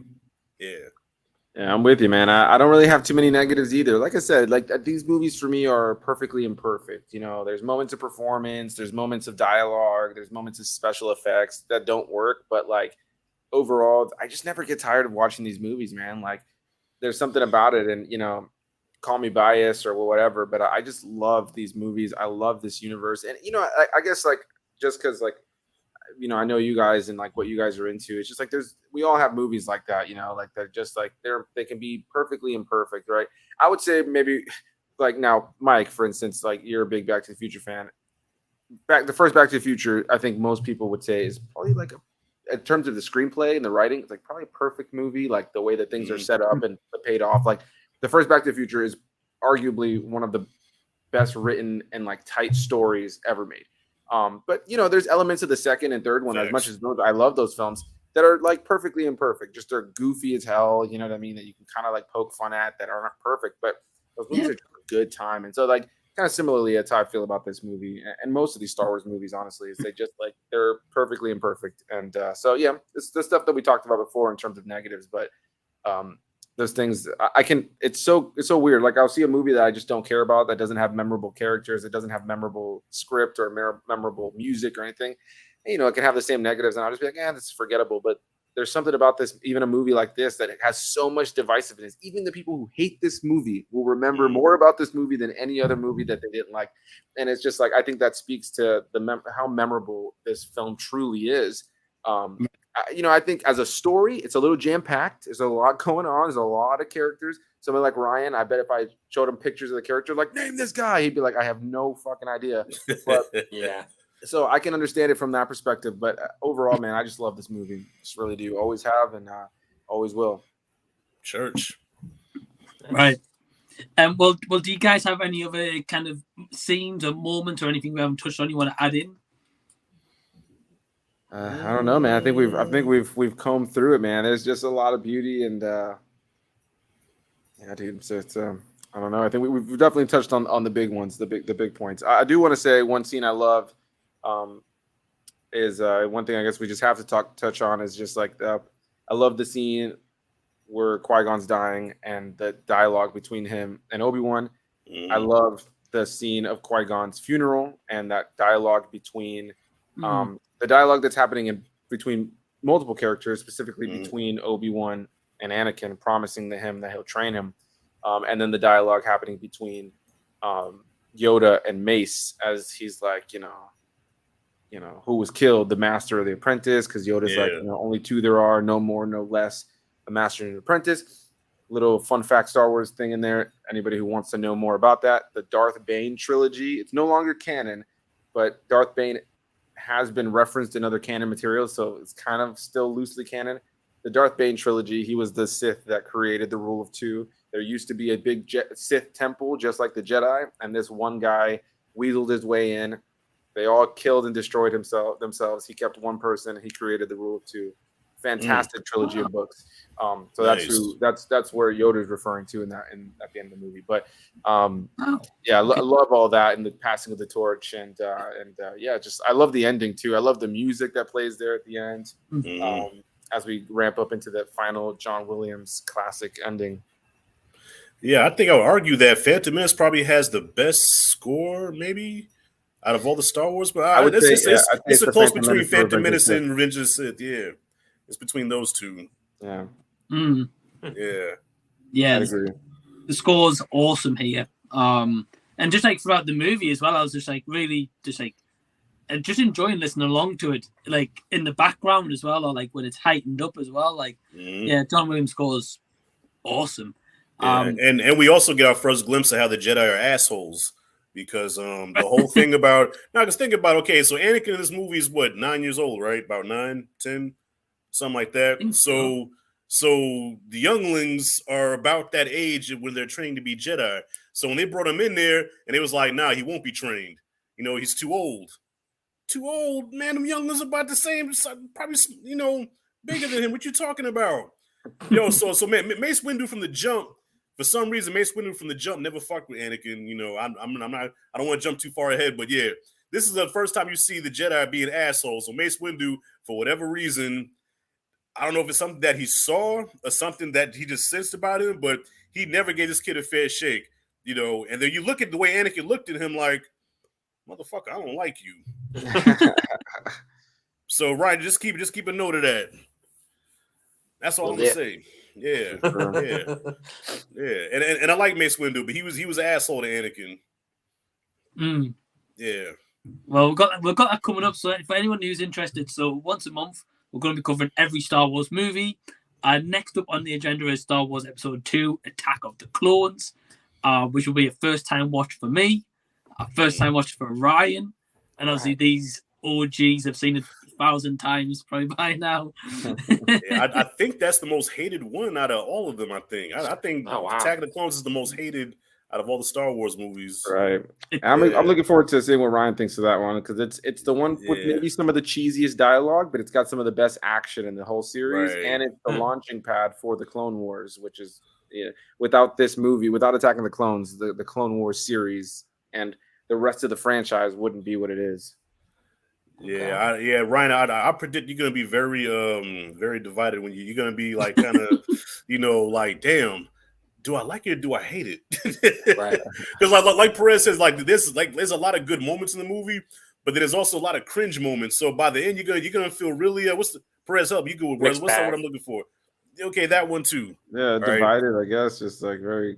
Yeah, I'm with you, man. I don't really have too many negatives either. Like I said, like these movies for me are perfectly imperfect. There's moments of performance, there's moments of dialogue, there's moments of special effects that don't work. But like overall, I just never get tired of watching these movies, man. Like there's something about it, and call me biased or whatever, but I just love these movies. I love this universe, and I guess like just because like. I know you guys and like what you guys are into. It's just like we all have movies like that, like they're just like they can be perfectly imperfect, right? I would say maybe like now, Mike, for instance, like you're a big Back to the Future fan. The first Back to the Future, I think most people would say is probably like in terms of the screenplay and the writing, it's like probably a perfect movie, like the way that things are set up and paid off. Like the first Back to the Future is arguably one of the best written and like tight stories ever made. But there's elements of the second and third one, as much as I love those films, that are like perfectly imperfect. Just they're goofy as hell, you know what I mean? That you can kind of like poke fun at that aren't perfect, but those movies are just a good time. And so like kind of similarly, that's how I feel about this movie and most of these Star Wars movies, honestly, is they just like they're perfectly imperfect. And so yeah, it's the stuff that we talked about before in terms of negatives, but those things it's so weird. Like I'll see a movie that I just don't care about, that doesn't have memorable characters, it doesn't have memorable script or memorable music or anything. And, it can have the same negatives, and I'll just be like, this is forgettable. But there's something about this, even a movie like this, that it has so much divisiveness. Even the people who hate this movie will remember more about this movie than any other movie that they didn't like. And it's just like, I think that speaks to how memorable this film truly is. I think as a story, it's a little jam-packed. There's a lot going on. There's a lot of characters. Somebody like Ryan, I bet if I showed him pictures of the character, like, name this guy, he'd be like, I have no fucking idea. But yeah. So I can understand it from that perspective. But overall, man, I just love this movie. Just really do. Always have and always will. Church. Right. Well, do you guys have any other kind of scenes or moments or anything we haven't touched on you want to add in? I don't know, man. I think we've combed through it, man. There's just a lot of beauty, and yeah, dude. So it's I don't know. I think we've definitely touched on the big ones, the big points. I do want to say one scene I love is one thing I guess we just have to touch on is just like I love the scene where Qui-Gon's dying and the dialogue between him and Obi-Wan. I love the scene of Qui-Gon's funeral and that dialogue between the dialogue that's happening between multiple characters, specifically between Obi-Wan and Anakin, promising to him that he'll train him. And then the dialogue happening between Yoda and Mace as he's like, who was killed, the master or the apprentice, because Yoda's like, only two there are, no more, no less, a master and an apprentice. Little fun fact Star Wars thing in there. Anybody who wants to know more about that, the Darth Bane trilogy, it's no longer canon, but Darth Bane has been referenced in other canon materials, so it's kind of still loosely canon. The Darth Bane trilogy, he was the Sith that created the rule of two. There used to be a big Sith temple, just like the Jedi, and this one guy weaseled his way in. They all killed and destroyed themselves. He kept one person. He created the rule of two. Fantastic trilogy of books. So that's where Yoda is referring to at the end of the movie. But I love all that and the passing of the torch and just I love the ending too. I love the music that plays there at the end as we ramp up into the final John Williams classic ending. Yeah, I think I would argue that Phantom Menace probably has the best score, maybe out of all the Star Wars. But I would say it's a close between Phantom Menace and Revenge of the Sith. Yeah. It's between those two. Yeah. Yeah. I agree. The score's awesome here. And just like throughout the movie as well, I was just like really just enjoying listening along to it, like in the background as well, or like when it's heightened up as well. Like, John Williams scores awesome. And we also get our first glimpse of how the Jedi are assholes. Because the whole thing about now, just think about, okay, so Anakin in this movie is what, 9 years old, right? About 9, 10, something like that. So the younglings are about that age when they're trained to be Jedi. So when they brought him in there, and it was like, nah, he won't be trained. You know, he's too old. Too old, man. Them younglings about the same, probably, you know, bigger than him. What you talking about? Yo, so man, Mace Windu from the jump. For some reason, Mace Windu from the jump never fucked with Anakin. You know, I'm not. I don't want to jump too far ahead, but yeah, this is the first time you see the Jedi being assholes. So Mace Windu, for whatever reason, I don't know if it's something that he saw or something that he just sensed about him, but he never gave this kid a fair shake. You know, and then you look at the way Anakin looked at him, like, motherfucker, I don't like you. So Ryan, just keep a note of that. That's all I'm gonna say. Yeah. And I like Mace Windu, but he was an asshole to Anakin. Yeah. Well, we've got that coming up. So for anyone who's interested, so once a month we're going to be covering every Star Wars movie. Next up on the agenda is Star Wars Episode 2: Attack of the Clones, which will be a first-time watch for me, a first-time watch for Ryan, and obviously these OGs have seen it 1,000 times probably by now. I think that's the most hated one out of all of them. I think Attack of the Clones is the most hated out of all the Star Wars movies. Right. I'm looking forward to seeing what Ryan thinks of that one, because it's the one with maybe some of the cheesiest dialogue, but it's got some of the best action in the whole series, and it's the launching pad for the Clone Wars, which is without this movie, without Attacking the Clones, the Clone Wars series and the rest of the franchise wouldn't be what it is. Yeah, Ryan, I predict you're gonna be very very divided when you're gonna be like kind of like, damn, do I like it or do I hate it? Right. Because like Perez says, like there's a lot of good moments in the movie, but then there's also a lot of cringe moments. So by the end, you're gonna feel really Perez, help you go with Perez. What's what I'm looking for? Okay, that one too. Yeah, divided, right? I guess, just like very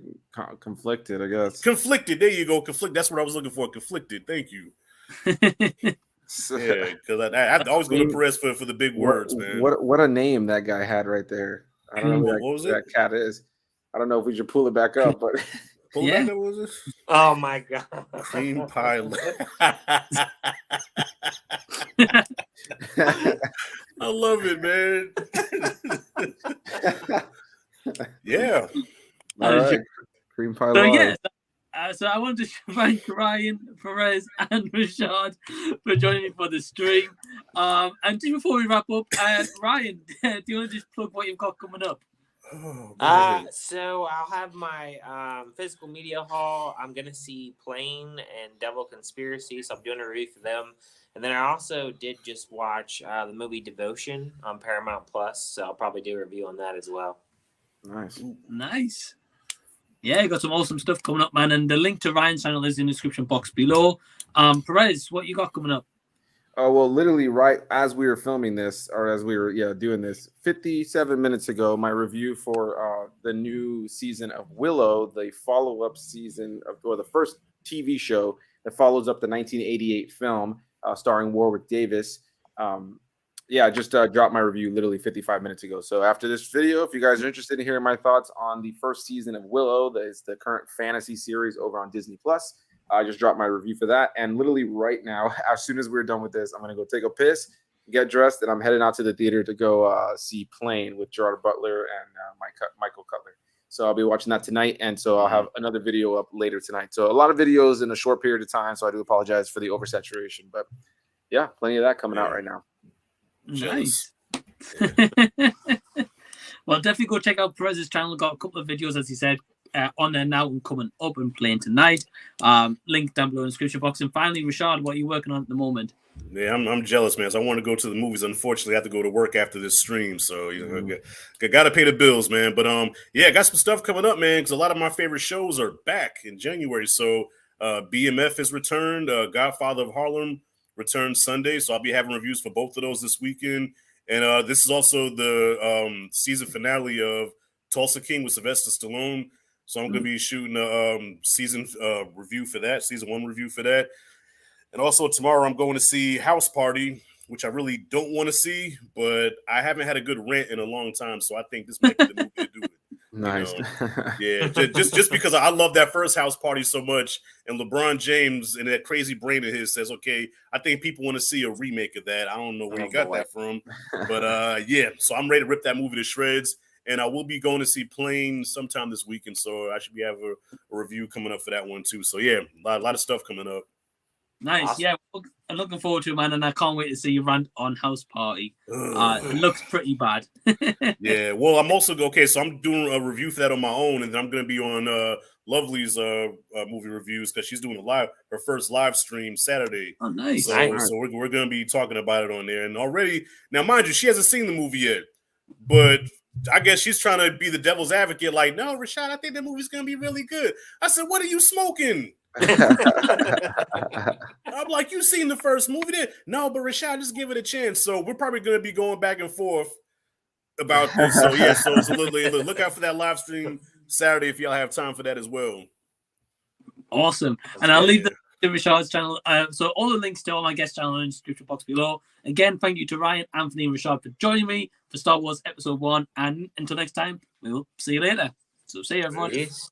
conflicted, I guess. Conflicted, there you go. Conflict. That's what I was looking for. Conflicted. Thank you. Yeah, because I always go to Perez for the big words, man. What a name that guy had right there. I don't know who that cat is. I don't know if we should pull it back up, but pull it back up, was it? Oh my god. Cream pie. I love it, man. Yeah. All right. Cream pie. So yeah. So I want to thank Ryan, Perez, and Rashad for joining me for the stream. And just before we wrap up, Ryan, do you want to just plug what you've got coming up? So I'll have my physical media haul. I'm gonna see Plane and Devil Conspiracy, so I'm doing a review for them. And then I also did just watch the movie Devotion on Paramount Plus, so I'll probably do a review on that as well. Nice. Yeah, you got some awesome stuff coming up, man. And the link to Ryan's channel is in the description box below. Perez, what you got coming up? Oh, well, literally right as we were filming this, or as we were doing this, 57 minutes ago, my review for the new season of Willow, the follow-up season or the first TV show that follows up the 1988 film starring Warwick Davis. I just dropped my review literally 55 minutes ago. So after this video, if you guys are interested in hearing my thoughts on the first season of Willow, that is the current fantasy series over on Disney Plus, I just dropped my review for that. And literally right now, as soon as we're done with this, I'm going to go take a piss, get dressed, and I'm heading out to the theater to go see Plane with Gerard Butler and Michael Cutler. So I'll be watching that tonight. And so I'll have another video up later tonight. So a lot of videos in a short period of time. So I do apologize for the oversaturation. But yeah, plenty of that coming out right now. Nice. Well, definitely go check out Perez's channel. Got a couple of videos, as he said, on there now and coming up and playing tonight. Link down below in the description box. And finally, Rashad, what are you working on at the moment? Yeah, I'm jealous, man. So I want to go to the movies. Unfortunately, I have to go to work after this stream. So got to pay the bills, man. But I got some stuff coming up, man, because a lot of my favorite shows are back in January. So BMF has returned. Godfather of Harlem returned Sunday, so I'll be having reviews for both of those this weekend. And this is also the season finale of Tulsa King with Sylvester Stallone. So I'm going to be shooting a season review for that, season 1 review for that. And also tomorrow I'm going to see House Party, which I really don't want to see, but I haven't had a good rant in a long time, so I think this might be the movie to do it. Nice. Yeah, just because I love that first house party so much, and LeBron James and that crazy brain of his says, okay, I think people want to see a remake of that. I don't know where he got that from, but yeah, so I'm ready to rip that movie to shreds, and I will be going to see Plane sometime this weekend, so I should be having a review coming up for that one too. So yeah, a lot of stuff coming up. Nice, awesome. Yeah, I'm looking forward to it, man, and I can't wait to see you rant on House Party. It looks pretty bad. Yeah, well, I'm also so I'm doing a review for that on my own, and then I'm going to be on Lovely's movie reviews because she's doing her first live stream Saturday. Oh, nice! So we're going to be talking about it on there, and already now, mind you, she hasn't seen the movie yet, but I guess she's trying to be the devil's advocate. Like, no, Rashad, I think that movie's going to be really good. I said, what are you smoking? I'm like, you seen the first movie then? No, but Rashad, just give it a chance. So we're probably going to be going back and forth about this. So yeah, so look out for that live stream Saturday if y'all have time for that as well. Awesome. And I'll leave the Rashad's channel. So all the links to all my guest channel in the description box below. Again, thank you to Ryan, Anthony, and Rashad for joining me for Star Wars Episode 1. And until next time, we'll see you later. So see you, everyone. Peace.